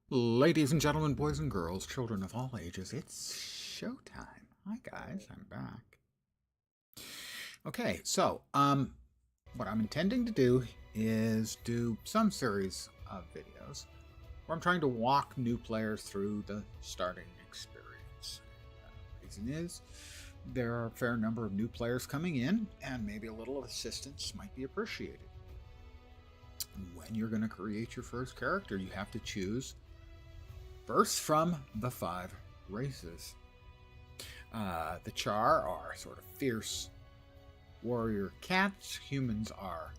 Ladies and gentlemen, boys and girls, children of all ages, it's showtime. Hi guys, I'm back. Okay, so what I'm intending to do is do some series of videos where I'm trying to walk new players through the starting experience. Reason is there are a fair number of new players coming in, and maybe a little assistance might be appreciated. When you're going to create your first character, you have to choose first from the 5 races. The Char are sort of fierce warrior cats. Humans are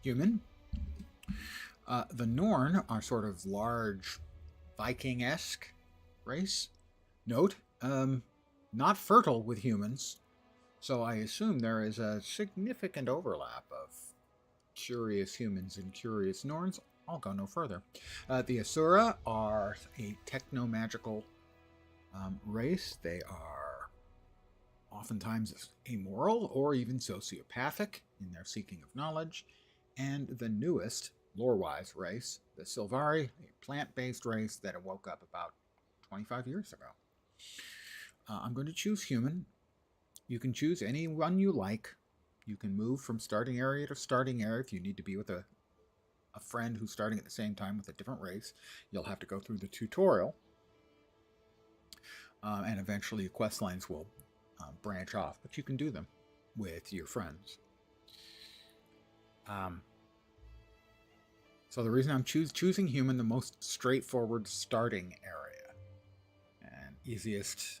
human. The Norn are sort of large Viking-esque race. Note, not fertile with humans, so I assume there is a significant overlap of curious humans and curious Norns. I'll go no further. The Asura are a techno-magical race. They are oftentimes amoral or even sociopathic in their seeking of knowledge. And the newest, lore-wise, race, the Sylvari, a plant-based race that woke up about 25 years ago. I'm going to choose human. You can choose any one you like. You can move from starting area to starting area if you need to be with a friend who's starting at the same time with a different race. You'll have to go through the tutorial, and eventually quest lines will branch off, but you can do them with your friends. So the reason I'm choosing human, the most straightforward starting area and easiest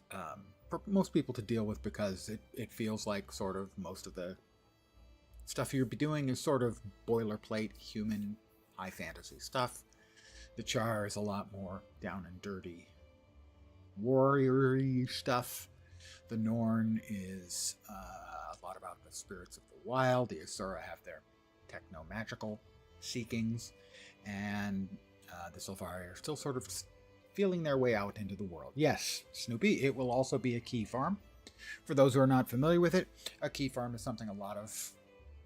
for most people to deal with, because it feels like sort of most of the stuff you'll be doing is sort of boilerplate human high fantasy stuff. The Char is a lot more down and dirty warrior-y stuff. The Norn is a lot about the spirits of the wild. The Asura have their techno-magical seekings, and the Sylvari are still sort of feeling their way out into the world. Yes, Snoopy, it will also be a key farm. For those who are not familiar with it, a key farm is something a lot of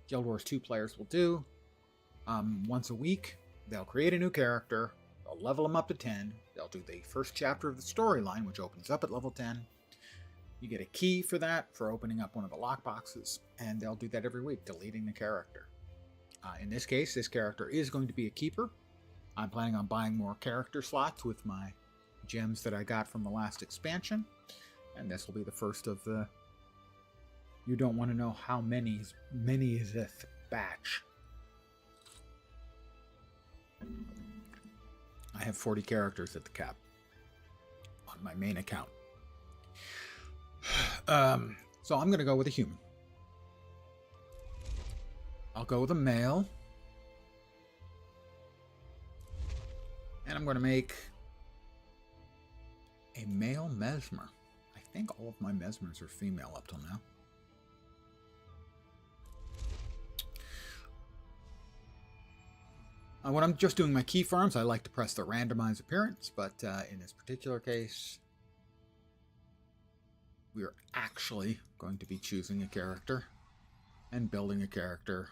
Guild Wars 2 players will do. Once a week, they'll create a new character, they'll level them up to 10, they'll do the first chapter of the storyline, which opens up at level 10. You get a key for that, for opening up one of the lockboxes, and they'll do that every week, deleting the character. In this case, this character is going to be a keeper. I'm planning on buying more character slots with my gems that I got from the last expansion, and this will be the first of the... You don't want to know how many is this batch. I have 40 characters at the cap on my main account. So I'm going to go with a human. I'll go with a male. And I'm going to make a male Mesmer. I think all of my Mesmers are female up till now. When I'm just doing my key farms, I like to press the randomize appearance, but in this particular case, we are actually going to be choosing a character, and building a character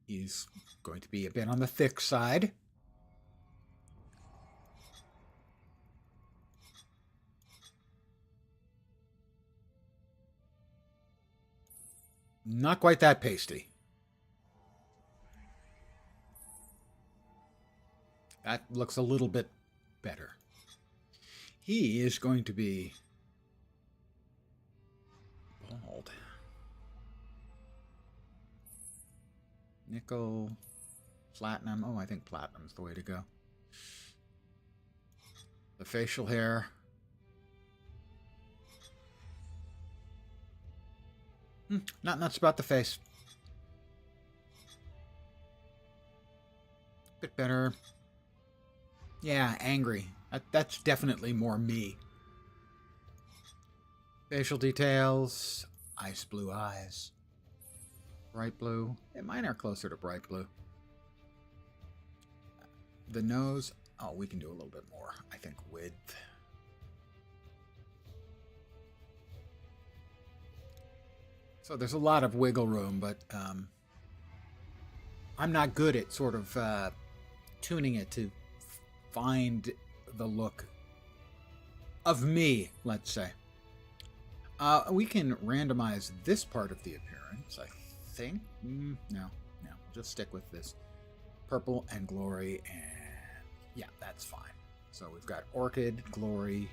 is going to be a bit on the thick side. Not quite that pasty. That looks a little bit better. He is going to be bald. Nickel, platinum. Oh, I think platinum's the way to go. The facial hair. Not nuts about the face. Bit better. Yeah, angry. That's definitely more me. Facial details. Ice blue eyes. Bright blue. Yeah, mine are closer to bright blue. The nose. Oh, we can do a little bit more. I think width. So there's a lot of wiggle room, but I'm not good at sort of tuning it to find the look of me, let's say. We can randomize this part of the appearance, I think. No. We'll just stick with this purple and glory, and yeah, that's fine. So we've got Orchid, Glory,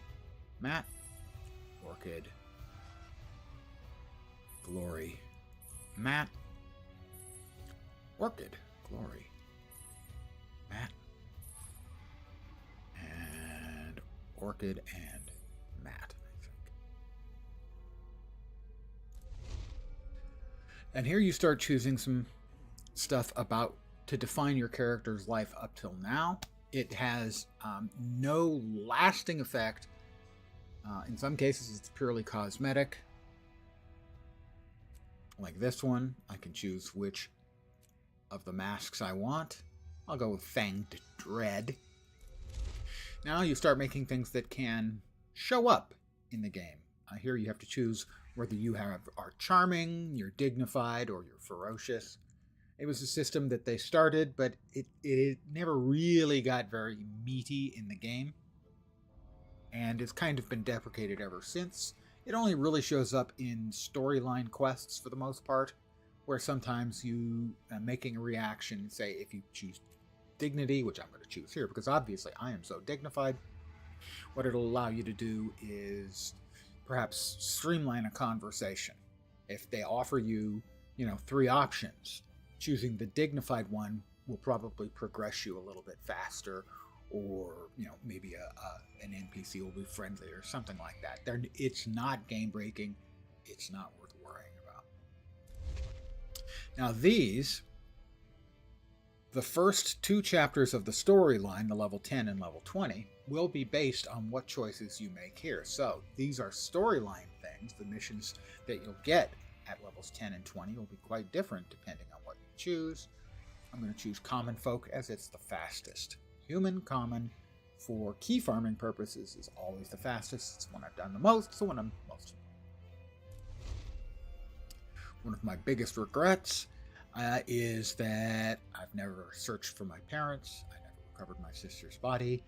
Matte, Orchid, Glory, Matte, Orchid, Glory, Matte, and Orchid and Matte, I think. And here you start choosing some stuff about to define your character's life up till now. It has no lasting effect. In some cases, it's purely cosmetic. Like this one, I can choose which of the masks I want. I'll go with Fanged Dread. Now you start making things that can show up in the game. Here you have to choose whether you are charming, you're dignified, or you're ferocious. It was a system that they started, but it never really got very meaty in the game. And it's kind of been deprecated ever since. It only really shows up in storyline quests for the most part, where sometimes you making a reaction, say if you choose dignity, which I'm going to choose here because obviously I am so dignified, what it'll allow you to do is perhaps streamline a conversation. If they offer you, 3 options, choosing the dignified one will probably progress you a little bit faster, or maybe an NPC will be friendly or something like that. It's not game breaking. It's not worth worrying about. Now the first 2 chapters of the storyline, the level 10 and level 20, will be based on what choices you make here. So these are storyline things. The missions that you'll get at levels 10 and 20 will be quite different depending on what you choose. I'm going to choose Common Folk as it's the fastest. Human Common for key farming purposes is always the fastest. It's one I've done the most, so one I'm most. One of my biggest regrets is that I've never searched for my parents. I never recovered my sister's body,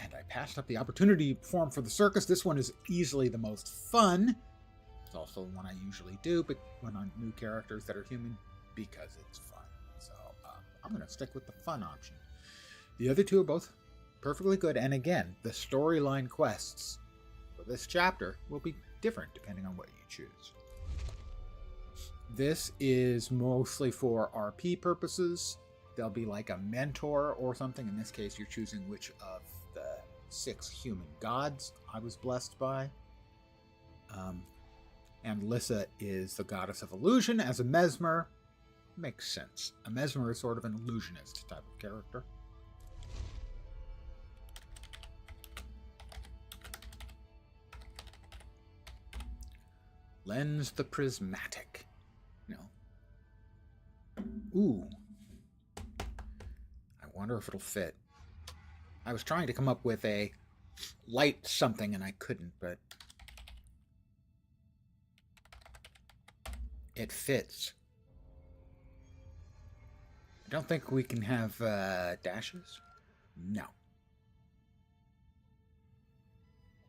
and I passed up the opportunity to perform for the circus. This one is easily the most fun. It's also the one I usually do, but when on new characters that are human, because it's fun. So I'm going to stick with the fun option. The other 2 are both perfectly good, and again, the storyline quests for this chapter will be different depending on what you choose. This is mostly for RP purposes. There'll be like a mentor or something. In this case, you're choosing which of the 6 human gods I was blessed by. And Lissa is the goddess of illusion as a mesmer. Makes sense. A mesmer is sort of an illusionist type of character. Lens the Prismatic. Ooh. I wonder if it'll fit. I was trying to come up with a light something and I couldn't, but it fits. I don't think we can have dashes. No.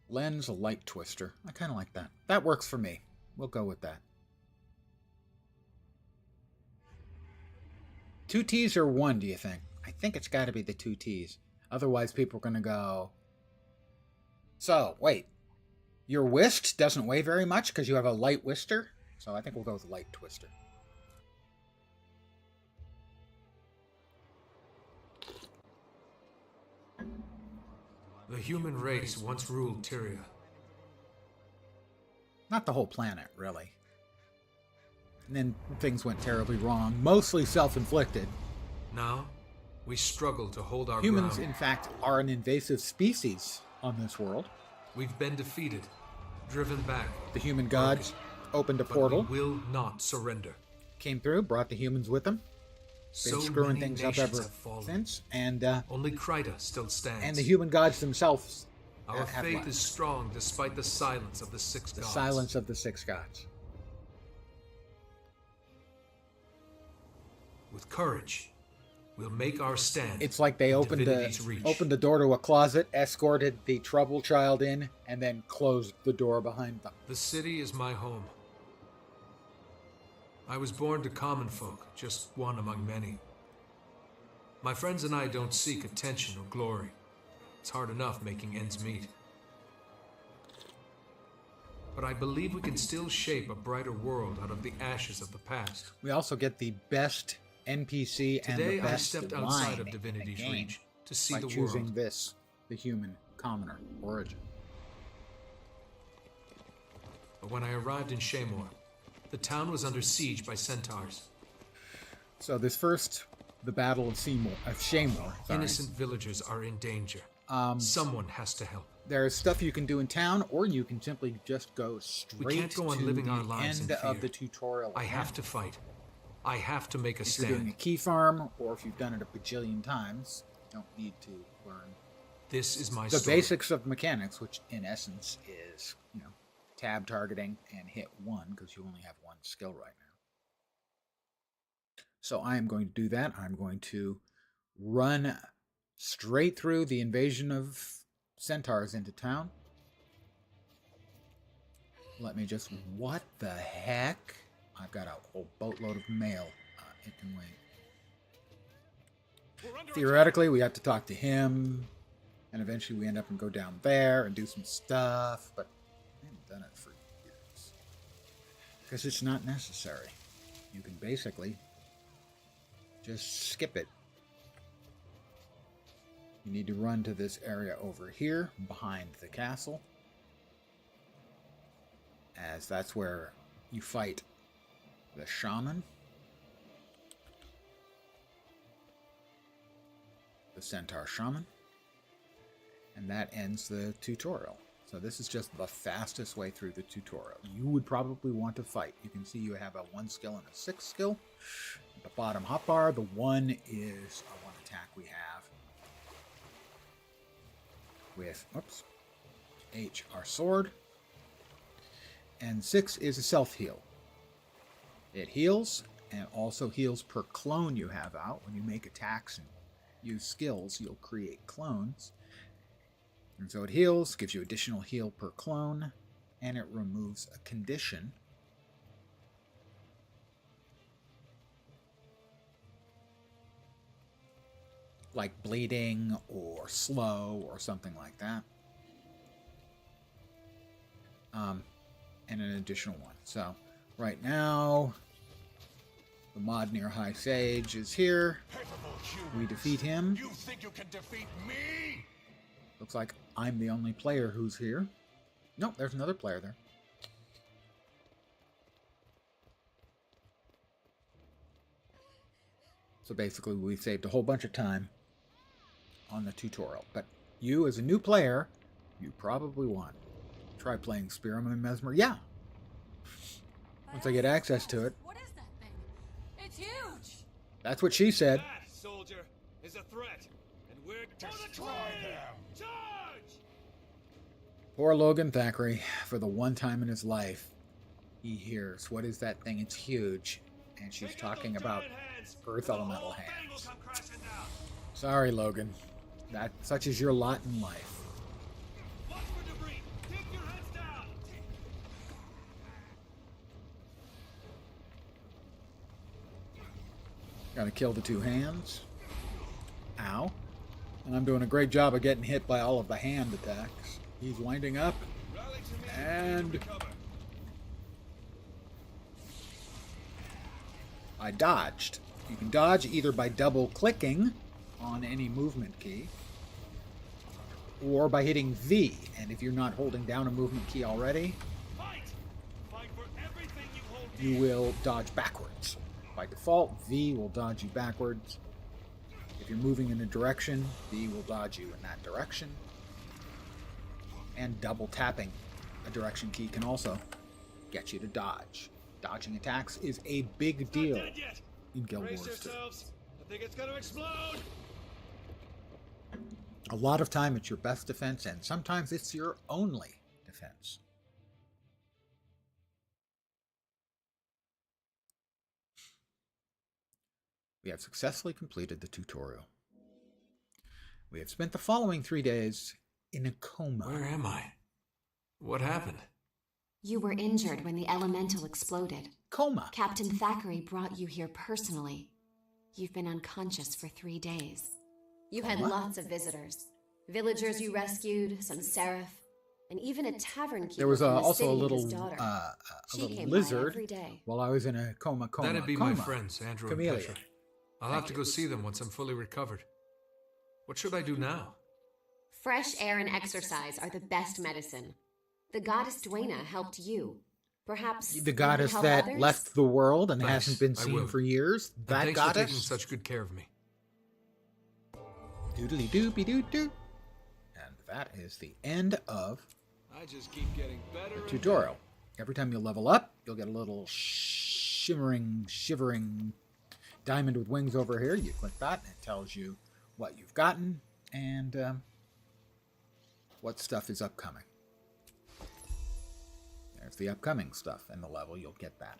Lens Light Twister. I kind of like that. That works for me. We'll go with that. 2 T's or 1, do you think? I think it's got to be the 2 T's. Otherwise, people are going to go, so, wait, your whist doesn't weigh very much because you have a light whister? So I think we'll go with Light Twister. The human race once ruled Tyria. Not the whole planet, really. And then things went terribly wrong, mostly self-inflicted. Now, we struggle to hold our Humans, ground. in fact, are an invasive species on this world. We've been defeated, driven back. The human gods opened a portal, But we will not surrender. came through, brought the humans with them. Been So screwing many things up nations ever have fallen. since, and Only Kryta still stands. the human gods themselves Our have faith left. is strong despite the silence of the 6 The gods. silence of the 6 gods. With courage, We'll make our stand. It's like they in opened Divinity's reach. the door to a closet, escorted the trouble child in, and then closed the door behind them. The city is my home. I was born to common folk, just one among many. My friends and I don't seek attention or glory. It's hard enough making ends meet. But I believe we can still shape a brighter world out of the ashes of the past. We also get the best NPC and the Today I best stepped line outside of in Divinity's the game reach to see by the choosing world. this, the human commoner origin. But when I arrived in Shaemor, the town was under siege by centaurs. So this first, the Battle of Shaemor. Sorry. Innocent villagers are in danger. Someone has to help. There's stuff you can do in town, or you can simply just go straight can't go on to living the our lives end in of fear. the tutorial. I have to fight. I have to make a If you're doing a stand. key farm, or if you've done it a bajillion times, you don't need to learn This is my the story. basics of mechanics, which in essence is, tab targeting and hit 1, because you only have one skill right now. So I am going to do that. I'm going to run straight through the invasion of centaurs into town. Let me just... What the heck? I've got a whole boatload of mail. It can wait. Theoretically, we have to talk to him, and eventually we end up and go down there and do some stuff, but I haven't done it for years. Because it's not necessary. You can basically just skip it. You need to run to this area over here, behind the castle, as that's where you fight the shaman, the centaur shaman, and that ends the tutorial. So this is just the fastest way through the tutorial. You would probably want to fight. You can see you have a 1 skill and a 6 skill. At the bottom hotbar, the 1 is a 1 attack we have with, H, our sword, and 6 is a self-heal. It heals, and also heals per clone you have out. When you make attacks and use skills, you'll create clones. And so it heals, gives you additional heal per clone, and it removes a condition. Like bleeding or slow or something like that. And an additional one. So right now, the Modnir High Sage is here. We defeat him. You think you can defeat me? Looks like I'm the only player who's here. Nope, there's another player there. So basically, we saved a whole bunch of time on the tutorial. But you, as a new player, you probably won. Try playing Spearman and Mesmer. Yeah. Once I get access to it. What is that thing? It's huge. That's what she said. That, soldier, is a threat, and we're Destroy them! Charge! Poor Logan Thackeray, for the one time in his life, he hears, what is that thing? It's huge. And she's talking about Earth Elemental Hands. Sorry, Logan. Such is your lot in life. Watch for debris. Keep your heads down. Gotta kill the 2 hands. Ow. And I'm doing a great job of getting hit by all of the hand attacks. He's winding up. Rally to me. And Cover. I dodged. You can dodge either by double clicking on any movement key or by hitting V. And if you're not holding down a movement key already, Fight. Fight for everything you hold you dear. will dodge backwards. By default, V will dodge you backwards. If you're moving in a direction, V will dodge you in that direction. And double tapping a direction key can also get you to dodge. Dodging attacks is a big Not deal dead yet. in Guild Brace Wars 2. yourselves. I think it's gonna explode. A lot of time it's your best defense, and sometimes it's your only defense. We have successfully completed the tutorial. We have spent the following 3 days in a coma. Where am I? What happened? You were injured when the elemental exploded. Coma. Captain Thackeray brought you here personally. You've been unconscious for 3 days. You had lots of visitors. Villagers you rescued, some seraph, and even a tavern keeper. There was from the also a city, little, his daughter. She came by lizard every day. while I was in a coma. That'd be my friends, Andrew Camellia. and Petra. I'll have to go see them once I'm fully recovered. What should I do now? Fresh air and exercise are the best medicine. The goddess Dwayna helped you. Perhaps The you goddess help that others? left the world and Thanks, hasn't been I seen will. for years. And That thanks for taking goddess. such good care of me. Doodly doopy doo doo. And that is the end of I just keep getting better. the tutorial. Every time you level up, you'll get a little shivering diamond with wings over here. You click that, and it tells you what you've gotten and what stuff is upcoming. There's the upcoming stuff and the level. You'll get that.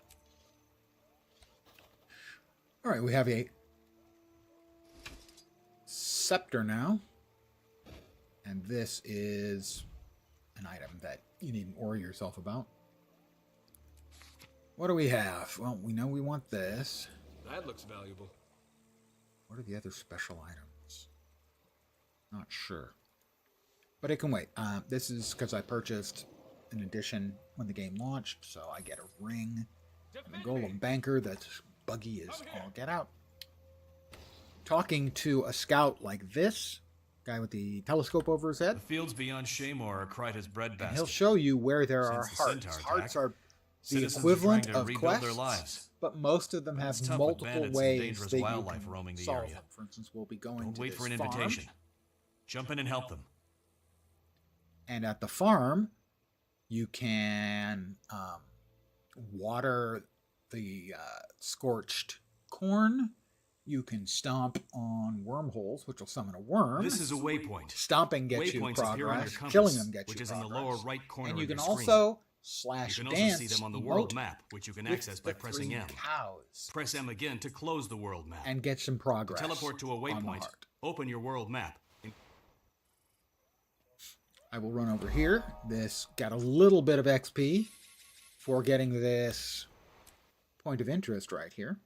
All right, we have a scepter now. And this is an item that you needn't worry yourself about. What do we have? Well, we know we want this. That looks valuable. What are the other special items? Not sure. But it can wait. This is because I purchased an edition when the game launched, so I get a ring and a golem banker that's buggy as all get out. Talking to a scout like this, guy with the telescope over his head, The fields beyond Shaymore are Kryta's and breadbasket. he'll show you where there are Since the hearts. Centaur Hearts attack, are the citizens are equivalent trying to of rebuild quests, their lives. but most of them have It's tough with multiple bandits and ways dangerous that you wildlife can roaming the solve area. them. For instance, we'll be going Don't to wait this for an farm, invitation. Jump in and help them. and at the farm, you can water the scorched corn. You can stomp on wormholes, which will summon a worm. This is a waypoint. Stomping gets you Waypoints appear on your progress. compass, Killing them gets which you is in the progress. lower right corner And you of can your screen. also slash You can dance also see them on the emote world map, which you can with access by the pressing 3 M. cows Press M again to close the world map. and get some To progress. teleport to a on the waypoint, heart. open your world map. I will run over here. This got a little bit of XP for getting this point of interest right here.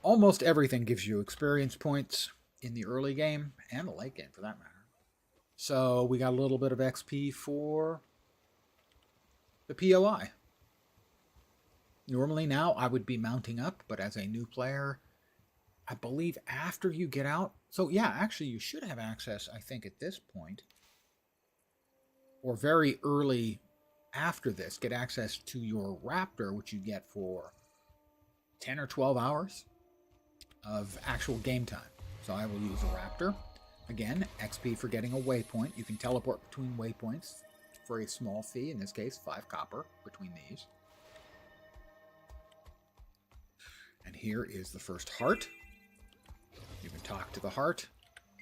Almost everything gives you experience points in the early game and the late game for that matter. So we got a little bit of XP for the POI. Normally now I would be mounting up, but as a new player, I believe after you get out. So yeah, actually you should have access, I think, at this point, or very early after this, get access to your Raptor, which you get for 10 or 12 hours of actual game time. So I will use a Raptor. Again, XP for getting a waypoint. You can teleport between waypoints for a small fee, in this case 5 copper between these. And here is the first heart. You can talk to the heart,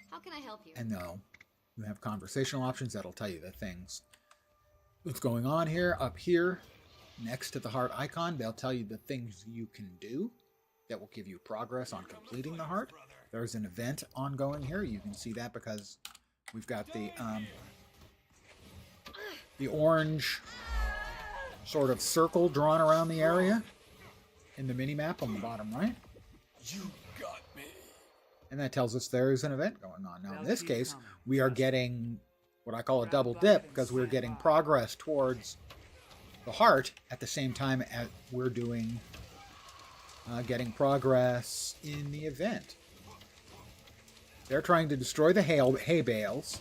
How can I help you? and you have conversational options that'll tell you the things that's going on here. Up here, next to the heart icon, they'll tell you the things you can do that will give you progress on completing the heart. There's an event ongoing here. You can see that because we've got the orange sort of circle drawn around the area in the mini-map on the bottom right. You got me. And that tells us there is an event going on. Now, in this case, we are getting what I call a double dip because we're getting progress towards the heart at the same time as we're doing getting progress in the event. They're trying to destroy the hay bales,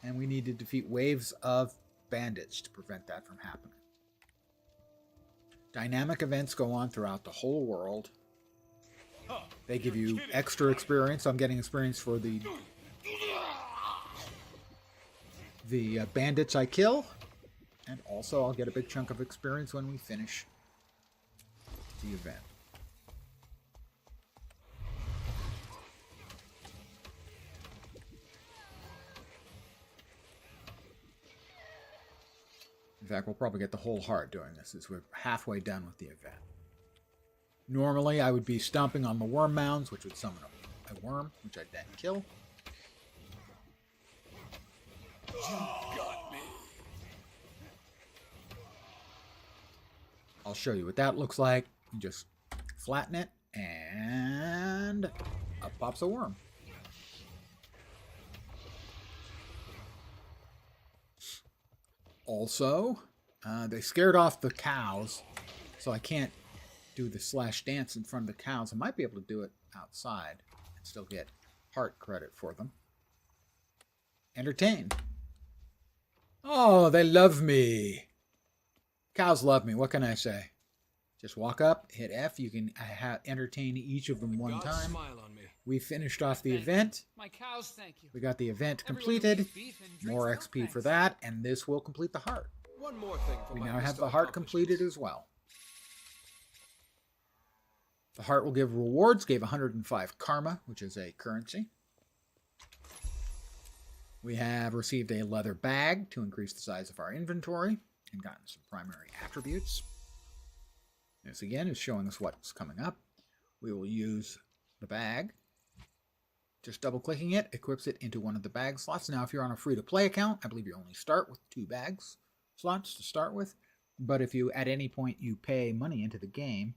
and we need to defeat waves of bandits to prevent that from happening. Dynamic events go on throughout the whole world. They give you extra experience. I'm getting experience for the bandits I kill, and also I'll get a big chunk of experience when we finish the event. In fact, we'll probably get the whole heart doing this, as we're halfway done with the event. Normally, I would be stomping on the worm mounds, which would summon a worm, which I'd then kill. Got me. I'll show you what that looks like. You just flatten it, and up pops a worm. Also, they scared off the cows, so I can't do the slash dance in front of the cows. I might be able to do it outside and still get heart credit for them. Entertain. Oh, they love me. Cows love me. What can I say? Just walk up, hit F. You can entertain each of them one God time. smile on me. We finished off the Thank event. My cows thank you. We got the event Everyone completed. eats beef and drinks More milk, XP for thanks. that, and this will complete the heart. One more thing for We my now have list the of heart completed accomplishments. as well. The heart will give rewards. Gave 105 karma, which is a currency. We have received a leather bag to increase the size of our inventory and gotten some primary attributes. This again is showing us what's coming up. We will use the bag. Just double-clicking it equips it into one of the bag slots. Now, if you're on a free-to-play account, I believe you only start with 2 bags slots to start with. But if you, at any point, you pay money into the game,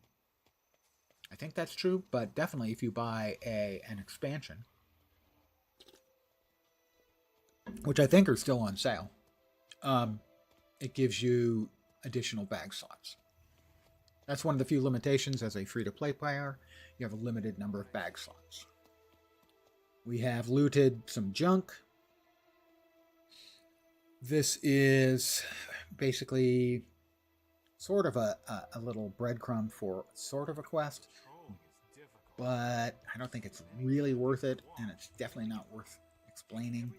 I think that's true, but definitely if you buy an expansion, which I think are still on sale, it gives you additional bag slots. That's one of the few limitations as a free-to-play player. You have a limited number of bag slots. We have looted some junk. This is basically sort of a little breadcrumb for sort of a quest, but I don't think it's really worth it, and it's definitely not worth explaining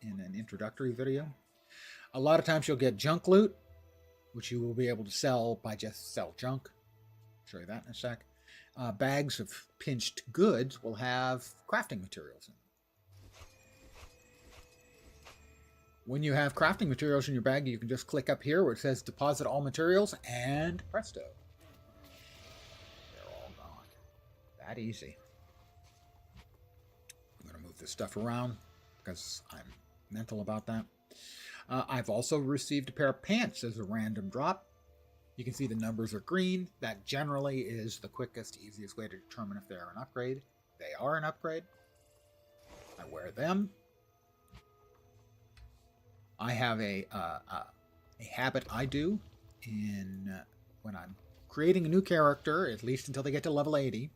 in an introductory video. A lot of times you'll get junk loot, which you will be able to sell by just sell junk. I'll show you that in a sec. Bags of pinched goods will have crafting materials in them. When you have crafting materials in your bag, you can just click up here where it says deposit all materials, and presto. They're all gone. That easy. I'm going to move this stuff around because I'm mental about that. I've also received a pair of pants as a random drop. You can see the numbers are green. That generally is the quickest, easiest way to determine if they're an upgrade. They are an upgrade. I wear them. I have a habit I do in when I'm creating a new character, at least until they get to level 80,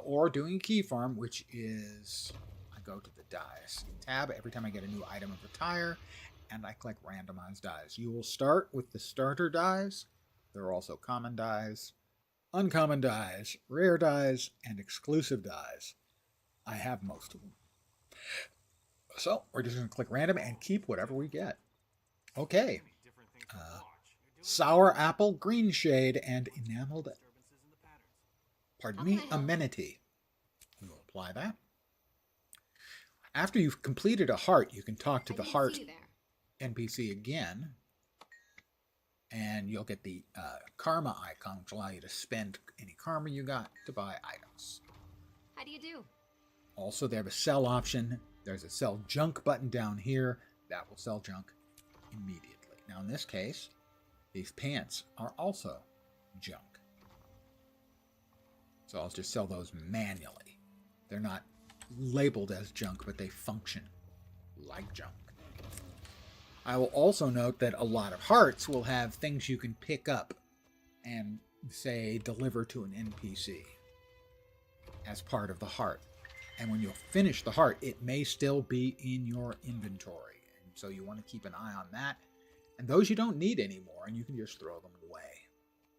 or doing a key farm, which is I go to the dice tab every time I get a new item of attire, and I click randomize dies. You will start with the starter dies. There are also common dies, uncommon dies, rare dies, and exclusive dies. I have most of them. So we're just going to click random and keep whatever we get. Okay. Sour apple, green shade, and enameled, pardon me, amenity. We will apply that. After you've completed a heart, you can talk to the heart NPC again, and you'll get the karma icon, which will allow you to spend any karma you got to buy items. How do you do? Also, they have a sell option. There's a sell junk button down here. That will sell junk immediately. Now, in this case, these pants are also junk. So I'll just sell those manually. They're not labeled as junk, but they function like junk. I will also note that a lot of hearts will have things you can pick up and, say, deliver to an NPC as part of the heart. And when you finish the heart, it may still be in your inventory. And so you want to keep an eye on that. And those you don't need anymore, and you can just throw them away.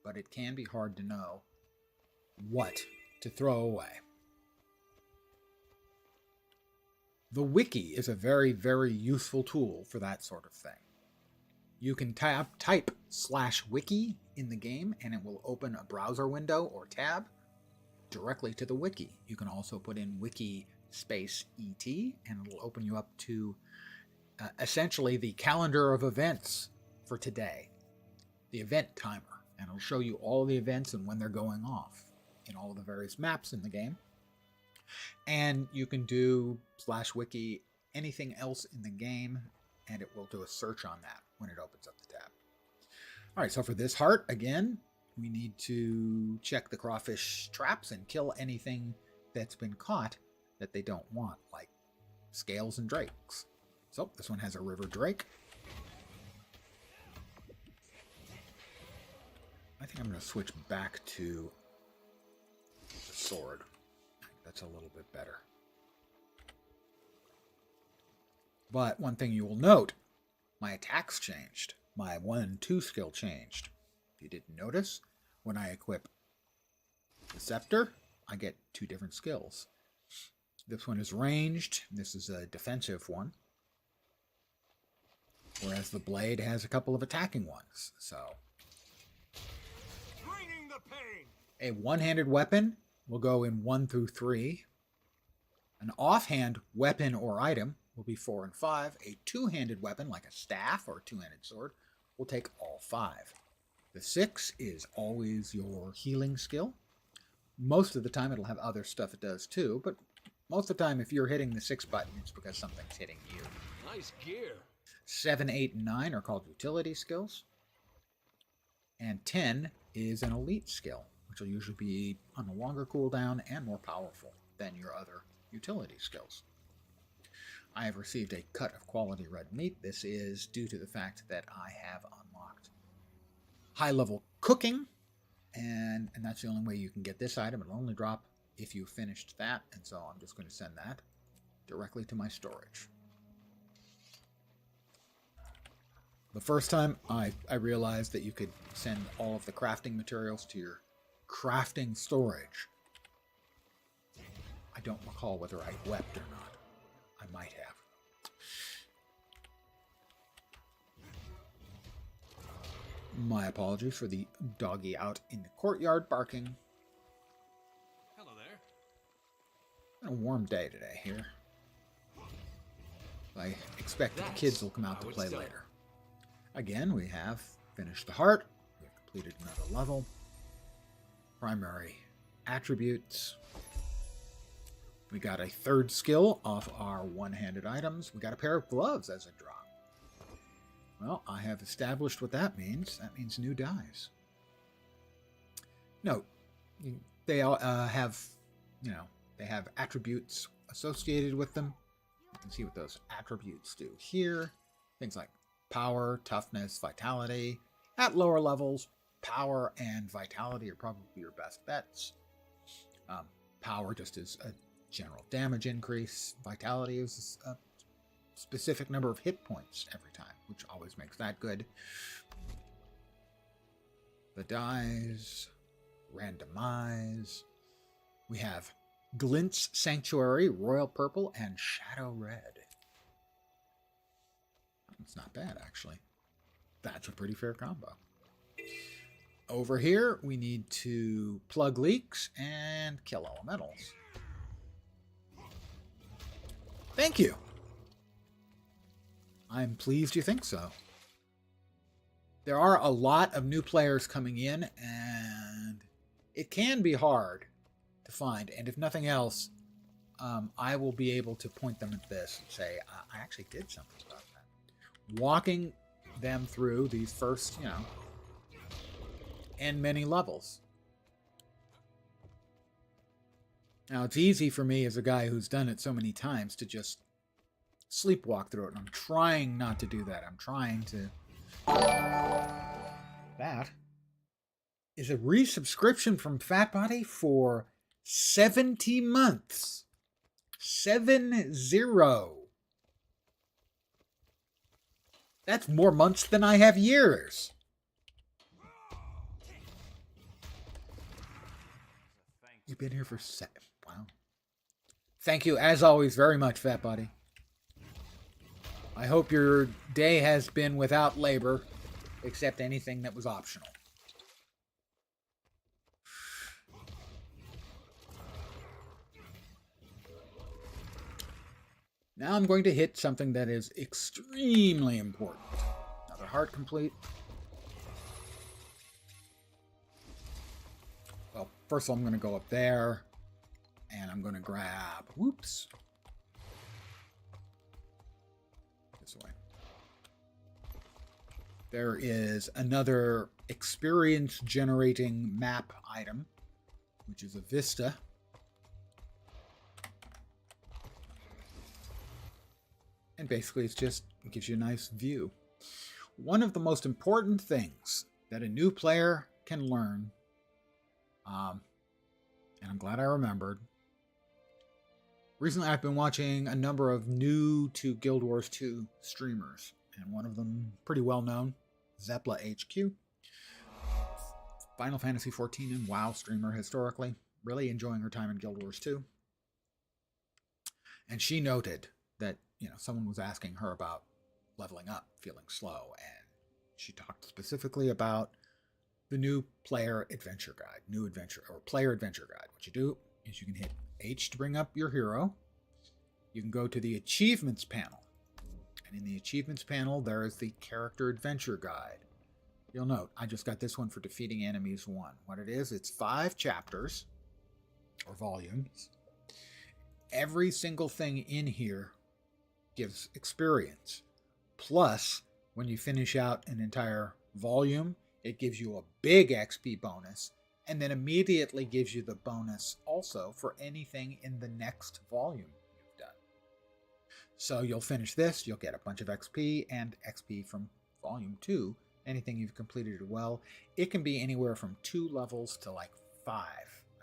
But it can be hard to know what to throw away. The wiki is a very, very useful tool for that sort of thing. You can type /wiki in the game, and it will open a browser window or tab directly to the wiki. You can also put in wiki space ET, and it'll open you up to essentially the calendar of events for today, the event timer, and it'll show you all the events and when they're going off. in all of the various maps in the game. And you can do /wiki anything else in the game, and it will do a search on that when it opens up the tab. All right, so for this heart, again, we need to check the crawfish traps and kill anything that's been caught that they don't want, like scales and drakes. So this one has a river drake. I think I'm going to switch back to the sword. I think that's a little bit better. But one thing you will note, my attacks changed. My 1 and 2 skill changed. If you didn't notice, when I equip the scepter, I get 2 different skills. This one is ranged. This is a defensive one. Whereas the blade has a couple of attacking ones. So Bringing the pain. a one-handed weapon will go in 1 through 3. An offhand weapon or item will be 4 and 5. A two-handed weapon, like a staff or a two-handed sword, will take all 5. The 6 is always your healing skill. Most of the time it'll have other stuff it does too, but most of the time if you're hitting the 6 button, it's because something's hitting you. Nice gear. 7, 8, and 9 are called utility skills. And 10 is an elite skill, which will usually be on a longer cooldown and more powerful than your other utility skills. I have received a cut of quality red meat. This is due to the fact that I have unlocked high-level cooking, and that's the only way you can get this item. It'll only drop if you finished that, and so I'm just going to send that directly to my storage. The first time I realized that you could send all of the crafting materials to your crafting storage. I don't recall whether I wept or not. I might have. My apologies for the doggy out in the courtyard barking. Hello there. Been a warm day today here. I expect the kids will come out to play later. Again, we have finished the heart. We have completed another level. Primary attributes. We got a 3rd skill off our one-handed items. We got a pair of gloves as a drop. Well, I have established what that means. That means new dies. Note, they all have, they have attributes associated with them. You can see what those attributes do here. Things like power, toughness, vitality. At lower levels, power and vitality are probably your best bets. Power just is a general damage increase. Vitality is a specific number of hit points every time, which always makes that good. The dies, randomize. We have Glint's Sanctuary, Royal Purple, and Shadow Red. It's not bad, actually. That's a pretty fair combo. Over here, we need to plug leaks and kill elementals. Thank you. I'm pleased you think so. There are a lot of new players coming in, and it can be hard to find. And if nothing else, I will be able to point them at this and say, I actually did something about that. Walking them through these first, and many levels. Now, it's easy for me as a guy who's done it so many times to just sleepwalk through it, and I'm trying not to do that. I'm trying to... That is a resubscription from Fatbody for 70 months. 70. That's more months than I have years. You've been here for wow. Thank you, as always, very much, Fatbody. I hope your day has been without labor, except anything that was optional. Now I'm going to hit something that is extremely important. Another heart complete. Well, First of all, I'm going to go up there, and I'm going to grab, whoops, this way. There is another experience generating map item, which is a vista. And basically it gives you a nice view. One of the most important things that a new player can learn, and I'm glad I remembered. Recently I've been watching a number of new to Guild Wars 2 streamers, and one of them pretty well known, Zepla HQ. Final Fantasy XIV and WoW streamer historically. Really enjoying her time in Guild Wars 2. And she noted that, someone was asking her about leveling up, feeling slow, and she talked specifically about the new player adventure guide, player adventure guide. What you do is you can hit H to bring up your hero. You can go to the achievements panel. And in the achievements panel, there is the character adventure guide. You'll note, I just got this one for defeating enemies 1. What it is, it's 5 chapters, or volumes. Every single thing in here gives experience. Plus, when you finish out an entire volume, it gives you a big XP bonus, and then immediately gives you the bonus also for anything in the next volume you've done. So you'll finish this, you'll get a bunch of XP, and XP from volume 2, anything you've completed well. It can be anywhere from 2 levels to like 5.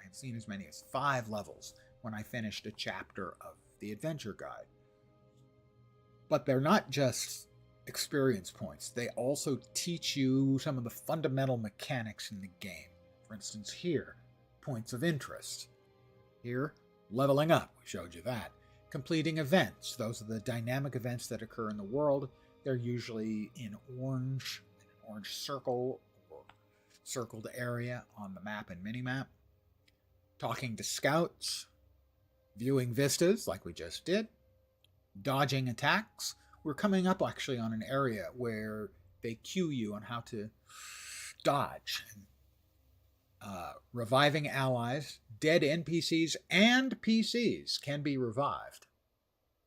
I've seen as many as 5 levels when I finished a chapter of the adventure guide. But they're not just experience points. They also teach you some of the fundamental mechanics in the game. For instance, here, points of interest. Here, leveling up, we showed you that. Completing events, those are the dynamic events that occur in the world. They're usually in orange circle or circled area on the map and minimap. Talking to scouts, viewing vistas like we just did, dodging attacks. We're coming up actually on an area where they cue you on how to dodge. Reviving allies, dead NPCs and PCs can be revived.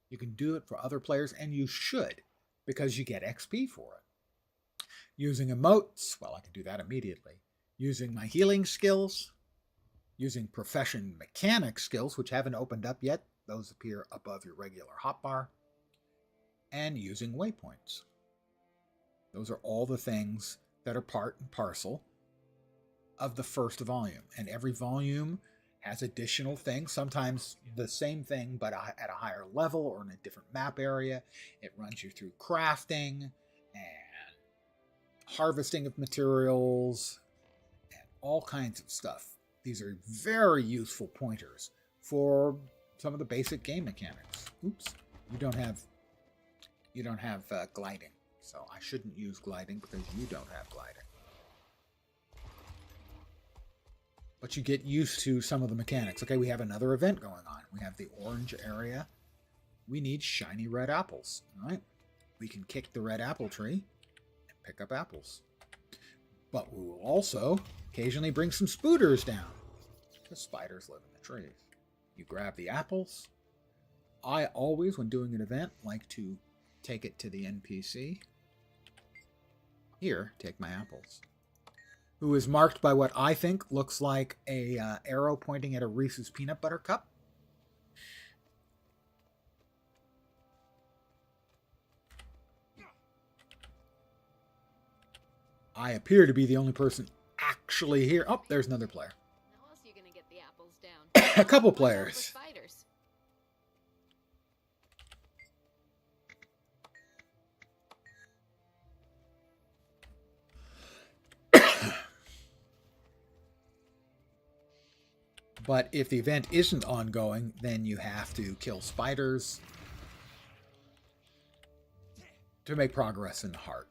You can do it for other players, and you should, because you get XP for it. Using emotes, well, I can do that immediately. Using my healing skills, using profession mechanic skills, which haven't opened up yet. Those appear above your regular hotbar. And using waypoints. Those are all the things that are part and parcel of the first volume. And every volume has additional things, sometimes the same thing, but at a higher level or in a different map area. It runs you through crafting and harvesting of materials and all kinds of stuff. These are very useful pointers for some of the basic game mechanics. Oops, you don't have gliding, so I shouldn't use gliding because you don't have gliding. But you get used to some of the mechanics. Okay, we have another event going on. We have the orange area. We need shiny red apples. All right, we can kick the red apple tree and pick up apples. But we will also occasionally bring some spooters down, because spiders live in the trees. You grab the apples. I always, when doing an event, like to take it to the NPC. Here, take my apples. Who is marked by what I think looks like a arrow pointing at a Reese's peanut butter cup. I appear to be the only person actually here. Oh, there's another player. How else are you gonna get the apples down? A couple Watch out for players. spiders. But if the event isn't ongoing, then you have to kill spiders to make progress in the heart.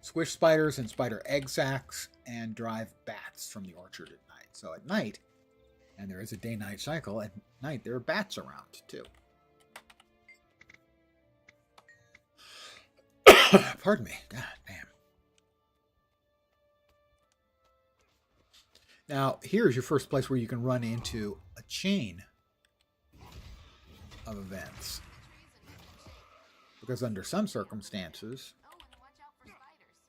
Squish spiders and spider egg sacs, and drive bats from the orchard at night. So at night, and there is a day-night cycle, at night there are bats around too. Pardon me. God damn. Now, here's your first place where you can run into a chain of events. Because under some circumstances,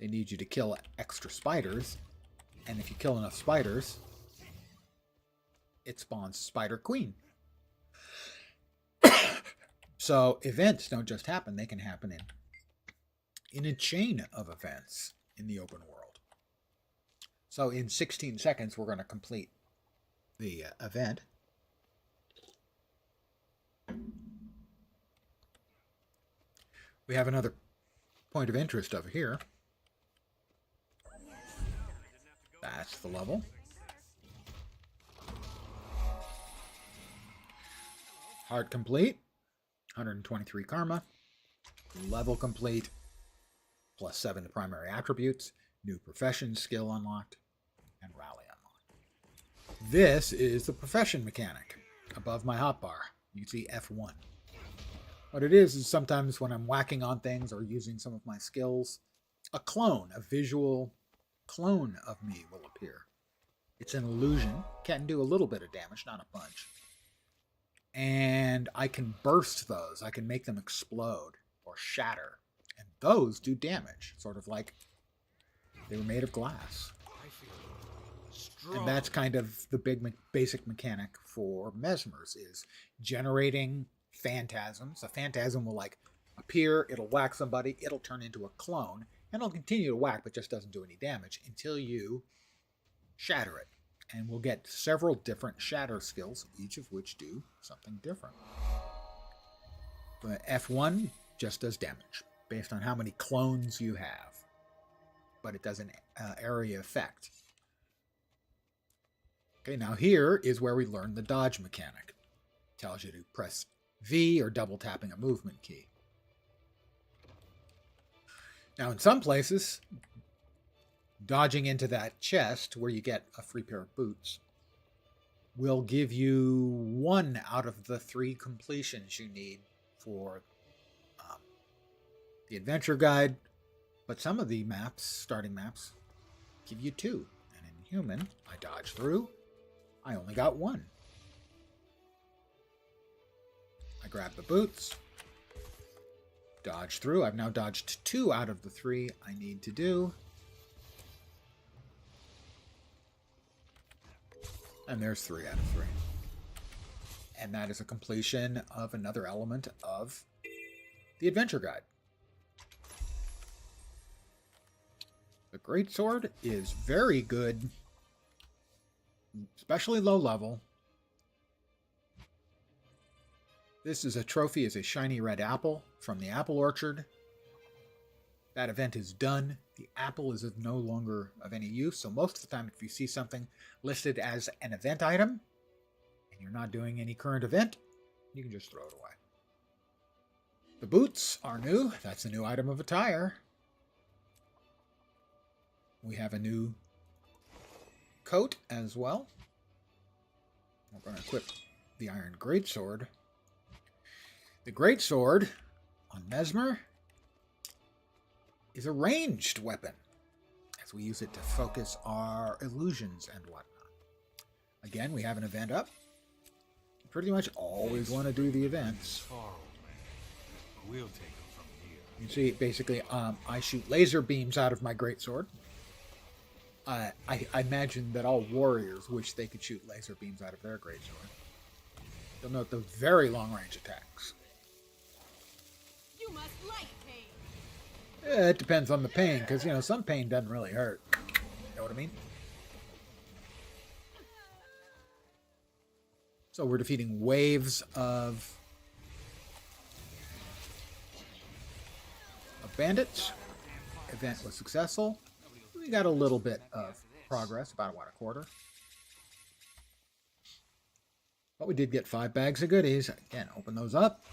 they need you to kill extra spiders. And if you kill enough spiders, it spawns Spider Queen. So events don't just happen, they can happen in a chain of events in the open world. So in 16 seconds, we're going to complete the event. We have another point of interest over here. That's the level. Hard complete. 123 karma. Level complete. Plus 7 to primary attributes. New profession skill unlocked. And rally unlocked. This is the profession mechanic. Above my hotbar, you can see F1. What it is sometimes when I'm whacking on things or using some of my skills, a clone, a visual clone of me will appear. It's an illusion. Can do a little bit of damage, not a bunch. And I can burst those. I can make them explode or shatter. And those do damage, sort of like they were made of glass. And that's kind of the basic mechanic for Mesmers, is generating phantasms. A phantasm will like appear, it'll whack somebody, it'll turn into a clone, and it'll continue to whack but just doesn't do any damage until you shatter it. And we'll get several different shatter skills, each of which do something different. The F1 just does damage based on how many clones you have, but it does an area effect. Okay, now here is where we learn the dodge mechanic. It tells you to press V or double tapping a movement key. Now in some places, dodging into that chest where you get a free pair of boots will give you 1 out of the 3 completions you need for the adventure guide, but some of the maps, starting maps, give you 2. And in human, I dodged through, I only got 1. I grab the boots, dodge through. I've now dodged 2 out of the 3 I need to do. And there's 3 out of 3. And that is a completion of another element of the adventure guide. The Greatsword is very good, especially low level. This is a trophy, is a shiny red apple from the apple orchard. That event is done. The apple is of no longer of any use, so most of the time if you see something listed as an event item, and you're not doing any current event, you can just throw it away. The boots are new. That's a new item of attire. We have a new coat as well. We're going to equip the Iron Greatsword. The Greatsword on Mesmer is a ranged weapon, as we use it to focus our illusions and whatnot. Again, we have an event up. You pretty much always want to do the events. We'll take it from here. You see, basically, I shoot laser beams out of my Greatsword. I imagine that all warriors wish they could shoot laser beams out of their Greatsword. You'll note those very long-range attacks. You must like pain. It depends on the pain, because, you know, some pain doesn't really hurt. You know what I mean? So we're defeating waves of bandits. Event was successful. We got a little bit of progress, about a quarter. But we did get 5 bags of goodies. Again, open those up.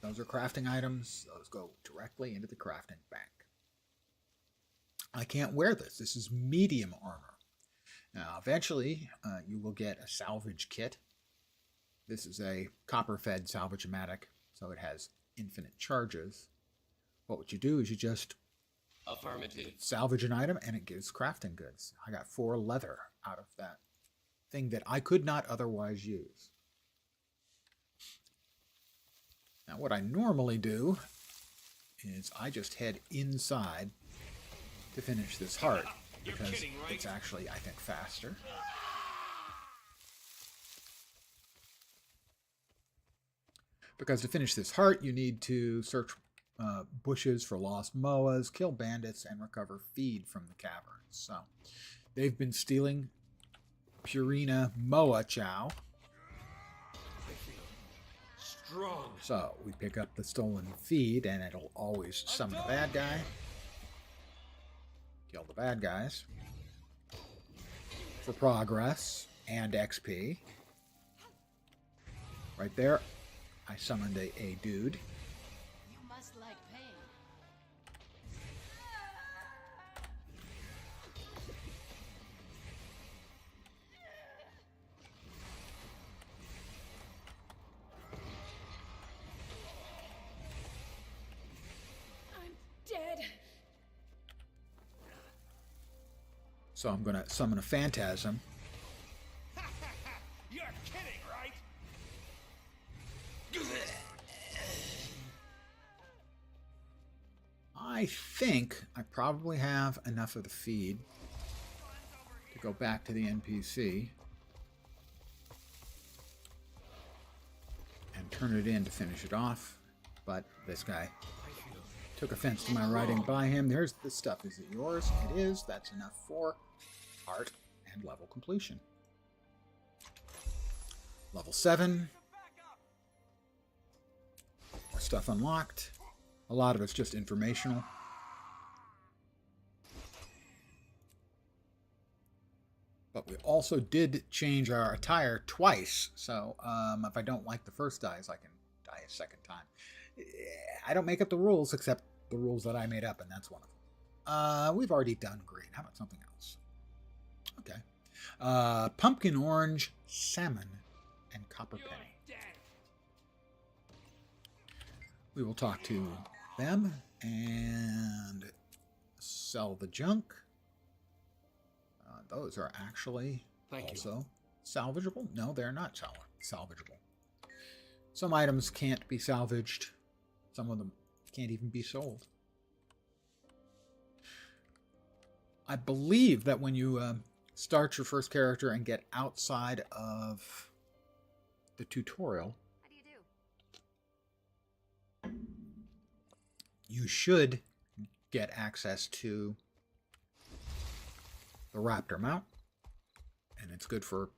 Those are crafting items. Those go directly into the crafting bank. I can't wear this. This is medium armor. Now, eventually, you will get a salvage kit. This is a copper-fed salvage-o-matic, so it has infinite charges. What you do is you just Affirmative. salvage an item, and it gives crafting goods. I got 4 leather out of that thing that I could not otherwise use. Now, what I normally do is I just head inside to finish this heart, because kidding, right? it's actually, I think, faster. Because to finish this heart, you need to search bushes for lost moas, kill bandits, and recover feed from the caverns. So, they've been stealing Purina Moa Chow. Strong. So, we pick up the stolen feed, and it'll always summon a bad guy. Kill the bad guys. For progress and XP. Right there, I summoned a dude. You must like pain. I'm dead. So I'm going to summon a phantasm. You're kidding, right? I think I probably have enough of the feed to go back to the NPC and turn it in to finish it off. But this guy took offense to my riding by him. There's the stuff. Is it yours? It is. That's enough for art and level completion. Level 7. More stuff unlocked. A lot of it's just informational. But we also did change our attire twice. So if I don't like the first dies, I can die a second time. I don't make up the rules, except the rules that I made up, and that's one of them. We've already done green. How about something else? Okay. Pumpkin orange, salmon, and copper penny. We will talk to them and sell the junk. Those are actually also salvageable. No, they're not salvageable. Some items can't be salvaged. Some of them can't even be sold. I believe that when you start your first character and get outside of the tutorial, How do you do? you should get access to the Raptor mount, and it's good for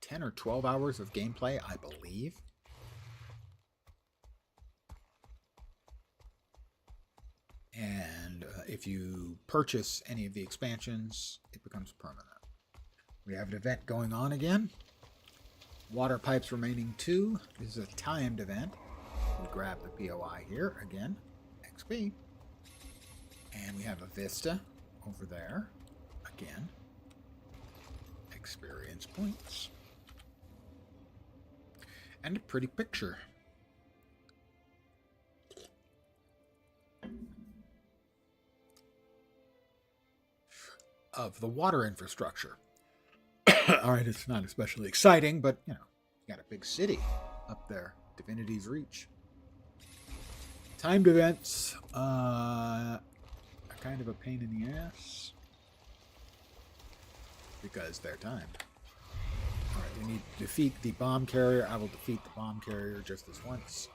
10 or 12 hours of gameplay, I believe. And if you purchase any of the expansions, it becomes permanent. We have an event going on again. Water pipes remaining 2. This is a timed event. We grab the POI here again. XP. And we have a Vista over there. Again. Experience points. And a pretty picture. Of the water infrastructure. Alright, it's not especially exciting, but, you know, you got a big city up there. Divinity's Reach. Timed events. Are kind of a pain in the ass. Because they're timed. Alright, we need to defeat the bomb carrier. I will defeat the bomb carrier just this once.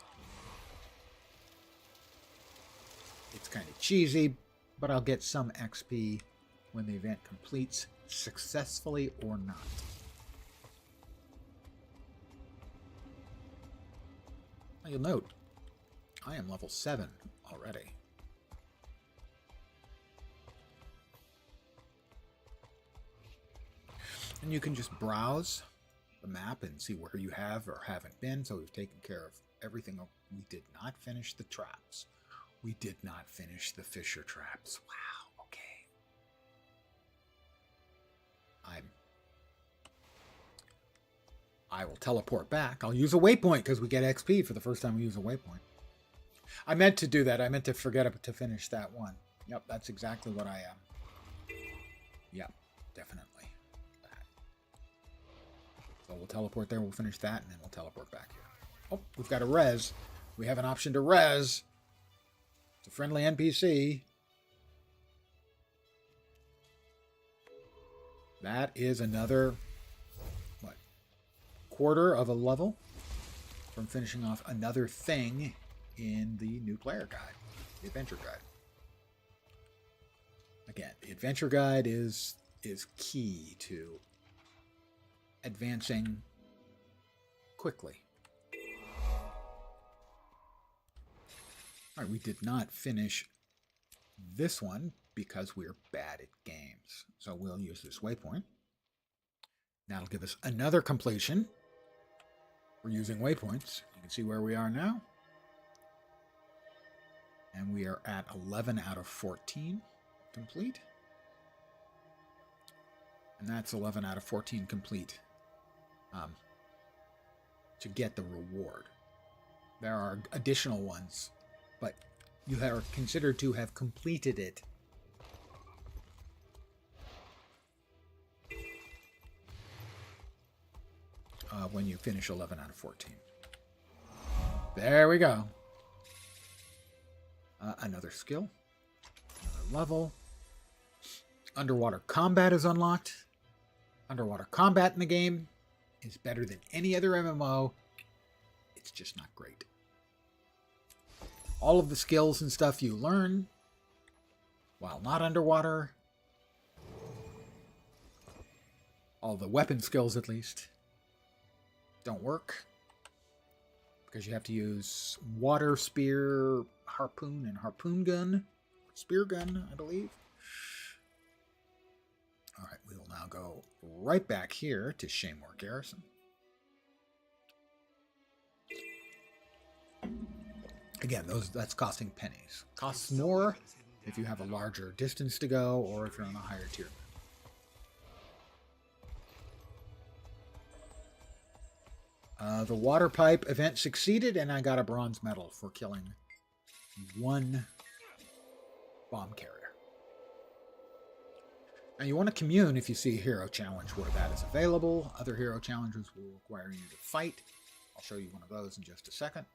It's kind of cheesy, but I'll get some XP when the event completes successfully or not. Now you'll note, I am level 7 already. And you can just browse the map and see where you have or haven't been. So we've taken care of everything. We did not finish the traps. We did not finish the Fisher traps. Wow, okay. I will teleport back. I'll use a waypoint because we get XP for the first time we use a waypoint. I meant to do that. I meant to forget to finish that one. Yep, that's exactly what I am. Yep, definitely. So we'll teleport there, we'll finish that, and then we'll teleport back here. Oh, we've got a res. We have an option to res. It's a friendly NPC. That is another, what, quarter of a level from finishing off another thing in the new player guide, the adventure guide. Again, the adventure guide is key to advancing quickly. All right, we did not finish this one because we're bad at games. So we'll use this waypoint. That'll give us another completion. We're using waypoints. You can see where we are now. And we are at 11 out of 14 complete. And that's 11 out of 14 complete to get the reward. There are additional ones, but you are considered to have completed it. When you finish 11 out of 14. There we go. Another skill. Another level. Underwater combat is unlocked. Underwater combat in the game is better than any other MMO. It's just not great. All of the skills and stuff you learn while not underwater, all the weapon skills at least, don't work because you have to use water, spear, harpoon, and harpoon gun. Spear gun, I believe. All right, we will now go right back here to Shaymore Garrison. Again, that's costing pennies. Costs more if you have a larger distance to go or if you're on a higher tier. The water pipe event succeeded, and I got a bronze medal for killing one bomb carrier. Now you want to commune if you see a hero challenge where that is available. Other hero challenges will require you to fight. I'll show you one of those in just a second.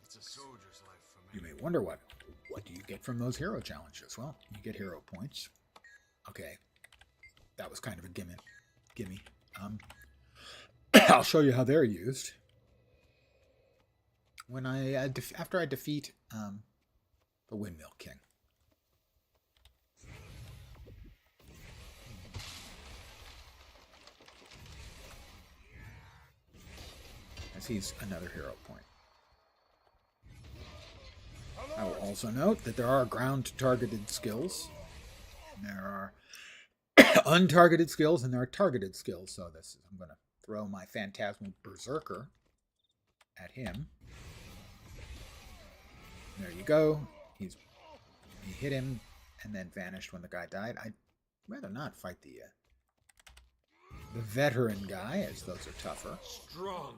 It's a soldier's life for me. You may wonder what do you get from those hero challenges? Well, you get hero points. Okay, that was kind of a gimme. I'll show you how they're used. When after I defeat the Windmill King. As he's another hero point. I will also note that there are ground-targeted skills. There are untargeted skills, and there are targeted skills. So I'm going to throw my Phantasmal Berserker at him. There you go. He hit him and then vanished when the guy died. I'd rather not fight the veteran guy, as those are tougher. Strong.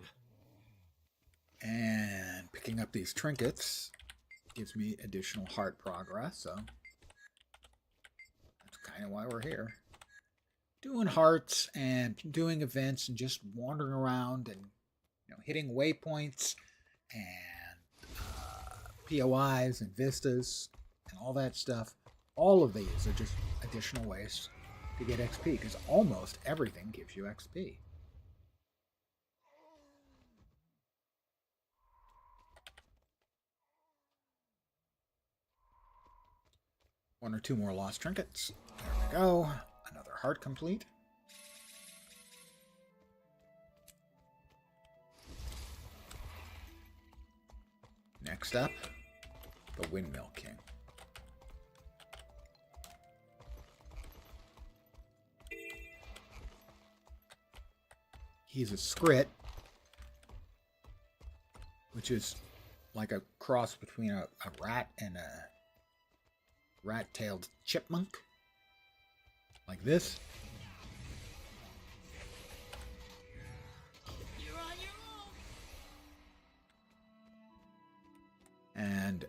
And picking up these trinkets gives me additional heart progress, so that's kind of why we're here. Doing hearts and doing events and just wandering around and hitting waypoints and POIs and vistas and all that stuff. All of these are just additional ways to get XP because almost everything gives you XP. One or two more lost trinkets. There we go. Another heart complete. Next up, the Windmill King. He's a Skrit, which is like a cross between a rat and a rat-tailed chipmunk, like this. You're on your own. And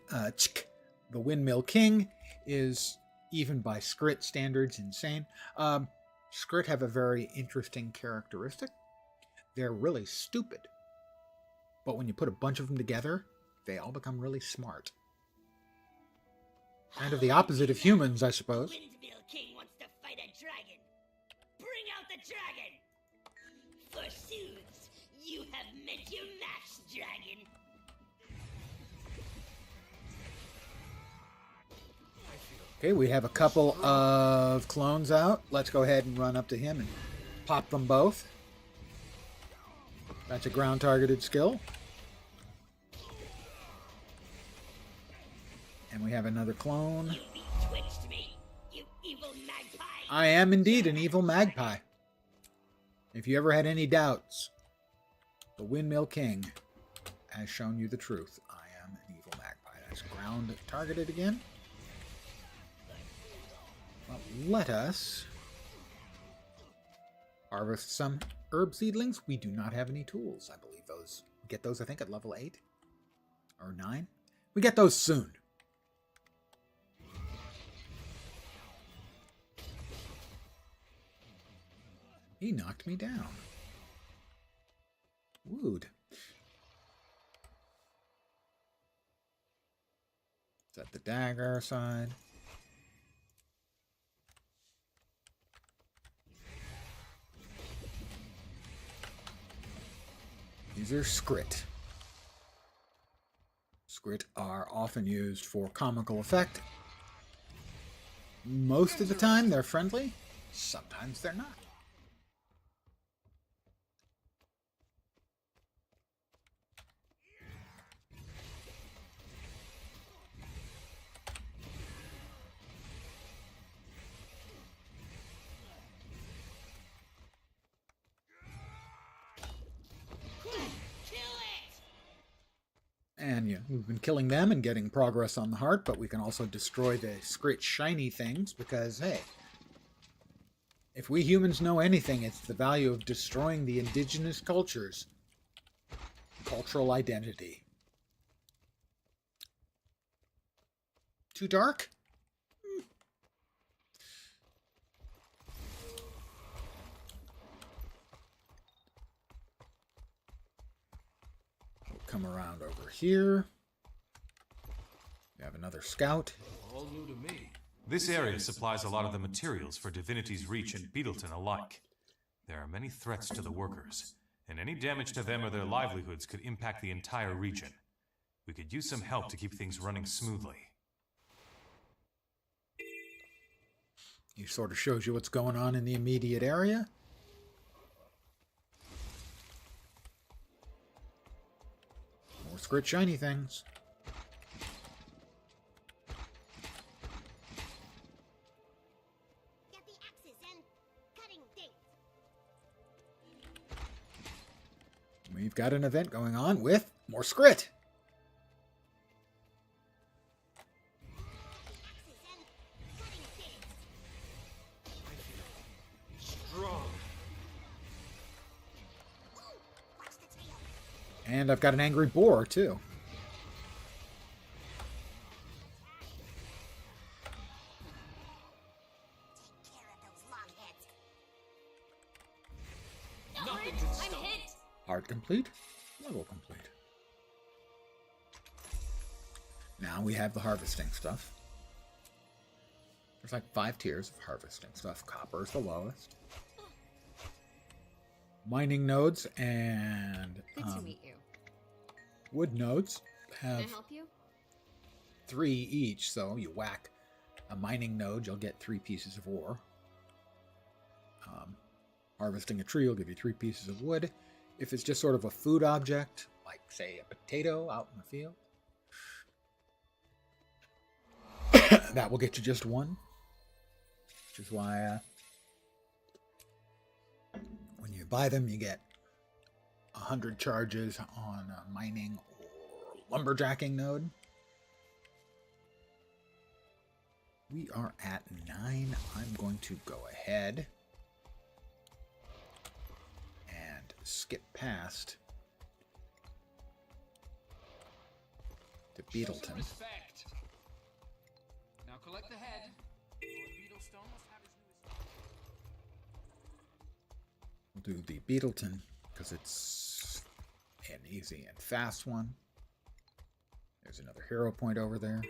the Windmill King is, even by Skrit standards, insane. Skrit have a very interesting characteristic. they're really stupid. But when you put a bunch of them together, they all become really smart. Kind of the opposite of humans, I suppose. Windmill King wants to fight a dragon. Bring out the dragon! Forsooth, you have met your match, dragon. Okay, we have a couple of clones out. Let's go ahead and run up to him and pop them both. That's a ground targeted skill. And we have another clone. You bewitched me, you evil magpie. I am indeed an evil magpie. If you ever had any doubts, the Windmill King has shown you the truth. I am an evil magpie. That's ground targeted again. Well, let us harvest some herb seedlings. We do not have any tools. I believe those. We get those, I think, at level 8 or 9. We get those soon. He knocked me down. Wooed. Set the dagger aside. These are Skrit. Skrit are often used for comical effect. Most of the time they're friendly. Sometimes they're not. And yeah, we've been killing them and getting progress on the heart, but we can also destroy the Skrit shiny things because, hey, if we humans know anything, it's the value of destroying the indigenous cultures' cultural identity. Too dark? Come around over here. We have another scout. All new to me. This area supplies a lot of the materials for Divinity's Reach and Beetleton alike. There are many threats to the workers, and any damage to them or their livelihoods could impact the entire region. We could use some help to keep things running smoothly. He sort of shows you what's going on in the immediate area. More Skrit shiny things. Get the axes and cutting dates. We've got an event going on with more Skrit. And I've got an angry boar, too. I'm hit. Heart complete. Level complete. Now we have the harvesting stuff. There's like 5 tiers of harvesting stuff. Copper is the lowest. Mining nodes and Good to meet you. wood nodes Can have I help you? 3 each, so you whack a mining node, you'll get 3 pieces of ore. Harvesting a tree will give you 3 pieces of wood. If it's just sort of a food object, like, say, a potato out in the field, that will get you just 1. Which is why when you buy them, you get 100 charges on a mining or lumberjacking node. We are at 9. I'm going to go ahead and skip past to Beetleton. Respect. Now collect the head. Lord Beetlestone must have his newest. We'll do the Beetleton because it's an easy and fast one. There's another hero point over there.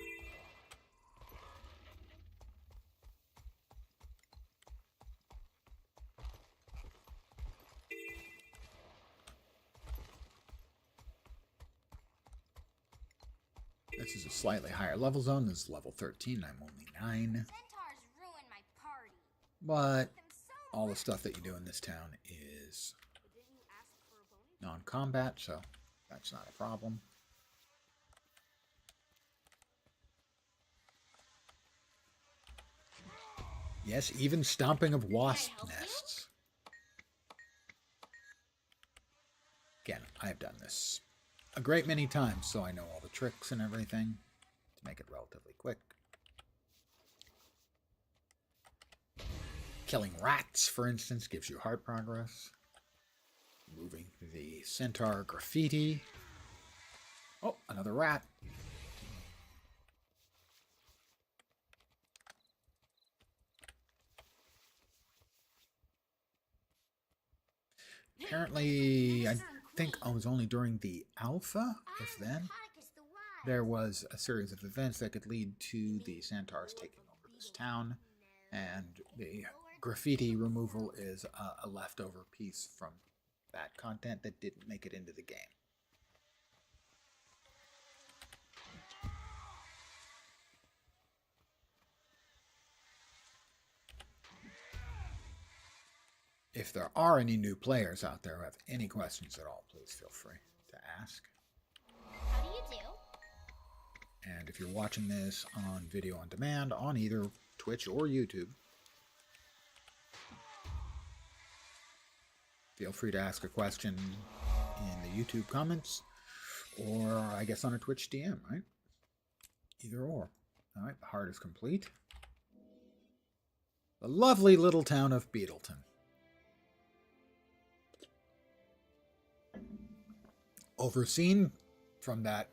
This is a slightly higher level zone. This is level 13. I'm only 9. Centaurs ruined my party. But all the stuff that you do in this town is non-combat, so that's not a problem. Yes, even stomping of wasp nests. Again, I've done this a great many times, so I know all the tricks and everything to make it relatively quick. Killing rats, for instance, gives you hard progress. Moving the centaur graffiti. Oh, another rat. Apparently, I think it was only during the alpha, if then, there was a series of events that could lead to the centaurs taking over this town, and the graffiti removal is a leftover piece from that content that didn't make it into the game. If there are any new players out there who have any questions at all, please feel free to ask. How do you do? And if you're watching this on video on demand on either Twitch or YouTube, feel free to ask a question in the YouTube comments, or I guess on a Twitch DM, right? Either or. All right, the heart is complete. The lovely little town of Beetleton. Overseen from that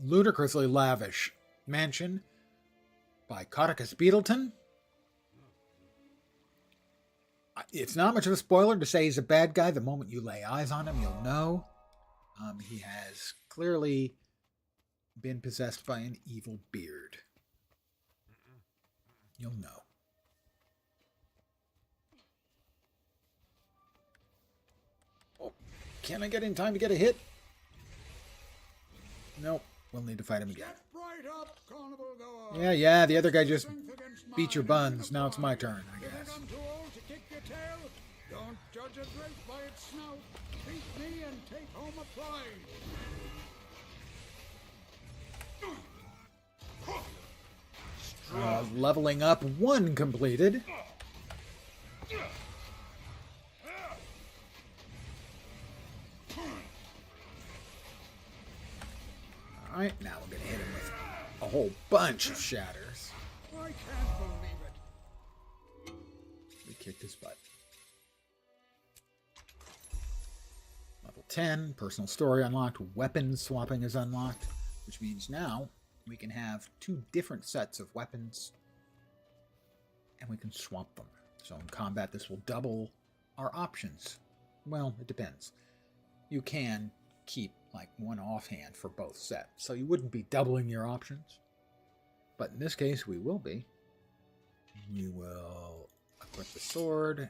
ludicrously lavish mansion by Codicus Beetleton. It's not much of a spoiler to say he's a bad guy. The moment you lay eyes on him, you'll know. He has clearly been possessed by an evil beard. You'll know. Oh, can I get in time to get a hit? Nope. We'll need to fight him again. Yeah, the other guy just beat your buns. Now it's my turn, I guess. Don't judge a grape by its snout. Beat me and take home a prize. Leveling up 1 completed. Alright, now we're going to hit him with a whole bunch of shatters. I can't believe it. We kicked his butt. Level 10, personal story unlocked, weapon swapping is unlocked, which means now we can have 2 different sets of weapons and we can swap them. So in combat, this will double our options. Well, it depends. You can keep like 1 offhand for both sets, so you wouldn't be doubling your options. But in this case, we will be. We will equip the sword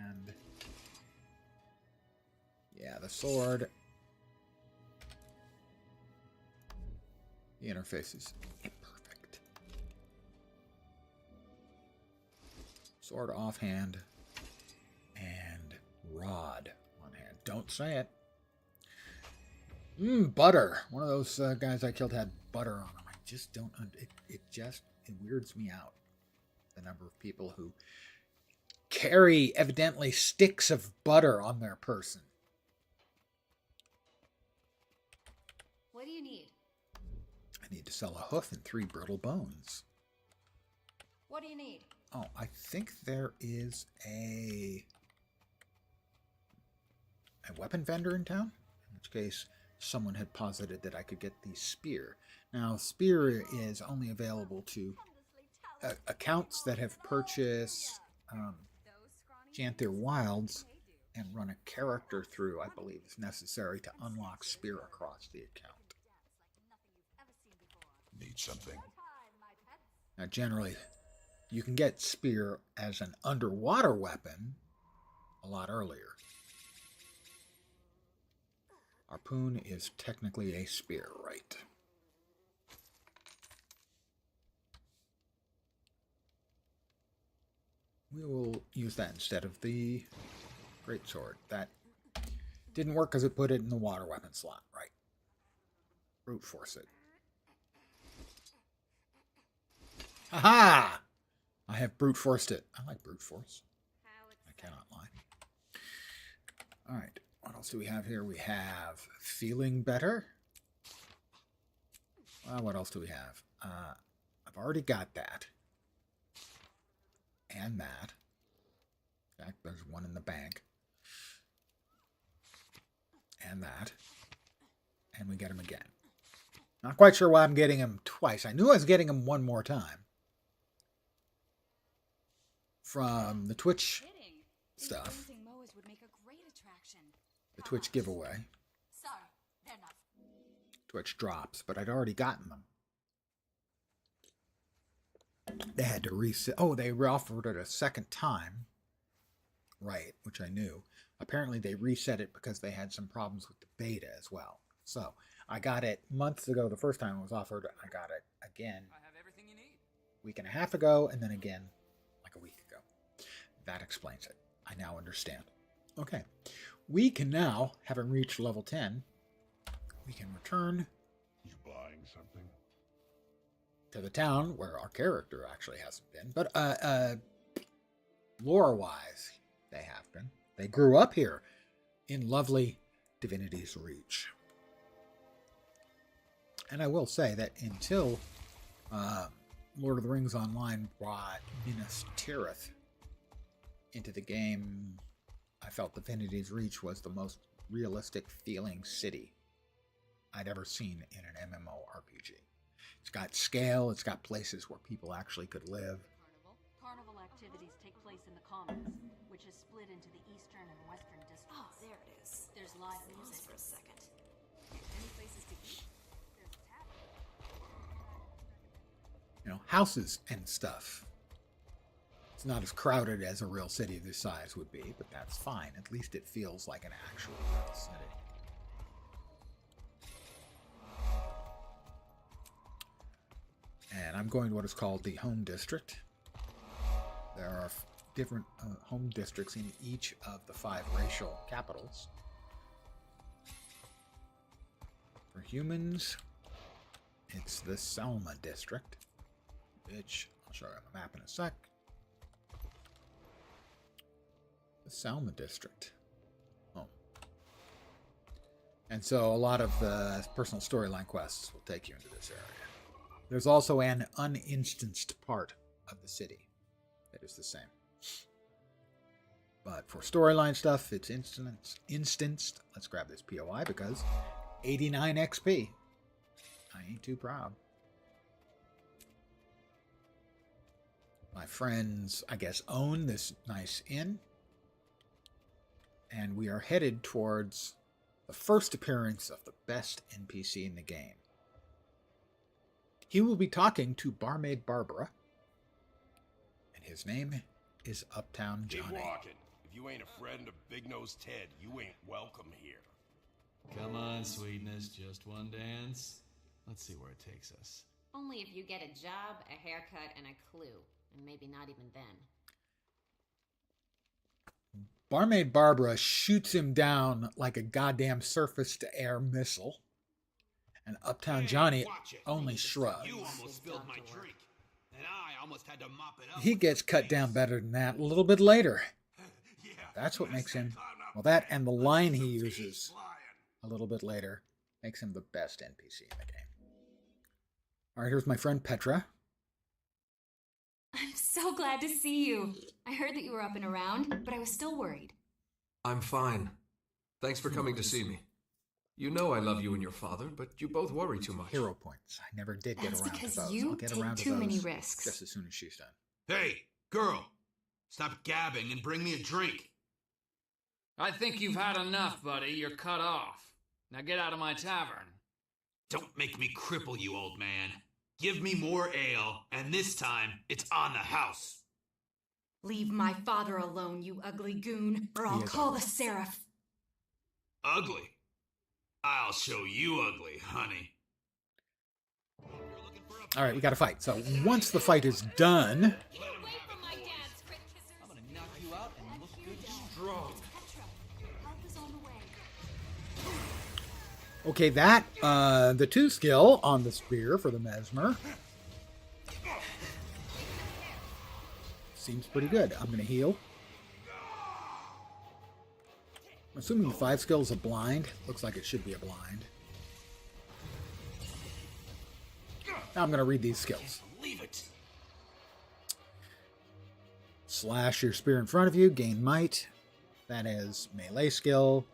and... yeah, the sword. The interface is imperfect. Sword offhand and rod on hand. Don't say it. Butter. One of those guys I killed had butter on him. I just don't... it weirds me out. The number of people who carry, evidently, sticks of butter on their person. What do you need? I need to sell a hoof and 3 brittle bones. What do you need? Oh, I think there is a weapon vendor in town, in which case someone had posited that I could get the spear. Now, spear is only available to accounts that have purchased Janther Wilds and run a character through, I believe, is necessary to unlock Spear across the account. Need something? Now, generally, you can get Spear as an underwater weapon a lot earlier. Harpoon is technically a spear, right? We will use that instead of the greatsword. That didn't work because it put it in the water weapon slot, right? Brute force it. Haha! I have brute forced it. I like brute force. I cannot lie. Alright, what else do we have here? We have feeling better. Well, what else do we have? I've already got that. And that. In fact, there's one in the bank. And that. And we get him again. Not quite sure why I'm getting him twice. I knew I was getting him one more time. From the Twitch stuff. The Twitch giveaway. Twitch drops, but I'd already gotten them. They had to reset. Oh, they offered it a second time. Right, which I knew. Apparently they reset it because they had some problems with the beta as well. So, I got it months ago the first time it was offered. I got it again week and a half ago, and then again like a week ago. That explains it. I now understand. Okay. We can now, having reached level 10, we can return You buying something? to the town where our character actually hasn't been. But lore-wise, they have been. They grew up here in lovely Divinity's Reach. And I will say that until Lord of the Rings Online brought Minas Tirith into the game, I felt Divinity's Reach was the most realistic feeling city I'd ever seen in an MMORPG. It's got scale, it's got places where people actually could live. Carnival activities take place in the Commons, which is split into the eastern and western districts. Oh, there it is. There's live music For a second. Any places to eat? There's a tavern. You know, houses and stuff. It's not as crowded as a real city this size would be, but that's fine. At least it feels like an actual real city. And I'm going to what is called the home district. There are different home districts in each of the 5 racial capitals. For humans, it's the Selma district, which I'll show you on the map in a sec. The Selma district. Oh. And so a lot of the personal storyline quests will take you into this area. There's also an uninstanced part of the city that is the same. But for storyline stuff, it's instanced. Let's grab this POI because 89 XP. I ain't too proud. My friends, I guess, own this nice inn. And we are headed towards the first appearance of the best NPC in the game. He will be talking to Barmaid Barbara, and his name is Uptown Johnny. Keep walking. If you ain't a friend of Big Nose Ted, you ain't welcome here. Come on, sweetness, just one dance. Let's see where it takes us. Only if you get a job, a haircut, and a clue. And maybe not even then. Barmaid Barbara shoots him down like a goddamn surface-to-air missile. And Uptown Johnny only shrugs. You almost spilled my drink, and I almost had to mop it up. He gets cut down better than that a little bit later. That's what makes him... Well, that and the line he uses a little bit later makes him the best NPC in the game. All right, here's my friend Petra. I'm so glad to see you. I heard that you were up and around, but I was still worried. I'm fine. Thanks for coming to see me. You know I love you and your father, but you both worry too much. Hero points. I never did get That's around because to those. you I'll get take around to too those many risks. just as soon as she's done. Hey, girl, stop gabbing and bring me a drink. I think you've had enough, buddy. You're cut off. Now get out of my tavern. Don't make me cripple you, old man. Give me more ale, and this time it's on the house. Leave my father alone, you ugly goon, or I'll call the Seraph. Ugly? I'll show you ugly, honey. All right, we got to fight. So once the fight is done, I'm gonna knock you out and look good Strong. okay, that the 2 skill on the spear for the mesmer seems pretty good. I'm going to heal. I'm assuming the 5 skill is a blind. Looks like it should be a blind. Now I'm going to read these skills. Leave it. Slash your spear in front of you. Gain might. That is melee skill.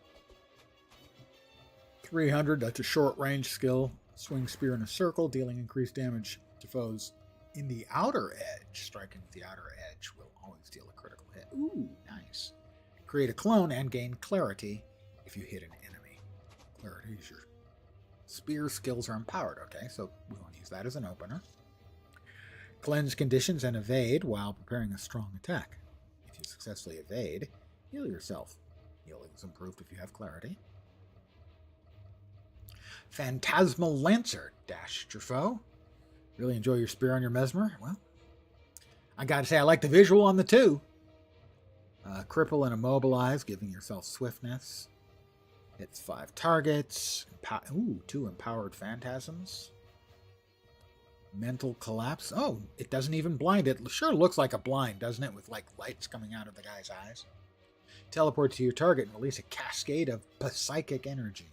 300. That's a short range skill. Swing spear in a circle, dealing increased damage to foes in the outer edge. Striking with the outer edge will always deal a critical hit. Ooh, nice. Create a clone and gain clarity if you hit an enemy. Clarity is your spear skills are empowered. Okay, so we want to use that as an opener. Cleanse conditions and evade while preparing a strong attack. If you successfully evade, heal yourself. Healing is improved if you have clarity. Phantasmal Lancer. Dash at your foe. Really enjoy your spear on your mesmer? Well, I gotta say I like the visual on the 2. Cripple and immobilize, giving yourself swiftness. Hits 5 targets. 2 empowered phantasms. Mental collapse. Oh, it doesn't even blind. It sure looks like a blind, doesn't it? With like lights coming out of the guy's eyes. Teleport to your target and release a cascade of psychic energy.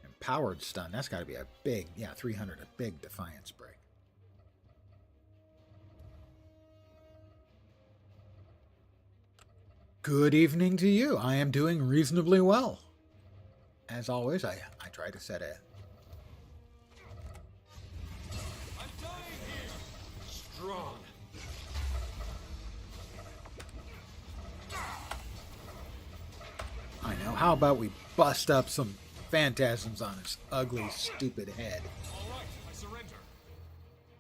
Empowered stun. That's got to be a big, 300, a big defiance break. Good evening to you. I am doing reasonably well. As always, I try to set a... I'm dying here. Strong. I know. How about we bust up some phantasms on his ugly, stupid head? All right, I surrender.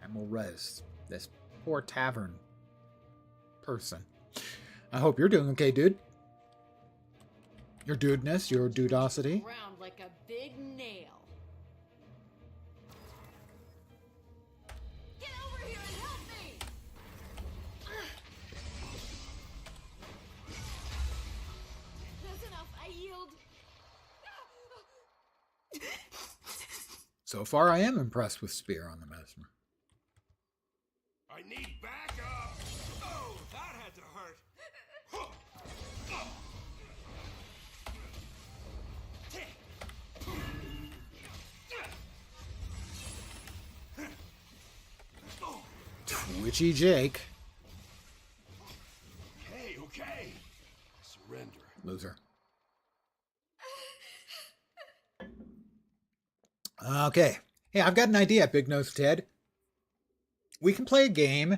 And we'll res this poor tavern person. I hope you're doing okay, dude. Your dudeness, your dudosity. Round like a big nail. Get over here and help me! That's enough. I yield. So far, I am impressed with spear on the mesmer. I need backup. Oh, that had to hurt. Twitchy Jake. Okay. Surrender. Loser. Okay. Hey, I've got an idea, Big Nose Ted. We can play a game,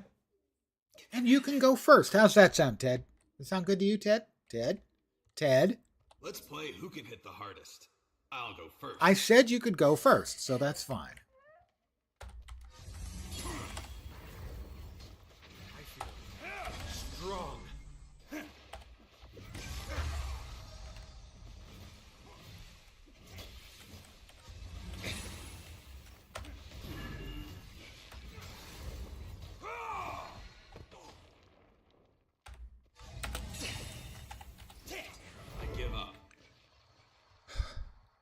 and you can go first. How's that sound, Ted? Does that sound good to you, Ted? Ted? Let's play who can hit the hardest. I'll go first. I said you could go first, so that's fine. Strong. I give up.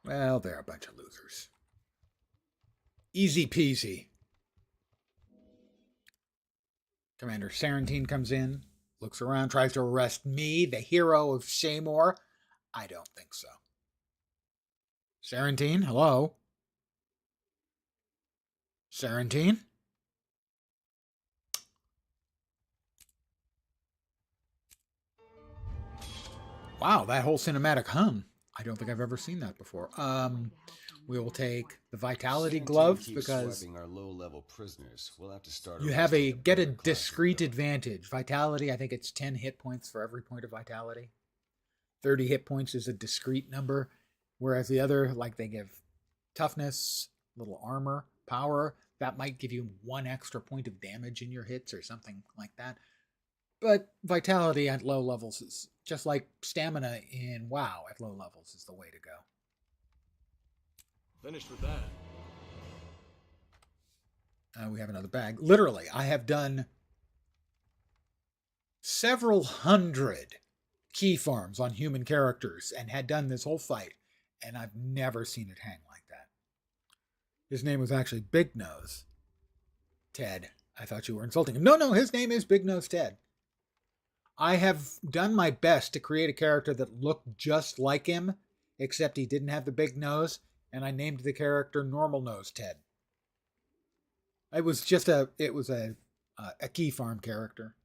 Well, they're a bunch of losers. Easy peasy. Commander Sarantine comes in, looks around, tries to arrest me, the hero of Shaymore. I don't think so. Sarantine, hello? Sarantine? Wow, that whole cinematic hum. I don't think I've ever seen that before. We will take the Vitality gloves because our low-level prisoners. We'll have to start. you have a get a discrete advantage. Vitality, I think it's 10 hit points for every point of Vitality. 30 hit points is a discrete number, whereas the other, like they give toughness, little armor, power, that might give you 1 extra point of damage in your hits or something like that. But vitality at low levels is just like stamina in WoW at low levels is the way to go. Finished with that. We have another bag. Literally, I have done several hundred key farms on human characters and had done this whole fight, and I've never seen it hang like that. His name was actually Big Nose Ted. I thought you were insulting him. No, his name is Big Nose Ted. I have done my best to create a character that looked just like him, except he didn't have the big nose, and I named the character Normal Nose Ted. It was a key farm character.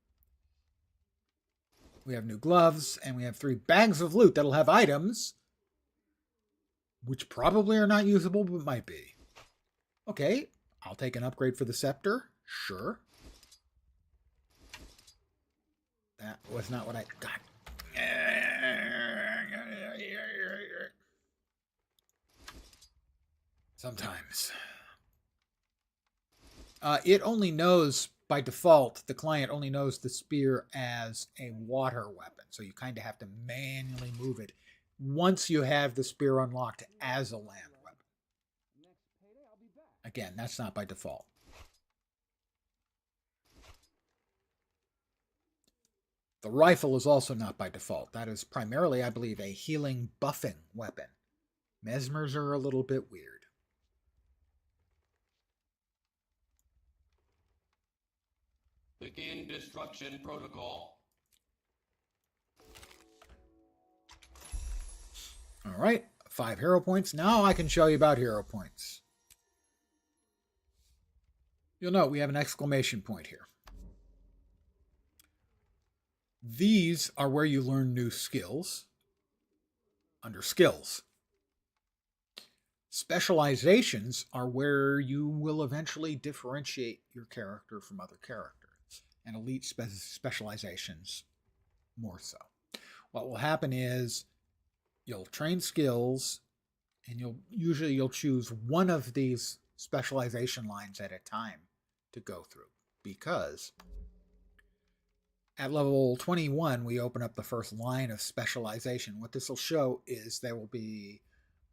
We have new gloves, and we have 3 bags of loot that'll have items, which probably are not usable, but might be. Okay, I'll take an upgrade for the scepter. Sure. That was not what I got. Sometimes. It only knows, by default, the client only knows the spear as a water weapon. So you kind of have to manually move it once you have the spear unlocked as a land weapon. Again, that's not by default. The rifle is also not by default. That is primarily, I believe, a healing buffing weapon. Mesmers are a little bit weird. Begin destruction protocol. All right, 5 hero points. Now I can show you about hero points. You'll note we have an exclamation point here. These are where you learn new skills under skills. Specializations are where you will eventually differentiate your character from other characters, and elite specializations more so. What will happen is you'll train skills, and you'll choose one of these specialization lines at a time to go through, because at level 21, we open up the first line of specialization. What this will show is there will be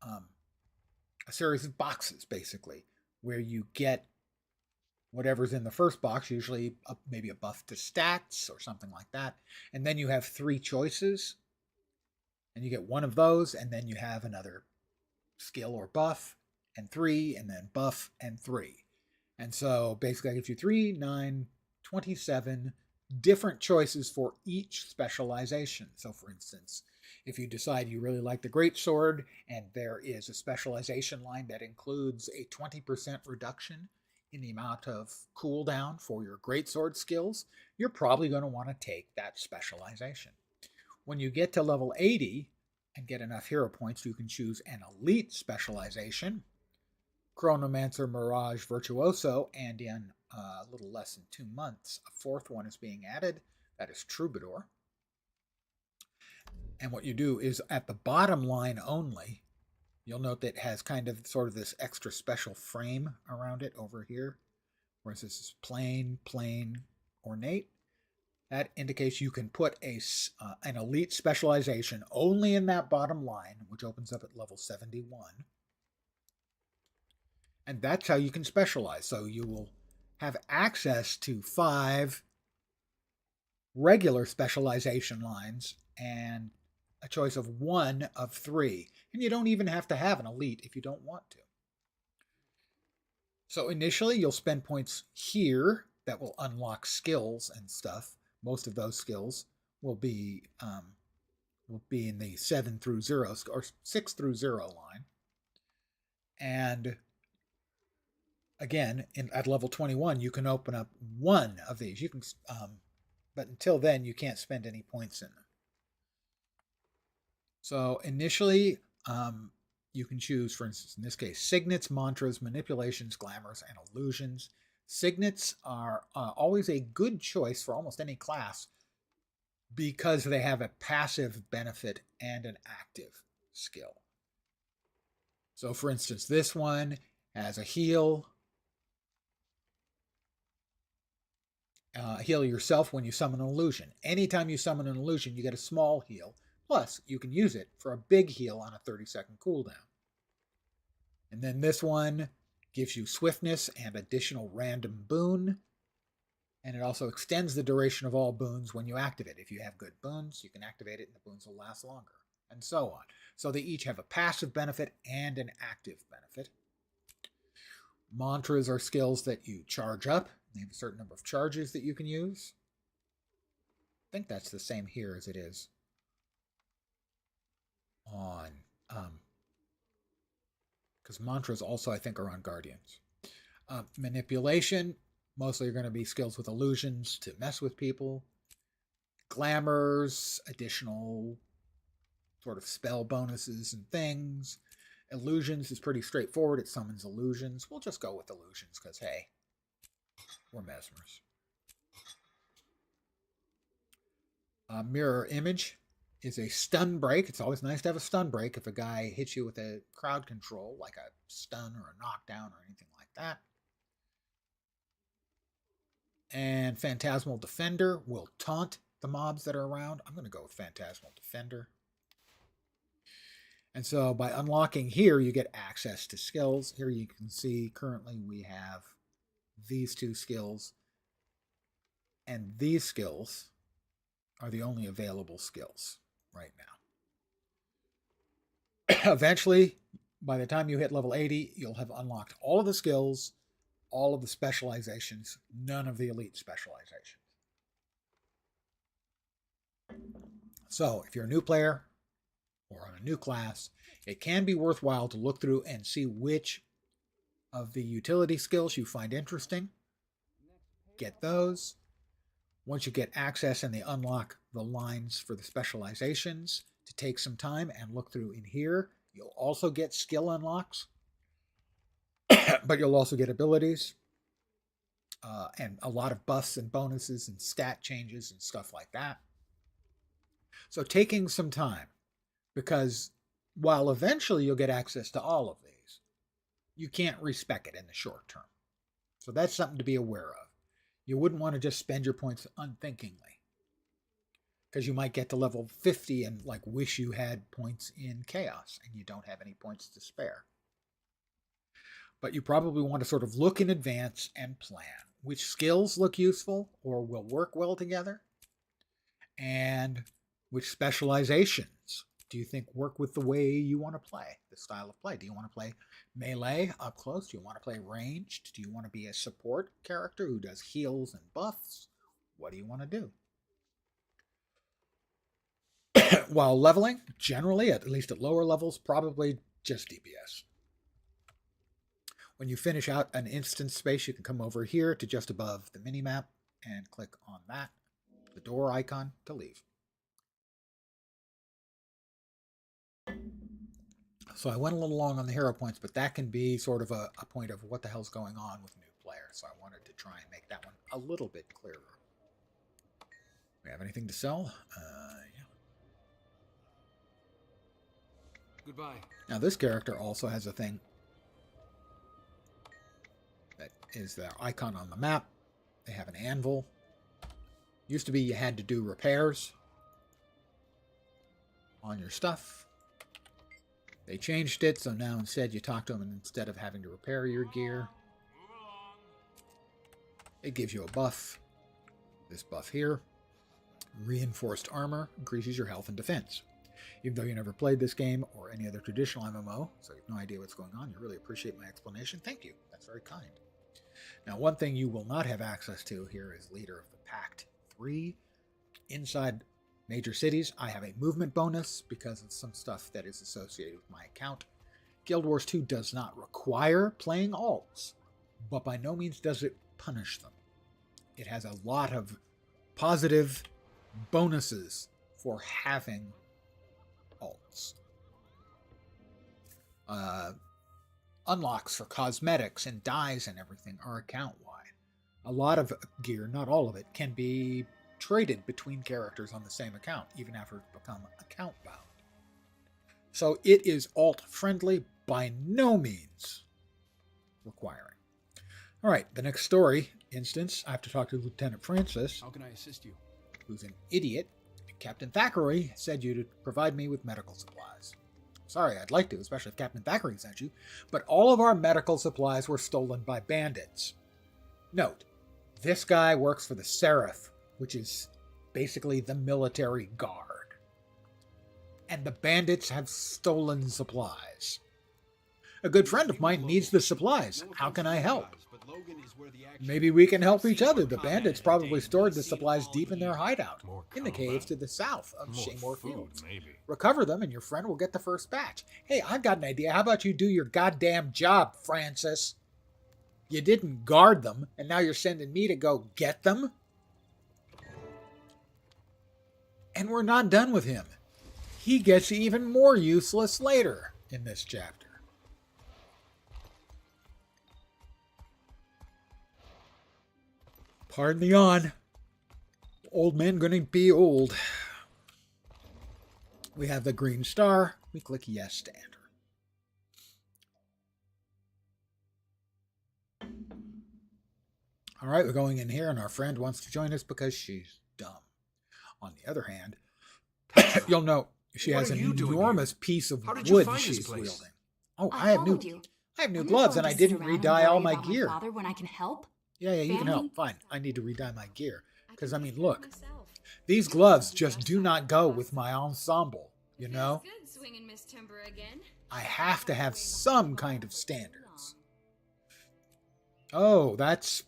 a series of boxes, basically, where you get whatever's in the first box, usually maybe a buff to stats or something like that. And then you have 3 choices, and you get one of those, and then you have another skill or buff, and 3, and then buff and 3. And so basically that gives you 3, 9, 27 different choices for each specialization. So for instance, if you decide you really like the greatsword and there is a specialization line that includes a 20% reduction in the amount of cooldown for your greatsword skills, you're probably going to want to take that specialization. When you get to level 80 and get enough hero points, you can choose an elite specialization, Chronomancer, Mirage, Virtuoso, and in a little less than 2 months, a 4th one is being added. That is Troubadour. And what you do is at the bottom line only, you'll note that it has kind of sort of this extra special frame around it over here, whereas this is plain, ornate. That indicates you can put an elite specialization only in that bottom line, which opens up at level 71. And that's how you can specialize. So you will have access to 5 regular specialization lines and a choice of 1 of 3. And you don't even have to have an elite if you don't want to. So initially you'll spend points here that will unlock skills and stuff. Most of those skills will be in the 7 through 0 or 6 through 0 line. And again, at level 21, you can open up 1 of these. You can, but until then, you can't spend any points in them. So initially, you can choose, for instance, in this case, signets, mantras, manipulations, glamours, and illusions. Signets are always a good choice for almost any class because they have a passive benefit and an active skill. So for instance, this one has a heal. Heal yourself when you summon an illusion. Anytime you summon an illusion, you get a small heal. Plus, you can use it for a big heal on a 30-second cooldown. And then this one gives you swiftness and additional random boon. And it also extends the duration of all boons when you activate it. If you have good boons, you can activate it and the boons will last longer. And so on. So they each have a passive benefit and an active benefit. Mantras are skills that you charge up. They have a certain number of charges that you can use. I think that's the same here as it is on... because mantras also, I think, are on Guardians. Manipulation, mostly are going to be skills with illusions to mess with people. Glamours, additional sort of spell bonuses and things. Illusions is pretty straightforward. It summons illusions. We'll just go with illusions because, hey, we're mesmers. Mirror image is a stun break. It's always nice to have a stun break if a guy hits you with a crowd control, like a stun or a knockdown or anything like that. And Phantasmal Defender will taunt the mobs that are around. I'm going to go with Phantasmal Defender. And so by unlocking here, you get access to skills. Here you can see currently we have these two skills. And these skills are the only available skills right now. Eventually, by the time you hit level 80, you'll have unlocked all of the skills, all of the specializations, none of the elite specializations. So, if you're a new player or on a new class, it can be worthwhile to look through and see which of the utility skills you find interesting. Get those. Once you get access and they unlock the lines for the specializations, to take some time and look through in here. You'll also get skill unlocks, but you'll also get abilities and a lot of buffs and bonuses and stat changes and stuff like that. So taking some time, because while eventually you'll get access to all of these, you can't respec it in the short term. So that's something to be aware of. You wouldn't want to just spend your points unthinkingly, because you might get to level 50 and like wish you had points in Chaos and you don't have any points to spare. But you probably want to sort of look in advance and plan which skills look useful or will work well together, and which specializations do you think work with the way you want to play, the style of play. Do you want to play melee up close? Do you want to play ranged? Do you want to be a support character who does heals and buffs? What do you want to do? While leveling, generally, at least at lower levels, probably just DPS. When you finish out an instance space, you can come over here to just above the minimap and click on that, the door icon, to leave. So I went a little long on the hero points, but that can be sort of a point of what the hell's going on with new players. So I wanted to try and make that one a little bit clearer. We have anything to sell? Yeah. Goodbye. Now this character also has a thing that is the icon on the map. They have an anvil. Used to be you had to do repairs on your stuff. They changed it, so now instead you talk to them, and instead of having to repair your gear, it gives you a buff. This buff here, reinforced armor, increases your health and defense. Even though you never played this game or any other traditional MMO, so you have no idea what's going on, you really appreciate my explanation. Thank you. That's very kind. Now, one thing you will not have access to here is Leader of the Pact 3. Inside major cities, I have a movement bonus because of some stuff that is associated with my account. Guild Wars 2 does not require playing alts, but by no means does it punish them. It has a lot of positive bonuses for having alts. Unlocks for cosmetics and dyes and everything are account-wide. A lot of gear, not all of it, can be traded between characters on the same account, even after it's become account bound. So it is alt-friendly, by no means requiring. All right, the next story instance, I have to talk to Lieutenant Francis. How can I assist you? Who's an idiot. Captain Thackeray said you to provide me with medical supplies. Sorry, I'd like to, especially if Captain Thackeray sent you, but all of our medical supplies were stolen by bandits. Note, this guy works for the Seraph, which is basically the military guard. And the bandits have stolen supplies. A good friend of mine needs the supplies. How can I help? Maybe we can help each other. The bandits probably stored the supplies deep in their hideout, in the caves to the south of Shaymore Fields. Recover them and your friend will get the first batch. Hey, I've got an idea. How about you do your goddamn job, Francis? You didn't guard them, and now you're sending me to go get them? And we're not done with him. He gets even more useless later in this chapter. Pardon the yawn. Old men gonna be old. We have the green star. We click yes to enter. All right, we're going in here, and our friend wants to join us because she's dumb. On the other hand, you'll note she has an enormous piece of wood she's wielding. Oh, I have new gloves, and I didn't re-dye all my gear. Father, when I can help. Yeah, you can help. Fine. I need to re-dye my gear. Because, I mean, look. These gloves just do not go with my ensemble, you know? I have to have some kind of standards. Oh, that's...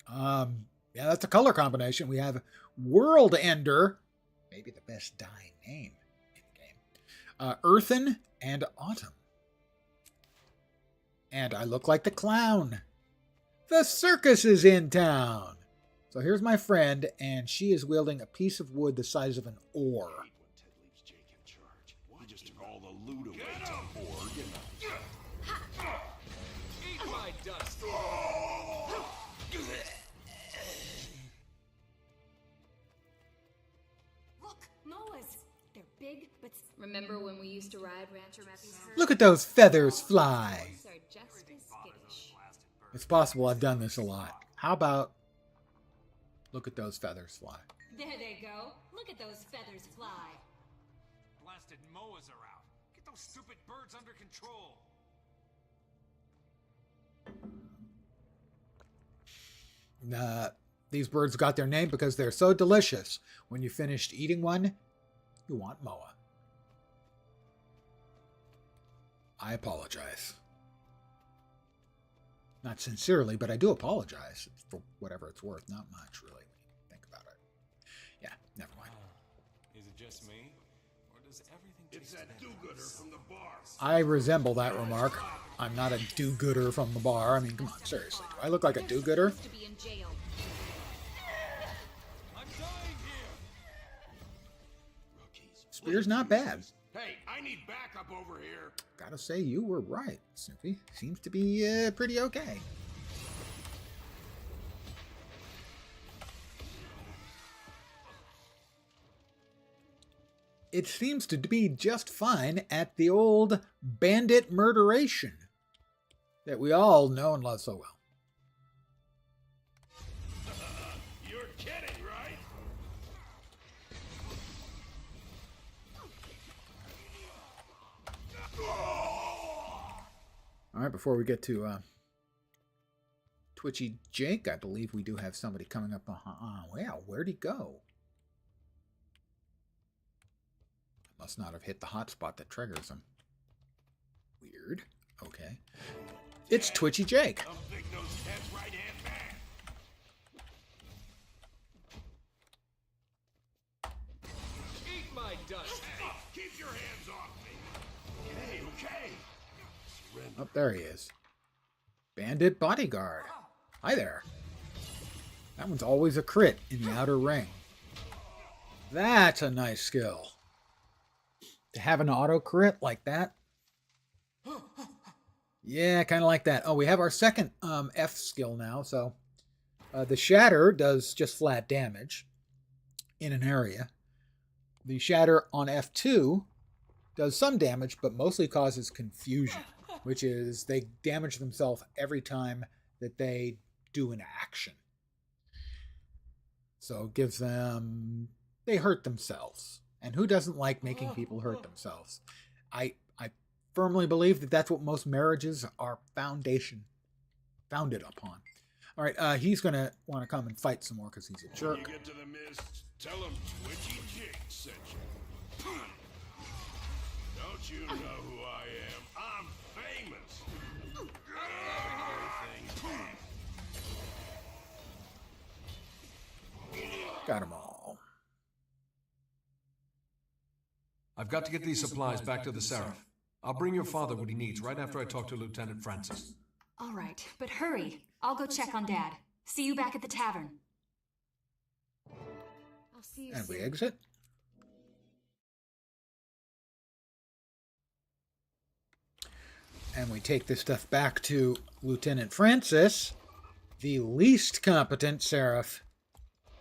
yeah, that's a color combination. We have World Ender. Maybe the best dye name in the game. Earthen and Autumn. And I look like the clown. The circus is in town. So here's my friend, and she is wielding a piece of wood the size of an oar. He just took all the loot away to Oregon. Eat my dust. Look, Moas. They're big, but remember when we used to ride Rancher Mappy's herd? Look at those feathers fly. It's possible I've done this a lot. How about look at those feathers fly? There they go. Look at those feathers fly. Blasted moas are out. Get those stupid birds under control. These birds got their name because they're so delicious. When you finished eating one, you want Moa. I apologize. Not sincerely, but I do apologize for whatever it's worth. Not much, really, when you think about it. Yeah, never mind. Is it just me? Or does everything It's that do-gooder from the bar. I resemble that remark. I'm not a do-gooder from the bar. I mean, come on, seriously. Do I look like a do-gooder? Spear's not bad. Hey, I need backup over here. Gotta say, you were right, Snoopy. Seems to be pretty okay. It seems to be just fine at the old bandit murderation that we all know and love so well. You're kidding, right? All right, before we get to Twitchy Jake, I believe we do have somebody coming up behind. Wow, where'd he go? Must not have hit the hotspot that triggers him. Weird. Okay. It's Twitchy Jake. I'm Big Nose Ted's right-hand man. Eat my dust. Hey, keep your hands off me. Okay, okay. Surrender. Oh, there he is. Bandit Bodyguard. Hi there. That one's always a crit in the outer ring. That's a nice skill. To have an auto crit like that. Yeah, kind of like that. Oh, we have our second F skill now. So the Shatter does just flat damage. in an area. The shatter on F2 does some damage, but mostly causes confusion, which is they damage themselves every time that they do an action. So it gives them, they hurt themselves. And who doesn't like making people hurt themselves? I firmly believe that that's what most marriages are founded upon. All right, he's going to want to come and fight some more because he's a jerk. When you get to the mist, tell him Twitchy Jake sent you. Don't you know who I am? I'm famous. Got them all. I've got to get these supplies back to the Seraph. I'll bring your father what he needs right after I talk to Lieutenant Francis. All right, but hurry. I'll go check on Dad. See you back at the tavern. I'll see you And soon. we exit. And we take this stuff back to Lieutenant Francis, the least competent Seraph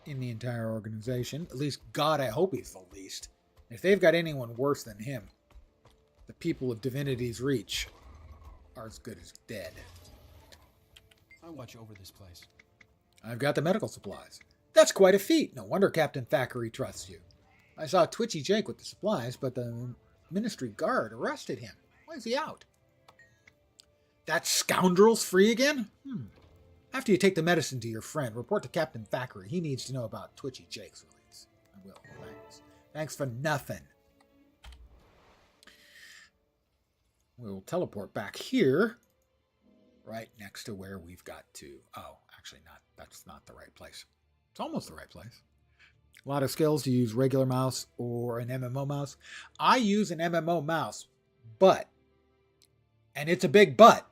in the entire organization. At least, God, I hope he's the least. If they've got anyone worse than him, the people of Divinity's Reach are as good as dead. I watch over this place. I've got the medical supplies. That's quite a feat. No wonder Captain Thackeray trusts you. I saw Twitchy Jake with the supplies, but the Ministry Guard arrested him. Why is he out? That scoundrel's free again? After you take the medicine to your friend, report to Captain Thackeray. He needs to know about Twitchy Jake's release. I will. Thanks. Thanks for nothing. We'll teleport back here, right next to where we've got to. Oh, actually not. That's not the right place. It's almost the right place. A lot of skills to use regular mouse or an MMO mouse. I use an MMO mouse, but, and it's a big but,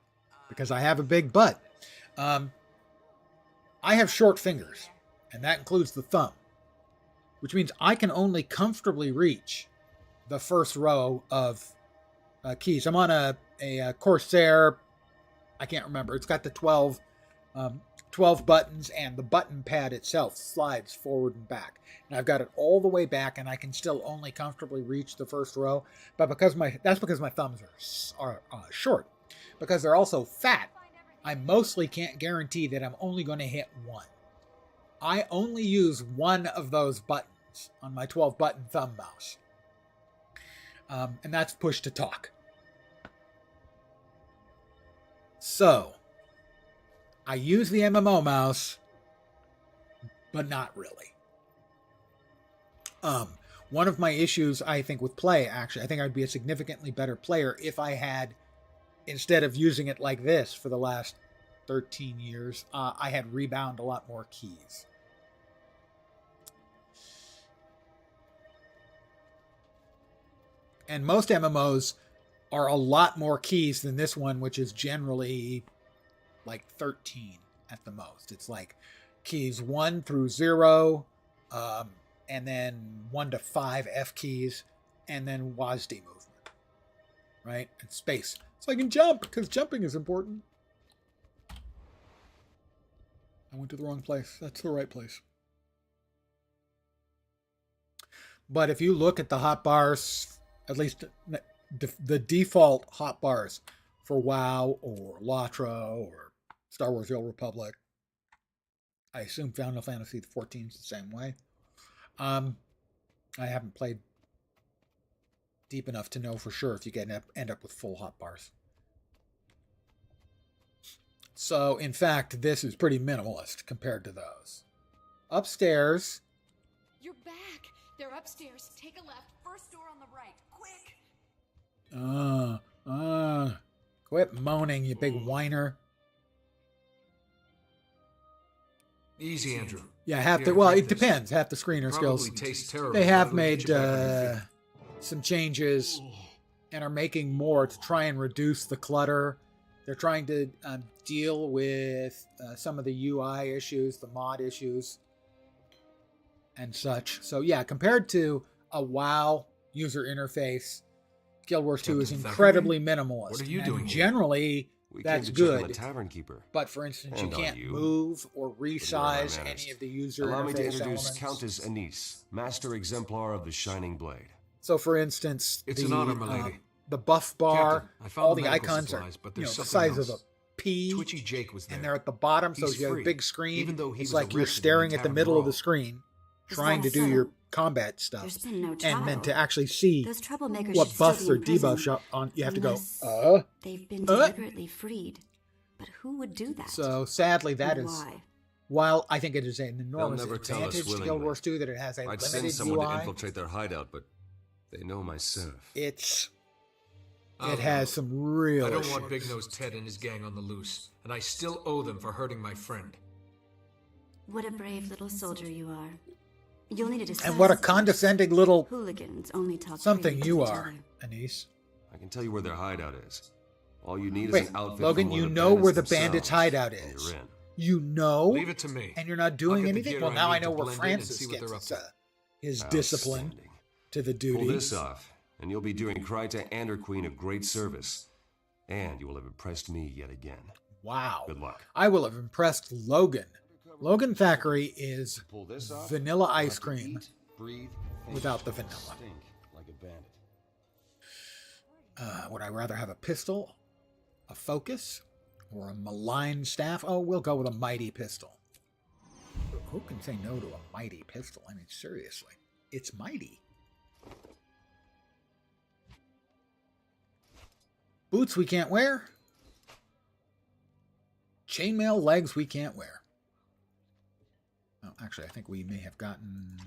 because I have a big butt. I have short fingers, and that includes the thumb, which means I can only comfortably reach the first row of keys. I'm on a Corsair. I can't remember. It's got the 12 buttons, and the button pad itself slides forward and back. And I've got it all the way back, and I can still only comfortably reach the first row. But that's because my thumbs are short. Because they're also fat, I mostly can't guarantee that I'm only going to hit one. I only use one of those buttons on my 12-button thumb mouse. And that's push to talk. So, I use the MMO mouse, but not really. One of my issues, I think, with play, actually, I think I'd be a significantly better player if I had, instead of using it like this for the last 13 years, I had rebound a lot more keys. And most MMOs are a lot more keys than this one, which is generally like 13 at the most. It's like keys 1 through 0, and then 1 to 5 F keys, and then WASD movement, right? And space. So I can jump, because jumping is important. I went to the wrong place. That's the right place. But if you look at the hotbars, at least the default hotbars for WoW or LATRA or Star Wars The Old Republic, I assume Final Fantasy XIV is the same way. I haven't played deep enough to know for sure if you end up with full hotbars. So, in fact, this is pretty minimalist compared to those. Upstairs. You're back. They're upstairs. Take a left. First door on the right. Quick. Quit moaning, you big whiner. Easy, Andrew. Yeah, it depends. Half the screener skills. Tastes terrible. They have made some changes and are making more to try and reduce the clutter. They're trying to deal with some of the UI issues, the mod issues, and such. So yeah, compared to a WoW user interface, Guild Wars 2 is incredibly minimalist. What are you and doing here? Generally, We that's came to check on good. the tavern keeper. But for instance, And you on can't you. move or But you're resize our any of the user Allow me to interface introduce elements. Countess Anise, master exemplar of the Shining Blade. So, for instance, It's an honor, milady. the buff bar, Captain, I found all the the medical icons supplies, are but you know, there's the something size of a else. pea, Twitchy Jake was there. and they're at the bottom, so He's you have a free, big screen. even though he it's was like you're arrested in staring the at the tavern middle of the brawl. screen, Is trying that to do your so? combat stuff. There's been no And trial. then to actually see Those troublemakers what should still buffs be or in prison, debuffs on, you have to go, unless they've been deliberately freed. But who would do that? So sadly, that And is. why? While I think it is an enormous never tell us advantage to Guild willingly. Wars 2 that it has a I'd send limited someone to UI, infiltrate their hideout, but they know my serf. it Oh, has some real I don't issues. want Big Nose Ted and his gang on the loose, and I still owe them for hurting my friend. What a brave little soldier you are. You'll need to disguise. And what a condescending little hooligans only talk something freely you to each are, other. Anise. I can tell you where their hideout is. All you need Wait, is an outfit Logan, from one you of the know where the bandits bandits' themselves, hideout and is. you're in. You know, Leave it to me. and you're not I'll doing get the anything. gear Well, I now I need know to where blend in and Francis see what gets they're his, up to. his discipline Outstanding. to the duty. Pull this off, and you'll be doing Kryta and her queen a great service. And you will have impressed me yet again. Wow. Good luck. I will have impressed Logan. Logan Thackeray is Pull this off, vanilla you'll ice have to cream eat, breathe, think, without the vanilla. Stink like a bandit. Would I rather have a pistol, a focus, or a malign staff? Oh, we'll go with a mighty pistol. Who can say no to a mighty pistol? I mean, seriously. It's mighty. Boots we can't wear. Chainmail legs we can't wear. Oh, actually, I think we may have gotten...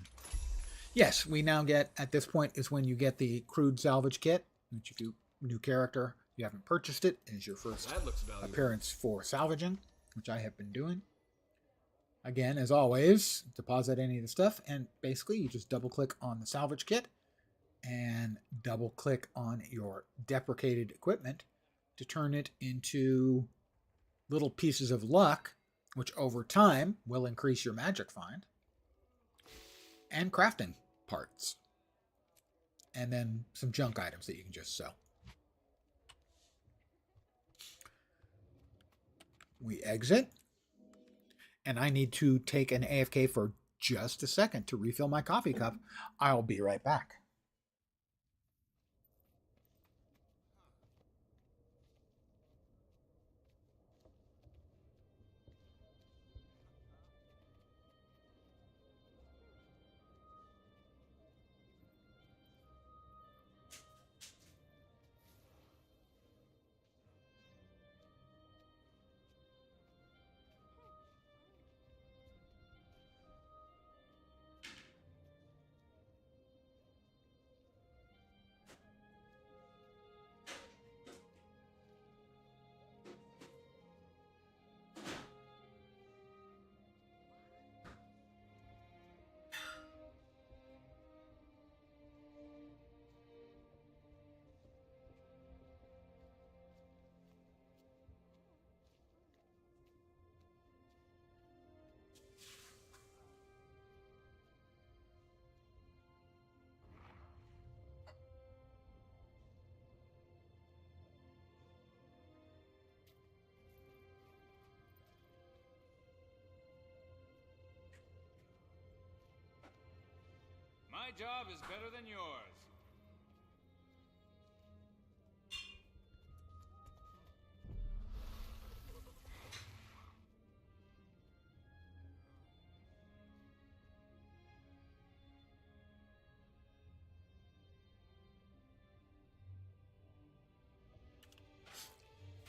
Yes, we now get, at this point, is when you get the crude salvage kit, which if you new character, you haven't purchased it, is your first That looks valuable. appearance for salvaging, which I have been doing. Again, as always, deposit any of the stuff, and basically you just double-click on the salvage kit, and double-click on your deprecated equipment to turn it into little pieces of luck, which over time will increase your magic find, and crafting parts, and then some junk items that you can just sell. We exit, and I need to take an AFK for just a second to refill my coffee cup. I'll be right back. My job is better than yours.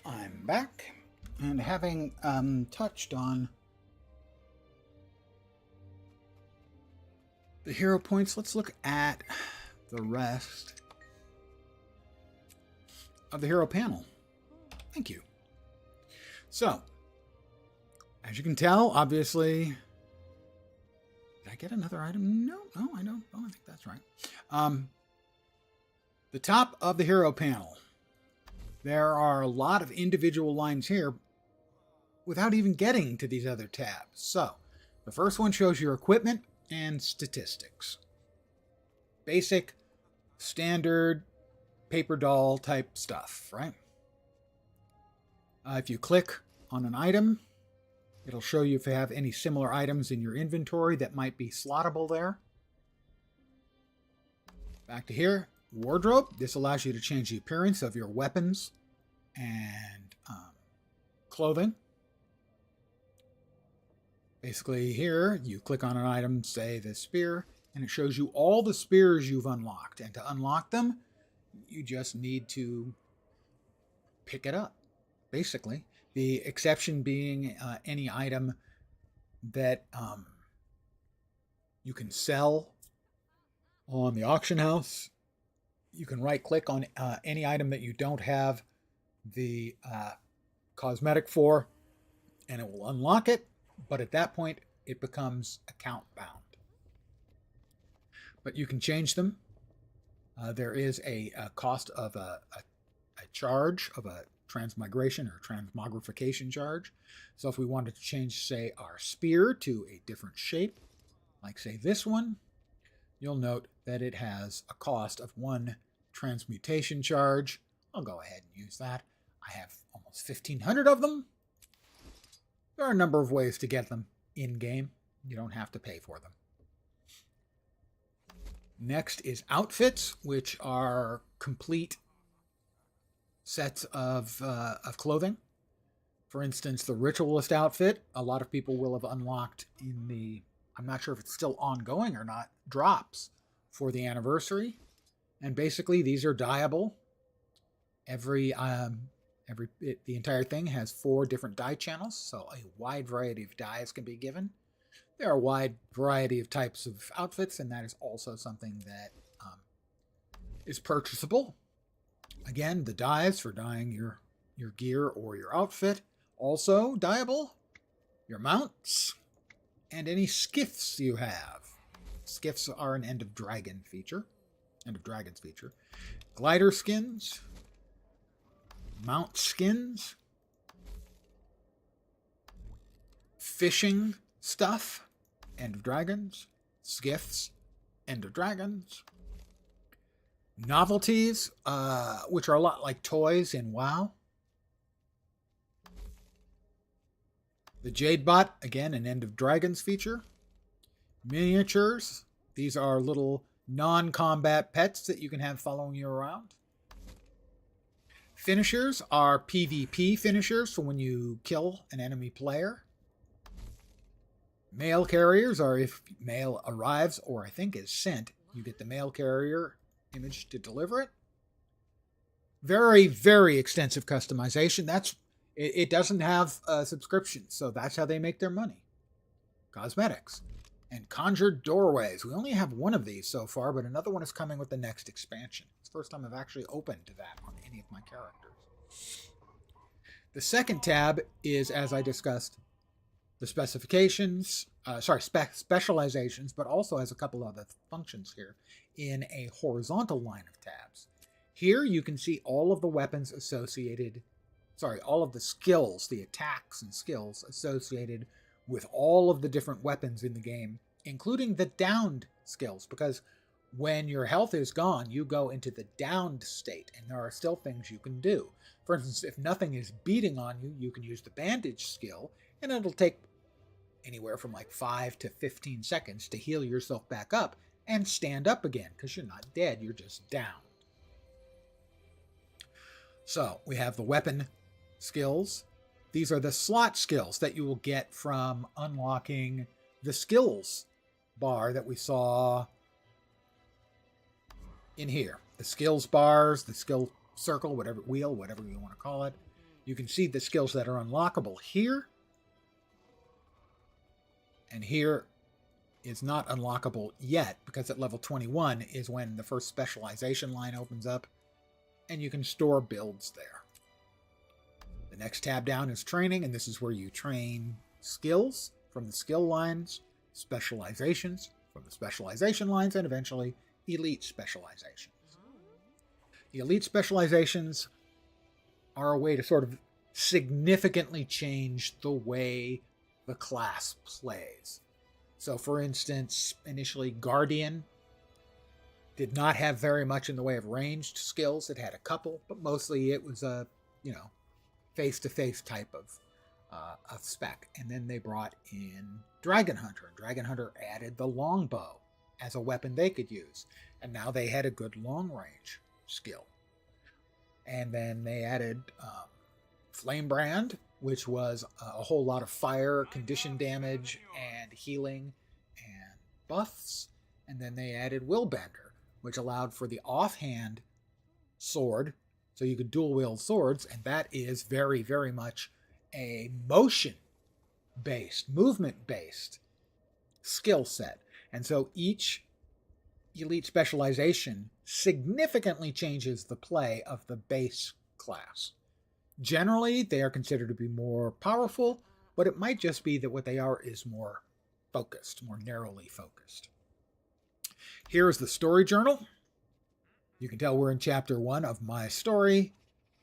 I'm back, and having touched on the hero points, let's look at the rest of the hero panel. Thank you. So, as you can tell, obviously, did I get another item? No, I don't. Oh, I think that's right. The top of the hero panel. There are a lot of individual lines here without even getting to these other tabs. So, the first one shows your equipment and statistics. Basic, standard, paper doll type stuff, right? If you click on an item, it'll show you if you have any similar items in your inventory that might be slottable there. Back to here, wardrobe. This allows you to change the appearance of your weapons and clothing. Basically here, you click on an item, say the spear, and it shows you all the spears you've unlocked. And to unlock them, you just need to pick it up, basically. The exception being any item that you can sell on the auction house. You can right-click on any item that you don't have the cosmetic for, and it will unlock it. But at that point, it becomes account bound. But you can change them. There is a cost of a charge of a transmigration or transmogrification charge. So if we wanted to change, say, our spear to a different shape, like say this one, you'll note that it has a cost of 1 transmutation charge. I'll go ahead and use that. I have almost 1,500 of them. There are a number of ways to get them in-game. You don't have to pay for them. Next is outfits, which are complete sets of clothing. For instance, the Ritualist outfit, a lot of people will have unlocked in the, I'm not sure if it's still ongoing or not, drops for the anniversary. And basically, these are dyeable. The entire thing has 4 different dye channels, so a wide variety of dyes can be given. There are a wide variety of types of outfits, and that is also something that is purchasable. Again, the dyes for dyeing your gear or your outfit, also dyeable. Your mounts, and any skiffs you have. Skiffs are an End of Dragons feature. Glider skins, mount skins, fishing stuff, End of Dragons, skiffs, End of Dragons, novelties, which are a lot like toys in WoW. The Jadebot, again, an End of Dragons feature. Miniatures, these are little non-combat pets that you can have following you around. Finishers are PvP finishers for when you kill an enemy player. Mail carriers are if mail arrives or I think is sent, you get the mail carrier image to deliver it. Very, very extensive customization. It doesn't have a subscription, so that's how they make their money. Cosmetics. And conjured doorways. We only have one of these so far, but another one is coming with the next expansion. It's the first time I've actually opened to that on any of my characters. The second tab is, as I discussed, the specifications, specializations, but also has a couple other functions here in a horizontal line of tabs. Here you can see all of the weapons associated, all of the skills, the attacks and skills associated with all of the different weapons in the game, including the downed skills, because when your health is gone, you go into the downed state, and there are still things you can do. For instance, if nothing is beating on you, you can use the bandage skill, and it'll take anywhere from like 5 to 15 seconds to heal yourself back up and stand up again, because you're not dead, you're just down. So, we have the weapon skills. These are the slot skills that you will get from unlocking the skills bar that we saw in here. The skills bars, the skill circle, whatever you want to call it. You can see the skills that are unlockable here. And here is not unlockable yet, because at level 21 is when the first specialization line opens up, and you can store builds there. The next tab down is training, and this is where you train skills from the skill lines, specializations from the specialization lines, and eventually elite specializations. The elite specializations are a way to sort of significantly change the way the class plays. So for instance, initially Guardian did not have very much in the way of ranged skills. It had a couple, but mostly it was face-to-face type of spec. And then they brought in Dragon Hunter. Dragon Hunter added the longbow as a weapon they could use. And now they had a good long-range skill. And then they added Flamebrand, which was a whole lot of fire, condition damage, and healing, and buffs. And then they added Willbender, which allowed for the offhand sword, so you could dual wield swords, and that is very, very much a motion-based, movement-based skill set. And so each elite specialization significantly changes the play of the base class. Generally, they are considered to be more powerful, but it might just be that what they are is more focused, more narrowly focused. Here's the story journal. You can tell we're in chapter 1 of my story.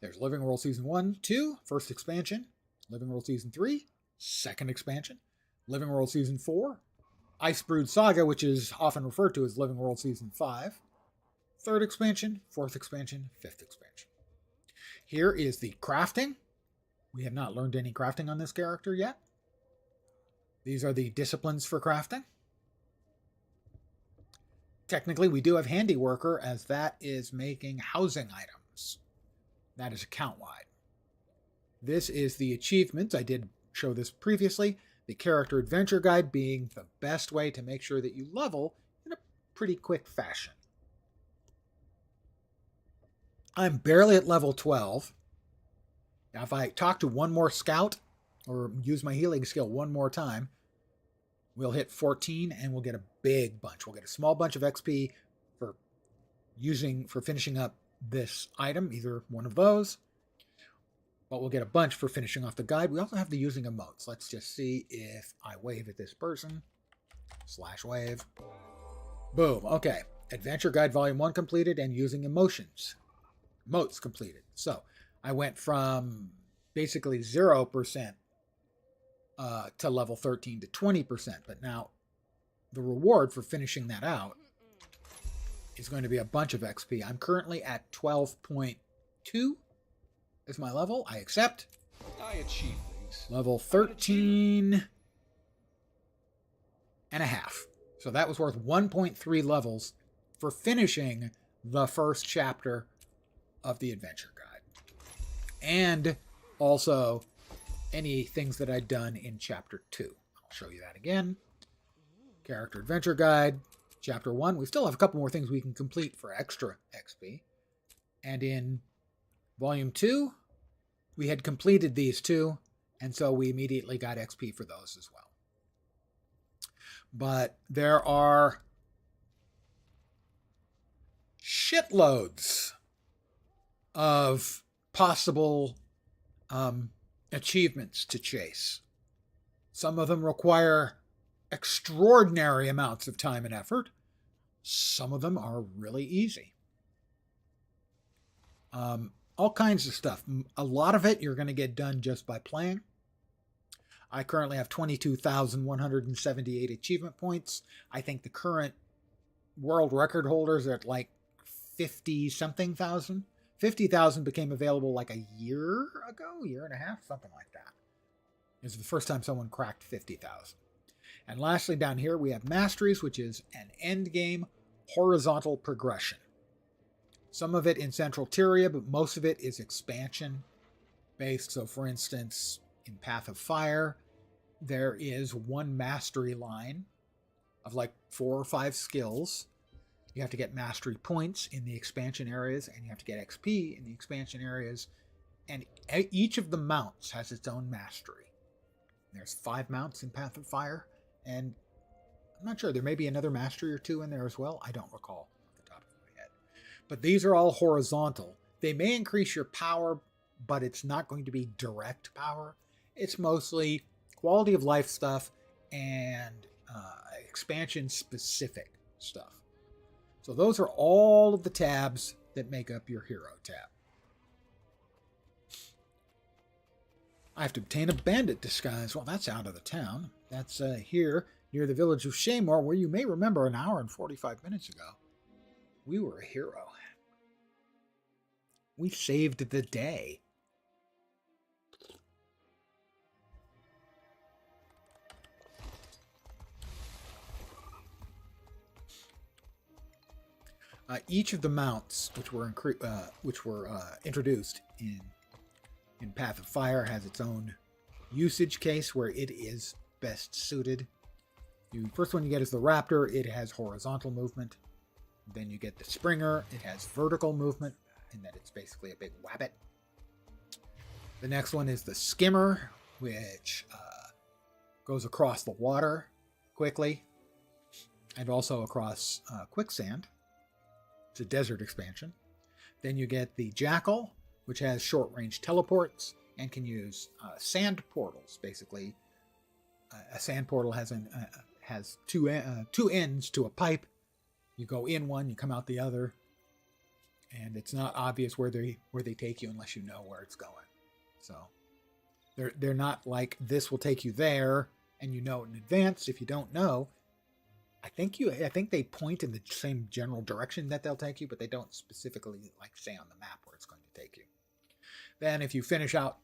There's Living World Season 1, 2, first expansion. Living World Season 3, second expansion. Living World Season 4, Icebrood Saga, which is often referred to as Living World Season 5. Third expansion, fourth expansion, fifth expansion. Here is the crafting. We have not learned any crafting on this character yet. These are the disciplines for crafting. Technically, we do have Handiworker, as that is making housing items. That is account-wide. This is the achievements. I did show this previously. The character adventure guide being the best way to make sure that you level in a pretty quick fashion. I'm barely at level 12. Now, if I talk to one more scout or use my healing skill one more time, we'll hit 14 and we'll get a big bunch. We'll get a small bunch of XP for finishing up this item, either one of those. But we'll get a bunch for finishing off the guide. We also have the using emotes. Let's just see if I wave at this person. /wave. Boom. Okay. Adventure Guide Volume 1 completed and using emotes completed. So I went from basically 0% to level 13 to 20%. But now the reward for finishing that out is going to be a bunch of XP. I'm currently at 12.2 is my level. I accept. I achieve things. Level 13 and a half. So that was worth 1.3 levels for finishing the first chapter of the adventure guide. And also any things that I'd done in chapter 2. I'll show you that again. Character adventure guide, chapter 1. We still have a couple more things we can complete for extra XP. And in volume 2, we had completed these two, and so we immediately got XP for those as well. But there are shitloads of possible achievements to chase. Some of them require extraordinary amounts of time and effort. Some of them are really easy. All kinds of stuff. A lot of it you're going to get done just by playing. I currently have 22,178 achievement points. I think the current world record holders are at like 50-something thousand. 50,000 became available like a year ago, year and a half, something like that. This is the first time someone cracked 50,000. And lastly, down here we have Masteries, which is an end game horizontal progression. Some of it in Central Tyria, but most of it is expansion based. So for instance, in Path of Fire, there is one mastery line of like 4 or 5 skills. You have to get mastery points in the expansion areas, and you have to get XP in the expansion areas. And each of the mounts has its own mastery. There's 5 mounts in Path of Fire, and I'm not sure, there may be another mastery or 2 in there as well. I don't recall off the top of my head. But these are all horizontal. They may increase your power, but it's not going to be direct power. It's mostly quality of life stuff and expansion specific stuff. So those are all of the tabs that make up your hero tab. I have to obtain a bandit disguise. Well, that's out of the town. That's here near the village of Shaymore, where you may remember an hour and 45 minutes ago, we were a hero. We saved the day. Each of the mounts, which were introduced in Path of Fire, has its own usage case where it is best suited. The first one you get is the Raptor. It has horizontal movement. Then you get the Springer. It has vertical movement, in that it's basically a big wabbit. The next one is the Skimmer, which goes across the water quickly and also across quicksand. It's a desert expansion. Then you get the Jackal, which has short-range teleports and can use sand portals. Basically, a sand portal has two ends to a pipe. You go in one, you come out the other, and it's not obvious where they take you unless you know where it's going. So they're not like this will take you there and you know in advance. If you don't know, I think they point in the same general direction that they'll take you, but they don't specifically say on the map where it's going to take you. Then if you finish out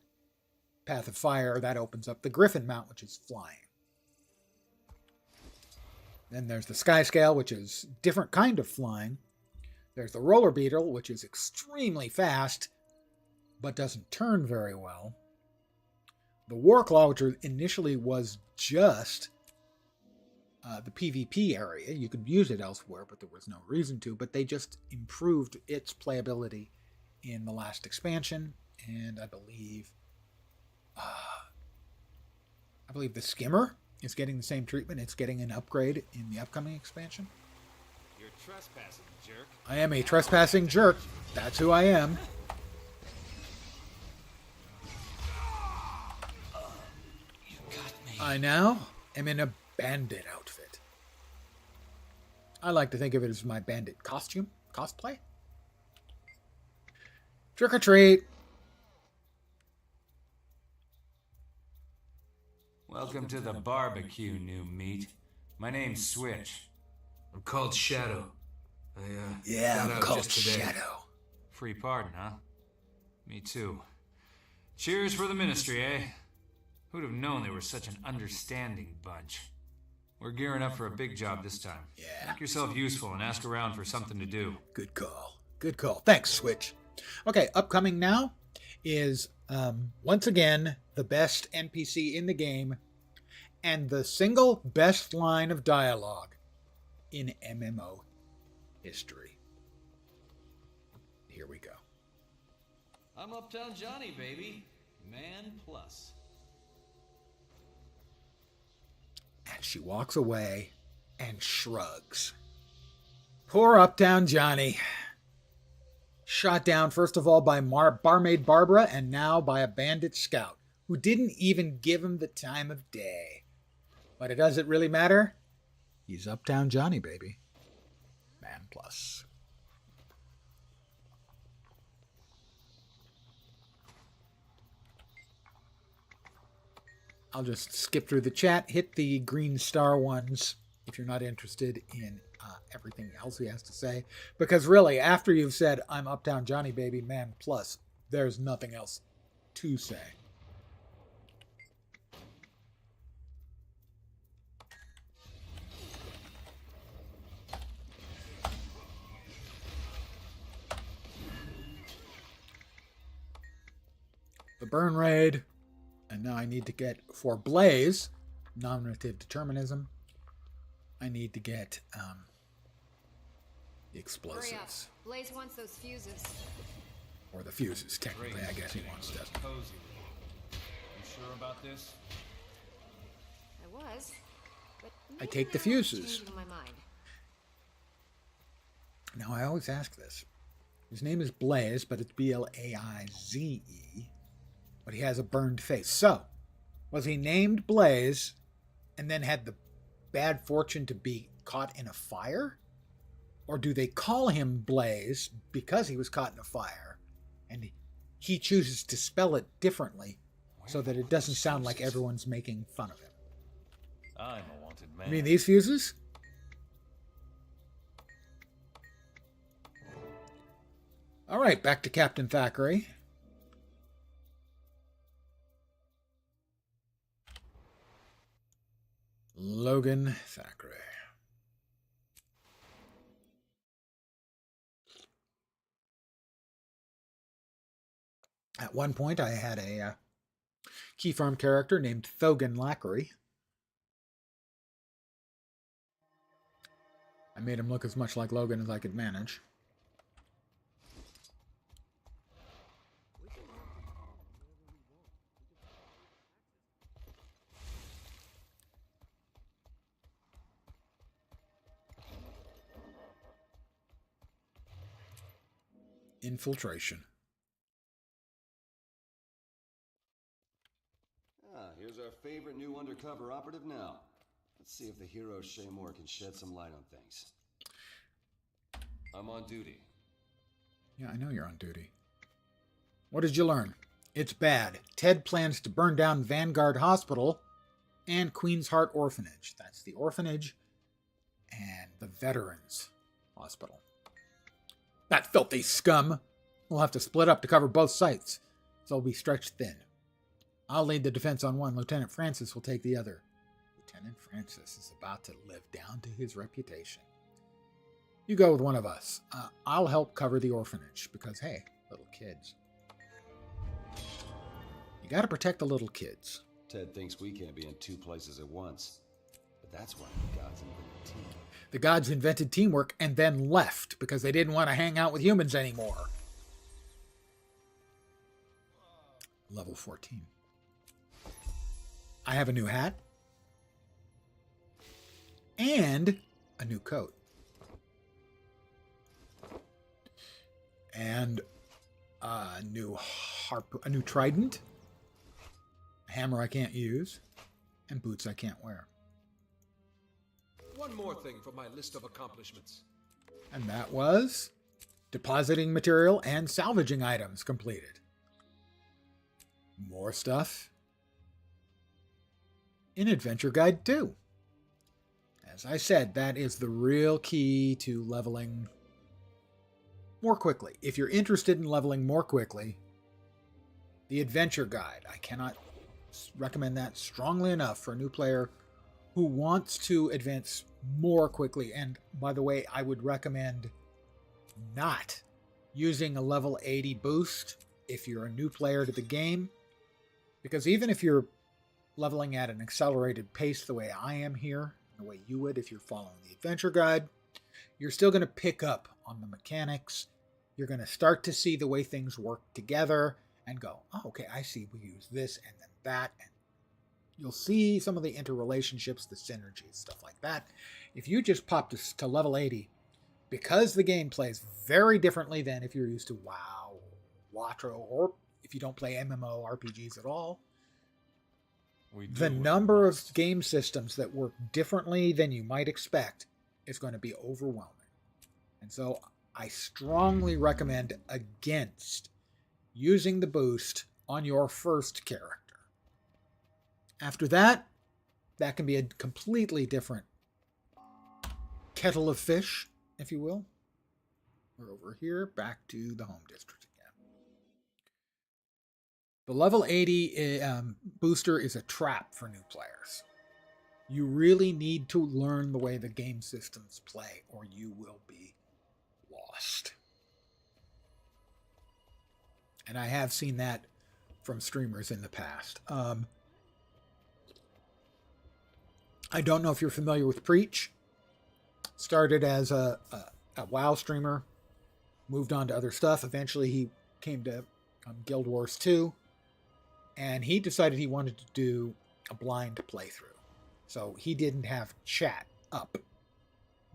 Path of Fire, that opens up the Griffin Mount, which is flying. Then there's the Skyscale, which is different kind of flying. There's the Roller Beetle, which is extremely fast, but doesn't turn very well. The Warclaw, which initially was just the PvP area. You could use it elsewhere, but there was no reason to. But they just improved its playability in the last expansion, and I believe the Skimmer is getting the same treatment. It's getting an upgrade in the upcoming expansion. You're trespassing, jerk. I am a trespassing jerk. That's who I am. I now am in a bandit outfit. I like to think of it as my bandit cosplay. Trick or treat. Welcome to the barbecue, new meat. My name's Switch. I'm called Shadow. Yeah, got I'm out called just today. Shadow. Free pardon, huh? Me too. Cheers for the ministry, eh? Who'd have known they were such an understanding bunch? We're gearing up for a big job this time. Yeah. Make yourself useful and ask around for something to do. Good call. Good call. Thanks, Switch. Okay, upcoming now is, once again, the best NPC in the game and the single best line of dialogue in MMO history. Here we go. I'm Uptown Johnny, baby. Man plus. And she walks away and shrugs. Poor Uptown Johnny. Shot down first of all by barmaid Barbara and now by a bandit scout who didn't even give him the time of day. But it doesn't really matter. He's Uptown Johnny, baby. Man plus. I'll just skip through the chat, hit the green star ones if you're not interested in everything else he has to say. Because really, after you've said, I'm Uptown Johnny, baby, man plus, there's nothing else to say. The burn raid. And now I need to get, for Blaze, nominative determinism, I need to get the explosives. Hurry up. Blaze wants those fuses. Or the fuses, technically, I guess he wants, doesn't he? Cozy. You sure about this? I was. But I take the fuses. changing my mind. Now, I always ask this. His name is Blaze, but it's Blaize. But he has a burned face. So, was he named Blaze and then had the bad fortune to be caught in a fire? Or do they call him Blaze because he was caught in a fire and he chooses to spell it differently so that it doesn't sound like everyone's making fun of him? I'm a wanted man. You mean these fuses? All right, back to Captain Thackeray. Logan Thackeray. At one point, I had a key farm character named Thogan Lackery. I made him look as much like Logan as I could manage. Infiltration. Here's our favorite new undercover operative now. Let's see if the hero Shaymore can shed some light on things. I'm on duty. Yeah, I know you're on duty. What did you learn? It's bad. Ted plans to burn down Vanguard Hospital and Queen's Heart Orphanage. That's the orphanage and the Veterans Hospital. That filthy scum! We'll have to split up to cover both sites, so we'll be stretched thin. I'll lead the defense on one. Lieutenant Francis will take the other. Lieutenant Francis is about to live down to his reputation. You go with one of us. I'll help cover the orphanage, because, hey, little kids. You gotta protect the little kids. Ted thinks we can't be in two places at once. But that's why the gods invented team. The gods invented teamwork and then left because they didn't want to hang out with humans anymore. Level 14. I have a new hat. And a new coat. And a new trident. A hammer I can't use. And boots I can't wear. One more thing from my list of accomplishments. And that was depositing material and salvaging items completed. More stuff in Adventure Guide 2. As I said, that is the real key to leveling more quickly. If you're interested in leveling more quickly, the Adventure Guide. I cannot recommend that strongly enough for a new player who wants to advance more quickly. And by the way, I would recommend not using a level 80 boost if you're a new player to the game. Because even if you're leveling at an accelerated pace the way I am here, the way you would if you're following the Adventure Guide, you're still going to pick up on the mechanics. You're going to start to see the way things work together and go, oh, okay, I see we use this and then that. And you'll see some of the interrelationships, the synergies, stuff like that. If you just pop to level 80, because the game plays very differently than if you're used to WoW, WATRO, or if you don't play MMO RPGs at all, the number of game systems that work differently than you might expect is going to be overwhelming. And so I strongly recommend against using the boost on your first character. After that, that can be a completely different kettle of fish, if you will. We're over here, back to the home district again. The level 80 booster is a trap for new players. You really need to learn the way the game systems play, or you will be lost. And I have seen that from streamers in the past. I don't know if you're familiar with Preach. Started as a WoW streamer, moved on to other stuff. Eventually he came to Guild Wars 2, and he decided he wanted to do a blind playthrough. So he didn't have chat up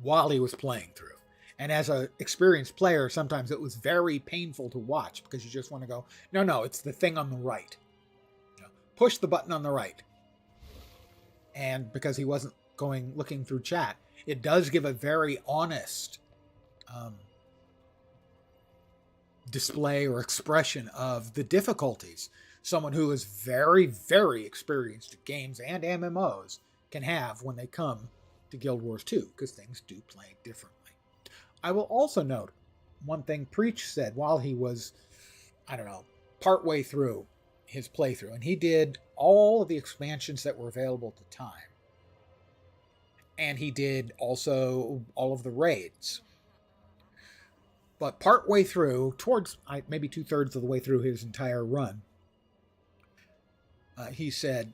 while he was playing through. And as an experienced player, sometimes it was very painful to watch because you just want to go, no, it's the thing on the right. Push the button on the right. And because he wasn't looking through chat, it does give a very honest display or expression of the difficulties someone who is very, very experienced at games and MMOs can have when they come to Guild Wars 2, because things do play differently. I will also note one thing Preach said while he was, partway through his playthrough, and he did all of the expansions that were available at the time. And he did also all of the raids. But partway through, towards maybe 2/3 of the way through his entire run, he said,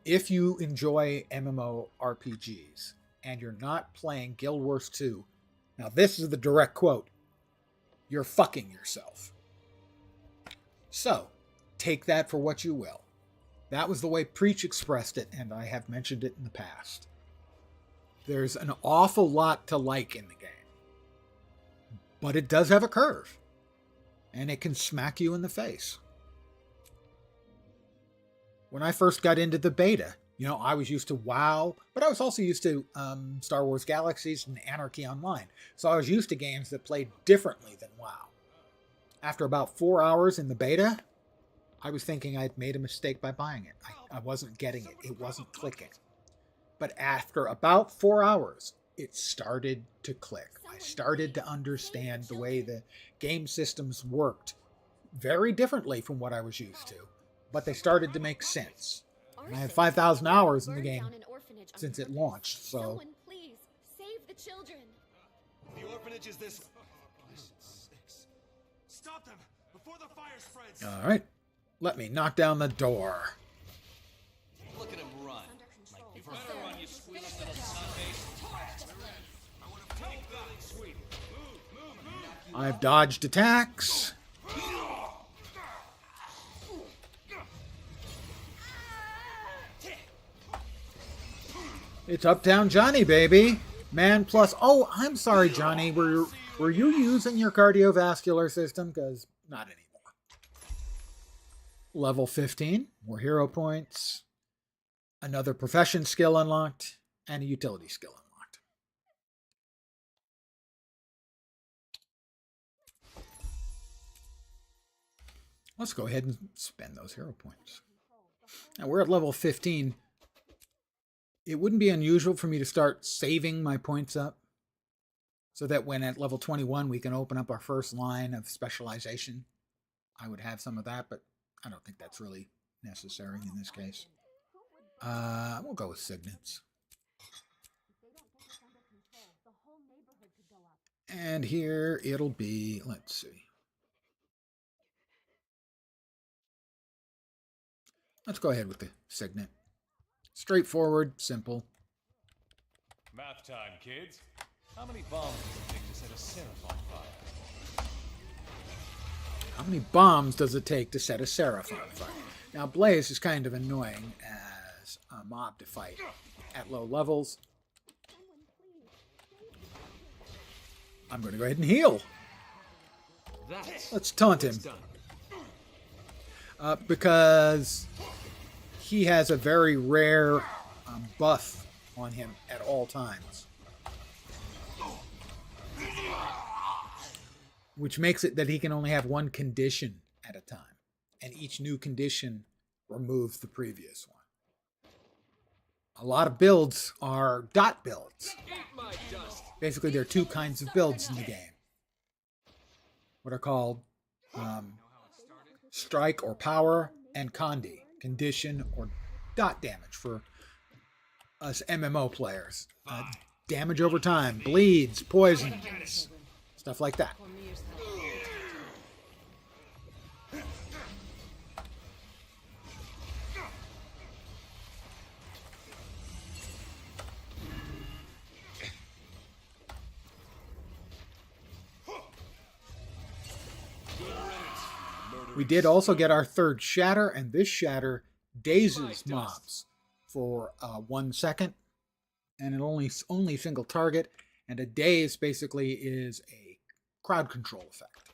if you enjoy MMORPGs and you're not playing Guild Wars 2, now this is the direct quote, you're fucking yourself. So, take that for what you will. That was the way Preach expressed it, and I have mentioned it in the past. There's an awful lot to like in the game. But it does have a curve. And it can smack you in the face. When I first got into the beta, I was used to WoW, but I was also used to Star Wars Galaxies and Anarchy Online. So I was used to games that played differently than WoW. After about 4 hours in the beta, I was thinking I'd made a mistake by buying it. I wasn't getting it. It wasn't clicking. But after about 4 hours, it started to click. I started to understand the way the game systems worked very differently from what I was used to, but they started to make sense. And I have 5,000 hours in the game since it launched, so... Someone, please, save the children. The orphanage is this... Stop them before the fire spreads. All right, let me knock down the door. Look at him run. You better run, you sweet little sunface. I've dodged attacks. It's Uptown Johnny, baby. Man plus... Oh, I'm sorry, Johnny. Were you using your cardiovascular system? Because not anymore. Level 15. More hero points. Another profession skill unlocked. And a utility skill unlocked. Let's go ahead and spend those hero points. Now we're at level 15. It wouldn't be unusual for me to start saving my points up so that when at level 21 we can open up our first line of specialization. I would have some of that, but I don't think that's really necessary in this case. We'll go with signets. And here it'll be, let's see. Let's go ahead with the signet. Straightforward, simple. Math time, kids. How many bombs does it take to set a seraph on fire? How many bombs does it take to set a seraph on fire? Now, Blaze is kind of annoying as a mob to fight at low levels. I'm going to go ahead and heal. Let's taunt him. Because he has a very rare buff on him at all times. Which makes it that he can only have one condition at a time. And each new condition removes the previous one. A lot of builds are dot builds. Basically, there are two kinds of builds in the game. What are called strike or power, and condi, condition or dot damage for us MMO players. Damage over time, bleeds, poisons, stuff like that. We did also get our third shatter, and this shatter dazes mobs for 1 second, and it only single target, and a daze basically is a crowd control effect.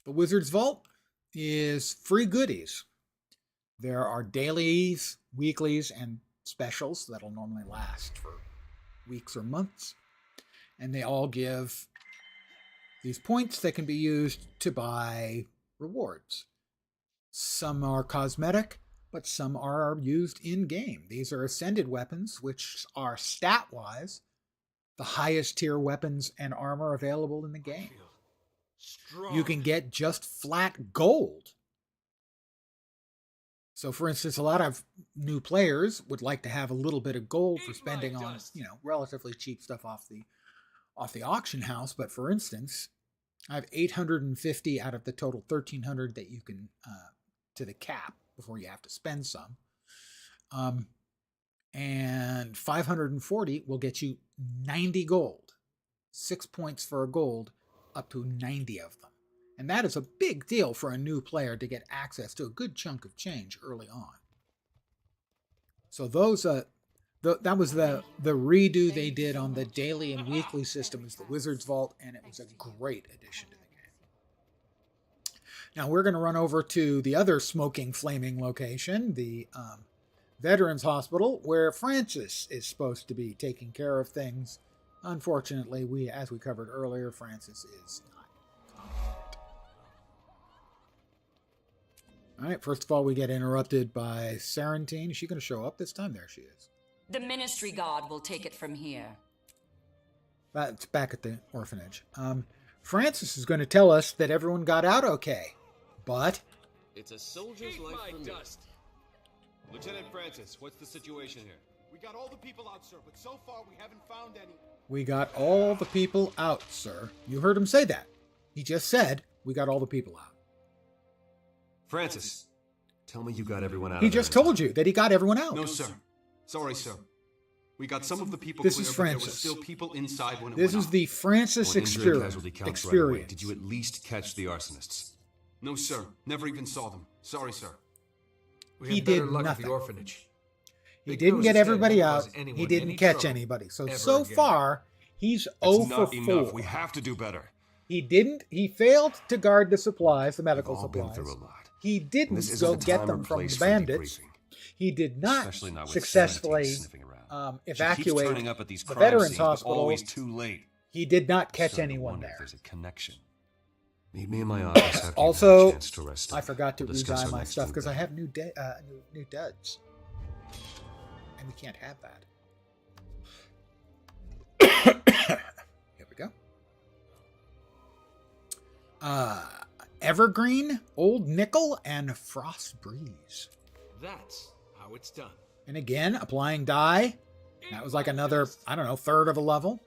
The Wizard's Vault is free goodies. There are dailies, weeklies, and specials that'll normally last for weeks or months, and they all give these points that can be used to buy rewards. Some are cosmetic, but some are used in-game. These are ascended weapons, which are stat-wise the highest tier weapons and armor available in the game. You can get just flat gold. So, for instance, a lot of new players would like to have a little bit of gold for spending on, relatively cheap stuff off the off the auction house, but for instance, I have 850 out of the total 1,300 that you can, to the cap before you have to spend some. And 540 will get you 90 gold. 6 points for a gold, up to 90 of them. And that is a big deal for a new player to get access to a good chunk of change early on. So those, that was the redo they did on the daily and weekly system is the Wizard's Vault, and it was a great addition to the game. Now we're going to run over to the other smoking, flaming location, the Veterans Hospital, where Francis is supposed to be taking care of things. Unfortunately, as we covered earlier, Francis is not confident. All right, first of all, we get interrupted by Sarantine. Is she going to show up this time? There she is. The Ministry Guard will take it from here. That's back at the orphanage. Francis is going to tell us that everyone got out okay, but... It's a soldier's life for me. Lieutenant Francis, what's the situation here? We got all the people out, sir, but so far we haven't found any. We got all the people out, sir. You heard him say that. He just said, we got all the people out. Francis, tell me you got everyone out. He just told you that he got everyone out. No, sir. Sorry, sir. We got some of the people This clear, is but there Francis. was still people inside when it This went is off. the Francis experience. Right away. Did you at least catch the arsonists? No, sir. Never even saw them. Sorry, sir. We He had better did luck at nothing. the orphanage. He Big didn't Nose get said everybody won't out. cause anyone He didn't any catch trouble anybody. So ever again. far, he's 0 It's for not 4. enough. We have to do better. He failed to guard the supplies, the medical We've all been supplies. through a lot. He didn't This isn't go the get time them or from place the for bandits. debriefing. He did not Especially not with successfully 17 sniffing around. She keeps evacuate turning up at these the crime Veterans scenes, but Hospital. always too late. He did not catch Starting to anyone wonder if there. There's a connection. Meet me in my office after you've had Also, a chance to rest I up. forgot to We'll discuss redesign our my next stuff move because I then. have new duds, and we can't have that. Here we go. Evergreen, Old Nickel, and Frost Breeze. That's how it's done. And again, applying dye. That was like another, I don't know, third of a level.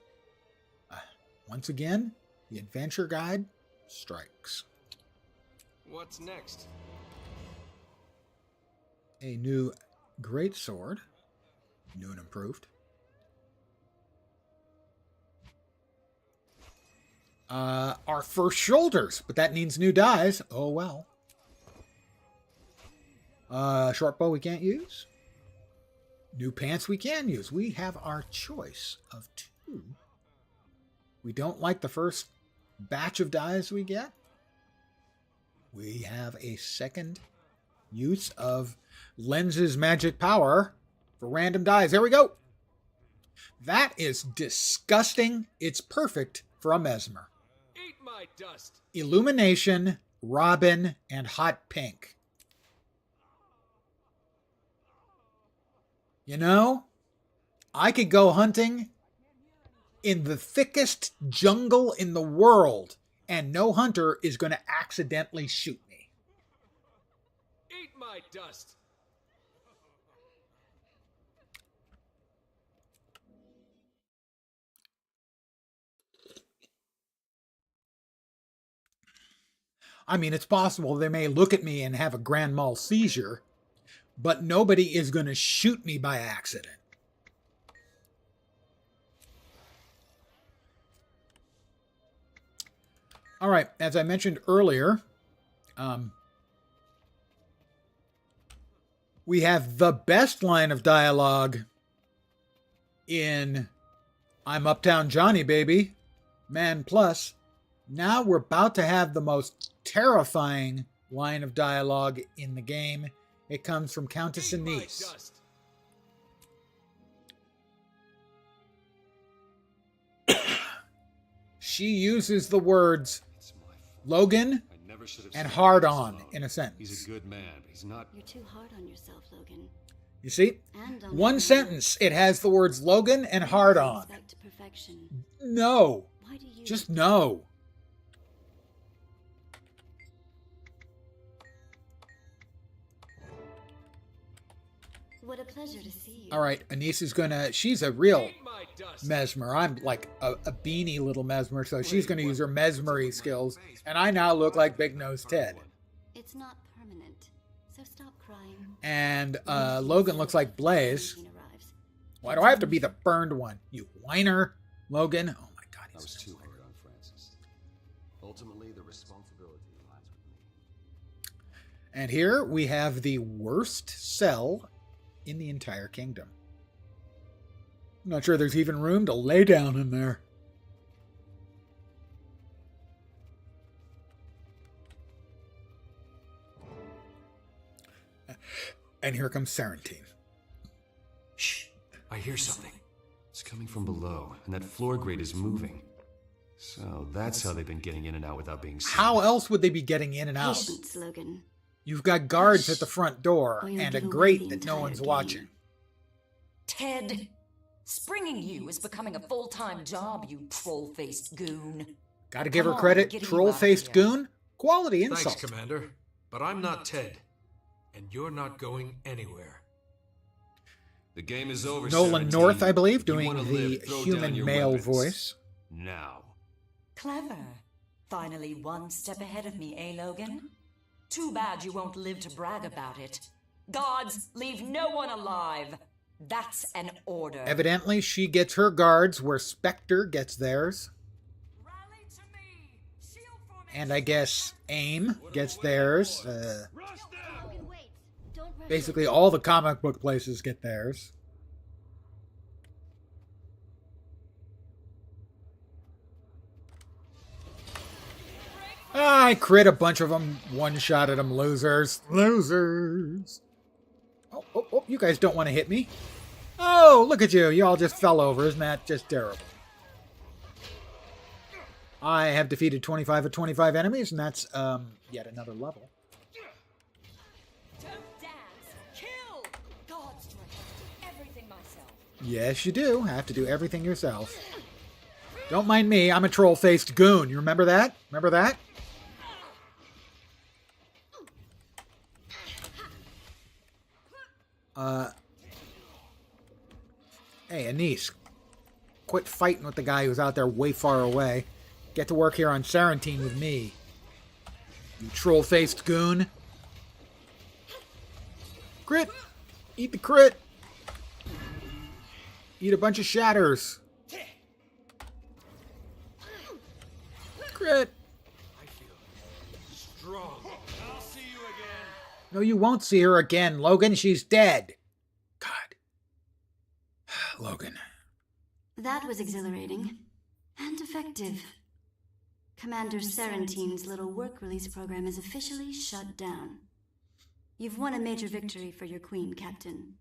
Once again, the adventure guide strikes. What's next? A new great sword, new and improved. Our first shoulders, but that needs new dyes. Oh well. Short bow we can't use. New pants we can use. We have our choice of 2. We don't like the first batch of dyes we get. We have a second use of Lens's magic power for random dyes. There we go. That is disgusting. It's perfect for a Mesmer. Eat my dust. Illumination, Robin, and Hot Pink. You know, I could go hunting in the thickest jungle in the world, and no hunter is going to accidentally shoot me. Eat my dust. I mean, it's possible they may look at me and have a grand mal seizure, but nobody is going to shoot me by accident. All right, as I mentioned earlier, we have the best line of dialogue in I'm Uptown Johnny, baby, Man Plus. Now we're about to have the most terrifying line of dialogue in the game. It comes from Countess Anise. She uses the words Logan and hard on in a sentence. He's a good man, but he's not. You're too hard on yourself, Logan. You see? And on One sentence, it has the words Logan and hard on. Respect to perfection. No. Why do you Just no. Would a pleasure to see you. All right, Anise is gonna. She's a real mesmer. I'm like a beanie little mesmer, so she's gonna use her mesmery skills, and I now look like Big Nose Ted. It's not permanent, so stop crying. And Logan looks like Blaze. Why do I have to be the burned one? You whiner, Logan. Oh my God, I was too hard on Francis. Ultimately, the responsibility lies with me. And here we have the worst cell in the entire kingdom. I'm not sure there's even room to lay down in there. And here comes Sarantine. Shh, I hear something. It's coming from below, and that floor grate is moving. So that's how they've been getting in and out without being seen. How else would they be getting in and out? Patience, Logan. You've got guards at the front door Or you'll and a give away grate the that no entire one's game. watching. Ted, springing you is becoming a full-time job, you troll-faced goon. Gotta give her Come on, credit. get him Troll-faced out of here. goon? Quality insult. Thanks, Commander. But I'm not Ted. And you're not going anywhere. The game is over. Nolan 17. North, I believe, If you doing wanna the live, throw down human your male weapons. voice. Now. Clever. Finally one step ahead of me, eh, Logan? Too bad you won't live to brag about it. Guards, leave no one alive. That's an order. Evidently, she gets her guards where Spectre gets theirs. And I guess AIM gets theirs. Basically, all the comic book places get theirs. I crit a bunch of them, one-shotted them, losers. Losers. Oh, you guys don't want to hit me. Oh, look at you. You all just fell over. Isn't that just terrible? I have defeated 25 of 25 enemies, and that's yet another level. Don't dance. Kill. God's do everything myself. Yes, you do. Have to do everything yourself. Don't mind me. I'm a troll-faced goon. You remember that? Remember that? Hey, Anise. Quit fighting with the guy who's out there way far away. Get to work here on Sarantine with me. You troll-faced goon. Crit! Eat the crit! Eat a bunch of shatters. Crit! Strong. I'll see you again. No, you won't see her again, Logan. She's dead. God. Logan. That was exhilarating. And effective. Commander Sarantine's little work release program is officially shut down. You've won a major victory for your queen, Captain.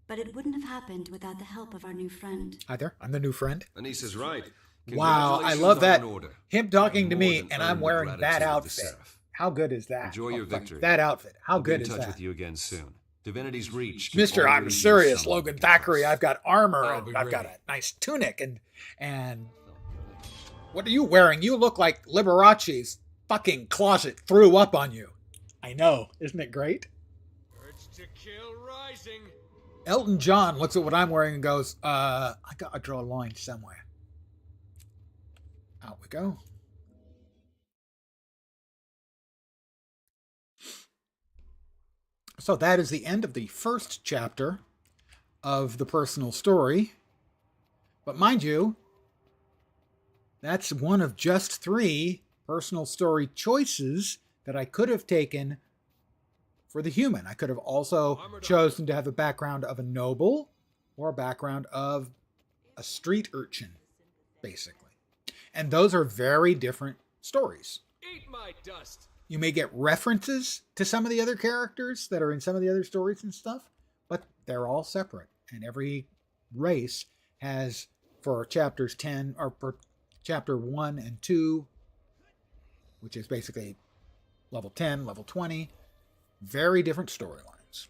But it wouldn't have happened without the help of our new friend. Hi there. I'm the new friend. Anise is right. Wow, I Congratulations love on that. an order. Him talking to More me, than and I'm earned the wearing that gratitude of the outfit. Seraph. How good is that? Enjoy your fuck, victory. That outfit. How I'll good be is in touch that? with you again soon. Divinity's Reach. can Mister, I'm always use serious, someone Logan to Thackeray. trust. I've got armor, I'll and be I've got ready. a nice tunic, and what are you wearing? You look like Liberace's fucking closet threw up on you. I know. Isn't it great? Urge to kill rising. Elton John looks at what I'm wearing and goes, I gotta draw a line somewhere. Out we go. So that is the end of the first chapter of the personal story. But mind you, that's one of just 3 personal story choices that I could have taken for the human. I could have also chosen to have a background of a noble or a background of a street urchin, basically. And those are very different stories. Eat my dust. You may get references to some of the other characters that are in some of the other stories and stuff, but they're all separate. And every race has, for chapters 10, or for chapter 1 and 2, which is basically level 10, level 20, very different storylines.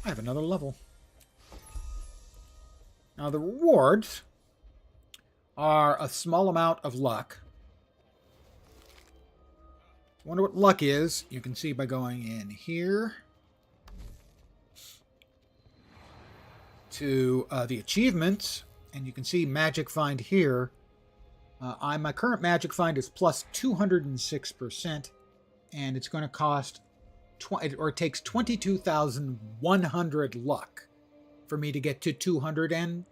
I have another level. Now the rewards are a small amount of luck. Wonder what luck is. You can see by going in here. to the achievements, and you can see Magic Find here. My current Magic Find is plus 206%, and it's going to cost, it takes 22,100 luck for me to get to 207%.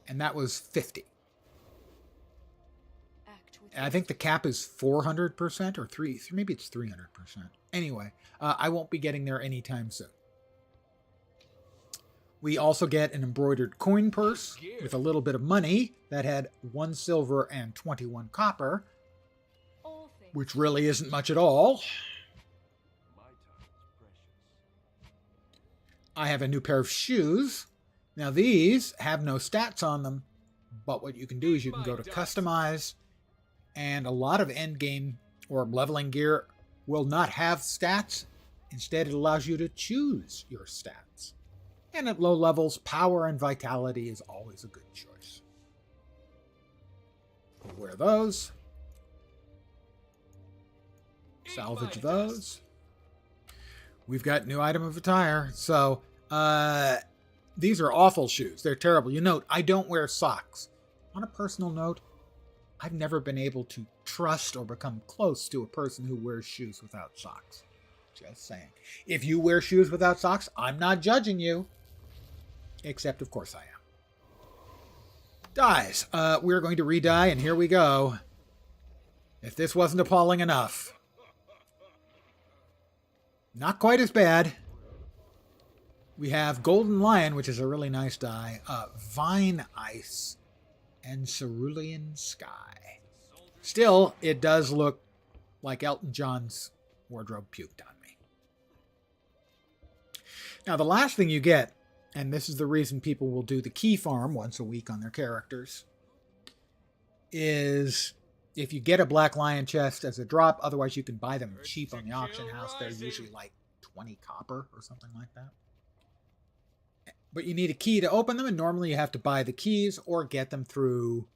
And that was 50. And I think the cap is 400% or maybe it's 300%. Anyway, I won't be getting there anytime soon. We also get an embroidered coin purse with a little bit of money that had 1 silver and 21 copper, which really isn't much at all. I have a new pair of shoes. Now these have no stats on them, but what you can do is you can go to customize, and a lot of endgame or leveling gear will not have stats. Instead, it allows you to choose your stats. And at low levels, power and vitality is always a good choice. We'll wear those. Salvage those. We've got new item of attire. So, these are awful shoes. They're terrible. You note, I don't wear socks. On a personal note, I've never been able to trust or become close to a person who wears shoes without socks. Just saying. If you wear shoes without socks, I'm not judging you. Except, of course, I am. Dies. We're going to re-die, and here we go. If this wasn't appalling enough. Not quite as bad. We have Golden Lion, which is a really nice die. Vine Ice. And Cerulean Sky. Still, it does look like Elton John's wardrobe puked on me. Now, the last thing you get, and this is the reason people will do the key farm once a week on their characters, is if you get a Black Lion chest as a drop, otherwise you can buy them cheap on the auction house. They're usually like 20 copper or something like that. But you need a key to open them, and normally you have to buy the keys or get them through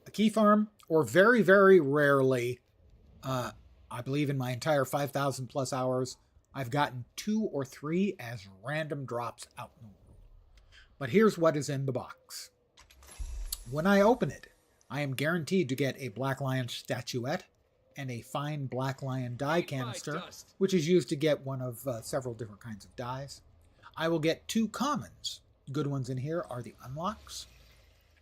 a key farm, or very, very rarely, I believe in my entire 5,000 plus hours, I've gotten 2 or 3 as random drops out in the world. But here's what is in the box. When I open it, I am guaranteed to get a Black Lion statuette and a fine Black Lion die canister, which is used to get one of several different kinds of dies. I will get 2 commons. Good ones in here are the unlocks,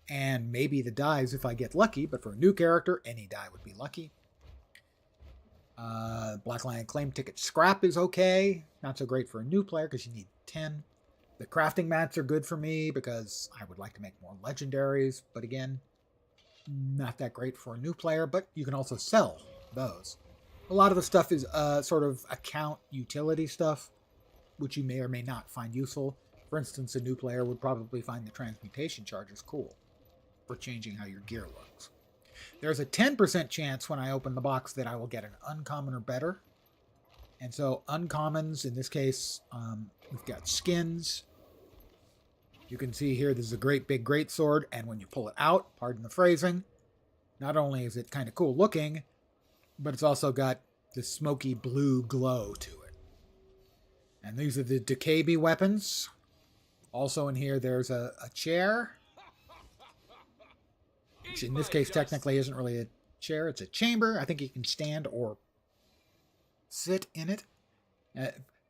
and maybe the dies if I get lucky, but for a new character, any die would be lucky. Black Lion claim ticket scrap is okay. Not so great for a new player because you need 10. The crafting mats are good for me because I would like to make more legendaries, but again, not that great for a new player, but you can also sell those. A lot of the stuff is sort of account utility stuff, which you may or may not find useful. For instance, a new player would probably find the transmutation charges cool for changing how your gear looks. There's a 10% chance when I open the box that I will get an uncommon or better. And so uncommons, in this case, we've got skins. You can see here, this is a great big greatsword, and when you pull it out, pardon the phrasing, not only is it kind of cool looking, but it's also got this smoky blue glow to it. And these are the Decabi weapons. Also in here, there's a chair. Which in this case, technically isn't really a chair. It's a chamber. I think you can stand or sit in it.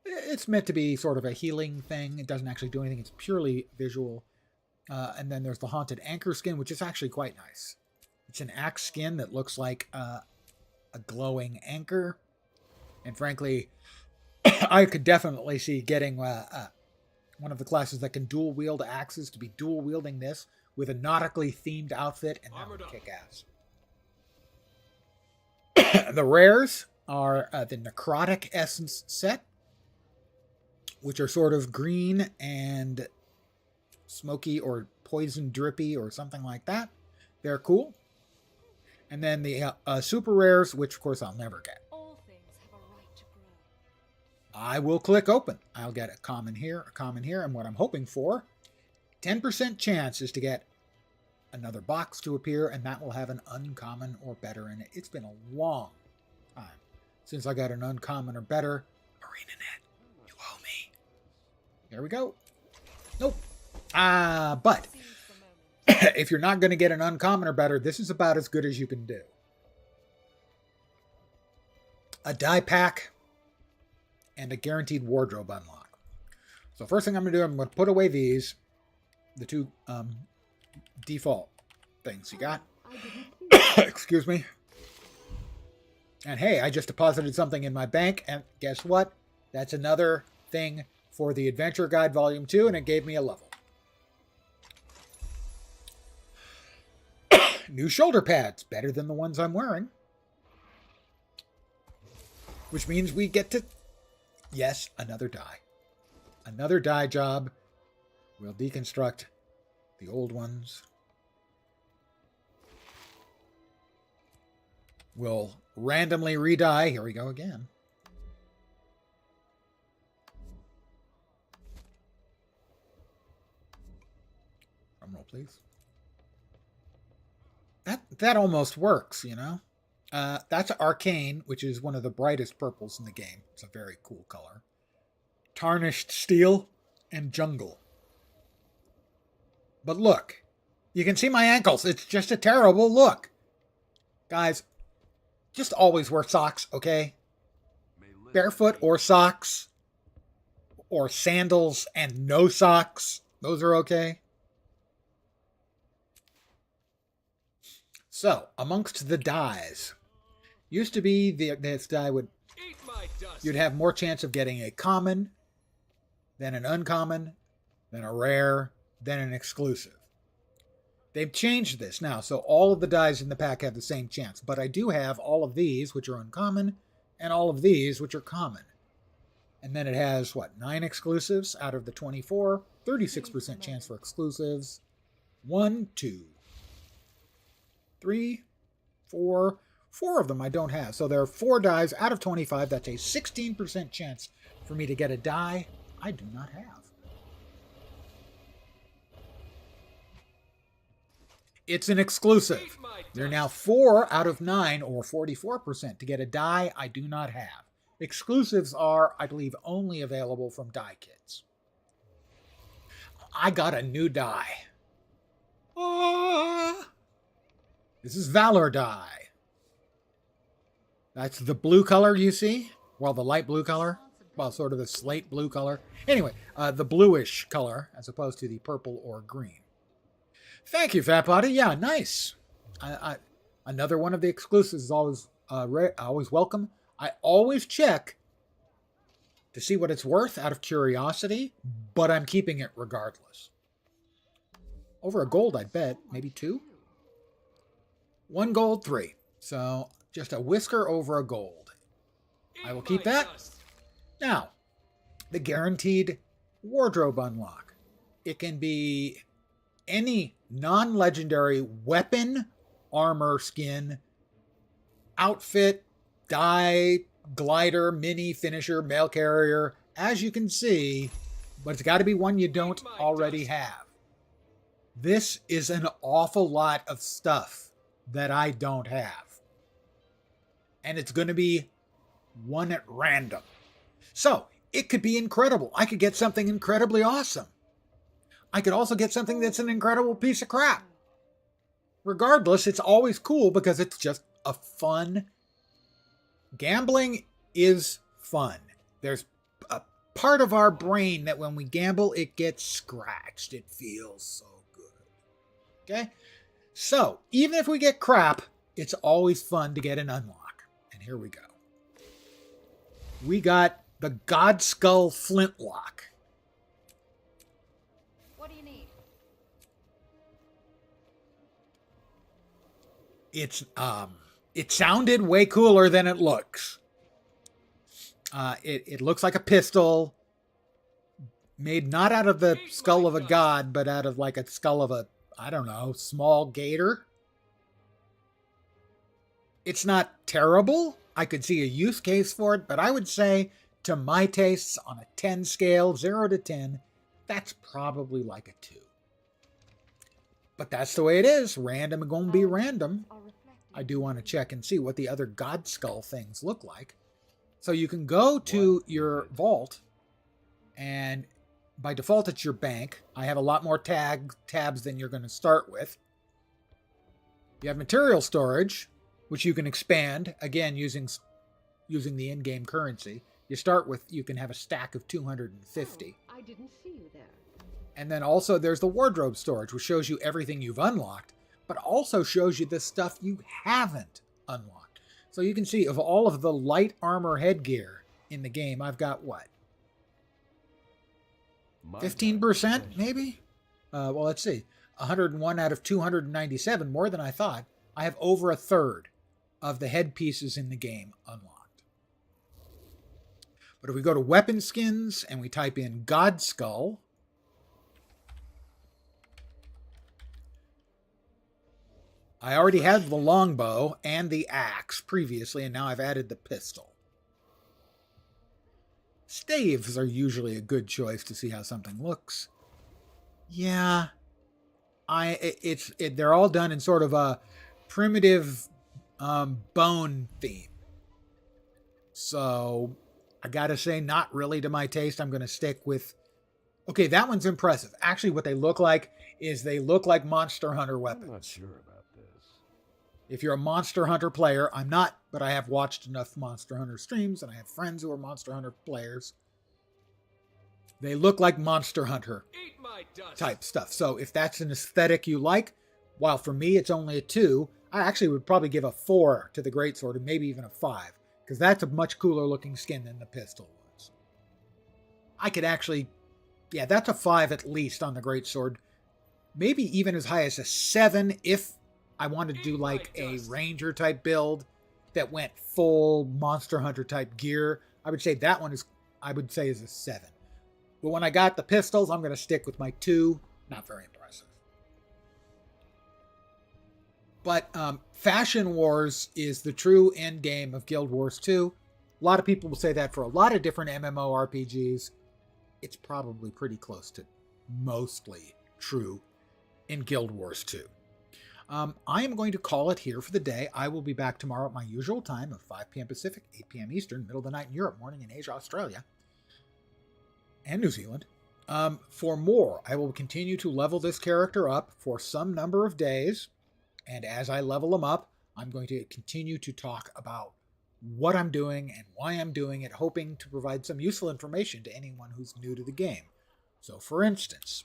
It's meant to be sort of a healing thing. It doesn't actually do anything. It's purely visual. And then there's the Haunted Anchor skin, which is actually quite nice. It's an axe skin that looks like a glowing anchor. And frankly, I could definitely see getting one of the classes that can dual wield axes to be dual wielding this with a nautically themed outfit, and that would kick ass. The rares are the Necrotic Essence set, which are sort of green and smoky or poison drippy or something like that. They're cool. And then the super rares, which of course I'll never get. I will click open. I'll get a common here, and what I'm hoping for, 10% chance is to get another box to appear, and that will have an uncommon or better in it. It's been a long time since I got an uncommon or better. ArenaNet, you owe me. There we go. Nope. But if you're not going to get an uncommon or better, this is about as good as you can do. A die pack and a guaranteed wardrobe unlock. So first thing I'm going to do, I'm going to put away these, the two default things you got. Excuse me. And hey, I just deposited something in my bank, and guess what? That's another thing for the Adventure Guide Volume 2, and it gave me a level. New shoulder pads, better than the ones I'm wearing. Which means we get to, yes, another die. Another die job. We'll deconstruct the old ones. We'll randomly re-die. Here we go again. Drum roll, please. That almost works, you know? That's Arcane, which is one of the brightest purples in the game. It's a very cool color. Tarnished Steel and Jungle. But look, you can see my ankles. It's just a terrible look. Guys, just always wear socks, okay? Barefoot or socks. Or sandals and no socks. Those are okay. So, amongst the dies, used to be this die would, you'd have more chance of getting a common, then an uncommon, then a rare, then an exclusive. They've changed this now, so all of the dies in the pack have the same chance, but I do have all of these, which are uncommon, and all of these, which are common. And then it has, 9 exclusives out of the 24, 36% chance for exclusives, 1, 2, 3, 4. 4 of them I don't have. So there are 4 dies out of 25. That's a 16% chance for me to get a die I do not have. It's an exclusive. There are now 4 out of 9, or 44%, to get a die I do not have. Exclusives are, I believe, only available from die kits. I got a new die. This is Valor die. That's the blue color you see? Well, the light blue color. Well, sort of the slate blue color. Anyway, the bluish color as opposed to the purple or green. Thank you, Fat Body. Yeah, nice. Another one of the exclusives is always always welcome. I always check to see what it's worth out of curiosity, but I'm keeping it regardless. Over a gold, I'd bet. Maybe 2? 1 gold, 3. So, just a whisker over a gold. I will keep that. Now, the guaranteed wardrobe unlock. It can be any non-legendary weapon, armor, skin, outfit, die, glider, mini, finisher, mail carrier, as you can see, but it's got to be one you don't already have. This is an awful lot of stuff that I don't have. And it's going to be one at random. So, it could be incredible. I could get something incredibly awesome. I could also get something that's an incredible piece of crap. Regardless, it's always cool because it's just a fun. Gambling is fun. There's a part of our brain that when we gamble, it gets scratched. It feels so good. Okay? So, even if we get crap, it's always fun to get an unlock. And here we go. We got the Godskull Flintlock. What do you need? It sounded way cooler than it looks. It looks like a pistol made not out of the skull of a god, but out of like a skull of a, I don't know, small gator. It's not terrible. I could see a use case for it, but I would say, to my tastes, on a 10 scale, 0 to 10, that's probably like a 2. But that's the way it is. Random and gonna be random. I do want to check and see what the other Godskull things look like. So you can go to your vault, and by default, it's your bank. I have a lot more tabs than you're going to start with. You have material storage, which you can expand, again, using the in-game currency. You start with, you can have a stack of 250. I didn't see you there. And then also there's the wardrobe storage, which shows you everything you've unlocked, but also shows you the stuff you haven't unlocked. So you can see of all of the light armor headgear in the game, I've got what? 15% maybe? Well, let's see. 101 out of 297, more than I thought. I have over a third of the headpieces in the game unlocked. But if we go to weapon skins and we type in God Skull, I already had the longbow and the axe previously, and now I've added the pistol. Staves are usually a good choice to see how something looks. Yeah, they're all done in sort of a primitive bone theme. So I gotta say, not really to my taste. I'm gonna stick with. Okay, that one's impressive. Actually, what they look like is they look like Monster Hunter weapons. I'm not sure about this. If you're a Monster Hunter player, I'm not, but I have watched enough Monster Hunter streams, and I have friends who are Monster Hunter players. They look like Monster Hunter type stuff. So if that's an aesthetic you like, while for me it's only a 2, I actually would probably give a 4 to the Greatsword, and maybe even a 5, because that's a much cooler looking skin than the pistol was. I could actually, yeah, that's a 5 at least on the Greatsword. Maybe even as high as a 7 if I wanted to do like a Ranger type build that went full Monster Hunter type gear. I would say that one is, I would say, is a 7. But when I got the pistols, I'm going to stick with my 2. Not very impressive. But Fashion Wars is the true end game of Guild Wars 2. A lot of people will say that for a lot of different MMORPGs. It's probably pretty close to mostly true in Guild Wars 2. I am going to call it here for the day. I will be back tomorrow at my usual time of 5 p.m. Pacific, 8 p.m. Eastern, middle of the night in Europe, morning in Asia, Australia, and New Zealand. For more, I will continue to level this character up for some number of days. And as I level him up, I'm going to continue to talk about what I'm doing and why I'm doing it, hoping to provide some useful information to anyone who's new to the game. So, for instance,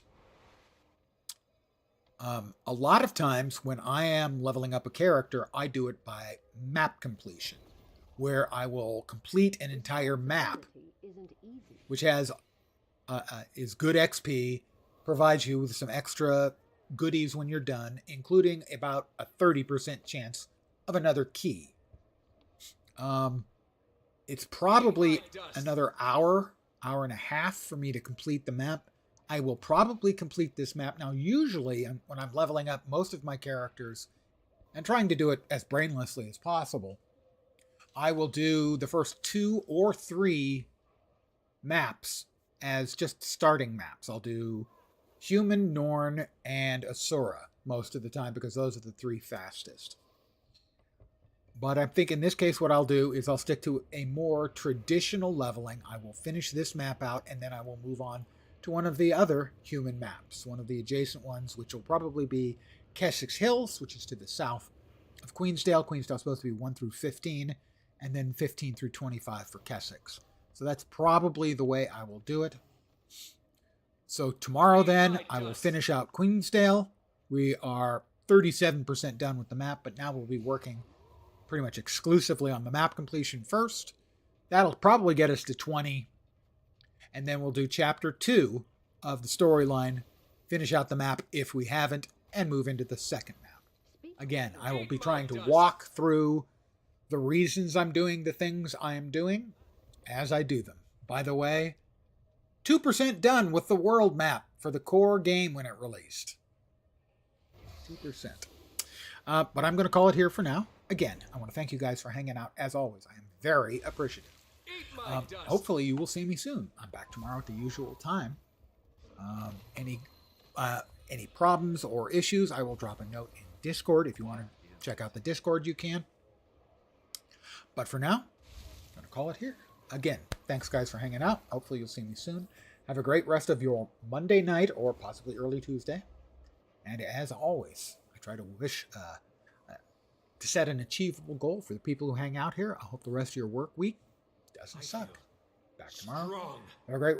a lot of times when I am leveling up a character, I do it by map completion, where I will complete an entire map, which has is good XP, provides you with some extra goodies when you're done, including about a 30% chance of another key. It's probably another hour and a half for me to complete the map. I will probably complete this map. Now, usually when I'm leveling up most of my characters and trying to do it as brainlessly as possible, I will do the first 2 or 3 maps as just starting maps. I'll do Human, Norn, and Asura most of the time because those are the 3 fastest. But I think in this case what I'll do is I'll stick to a more traditional leveling. I will finish this map out and then I will move on to one of the other human maps, one of the adjacent ones, which will probably be Kessex Hills, which is to the south of Queensdale. Queensdale's supposed to be 1 through 15, and then 15 through 25 for Kessex. So that's probably the way I will do it. So tomorrow then, I will finish out Queensdale. We are 37% done with the map, but now we'll be working pretty much exclusively on the map completion first. That'll probably get us to 20. And then we'll do chapter 2 of the storyline, finish out the map if we haven't, and move into the second map. Again, I will be trying to walk through the reasons I'm doing the things I am doing as I do them. By the way, 2% done with the world map for the core game when it released. 2%. But I'm going to call it here for now. Again, I want to thank you guys for hanging out. As always, I am very appreciative. Hopefully you will see me soon. I'm back tomorrow at the usual time. Any problems or issues, I will drop a note in Discord. If you want to check out the Discord, you can. But for now, I'm going to call it here. Again, thanks guys for hanging out. Hopefully you'll see me soon. Have a great rest of your Monday night or possibly early Tuesday. And as always, I try to wish to set an achievable goal for the people who hang out here. I hope the rest of your work week doesn't suck. Back tomorrow. Have a great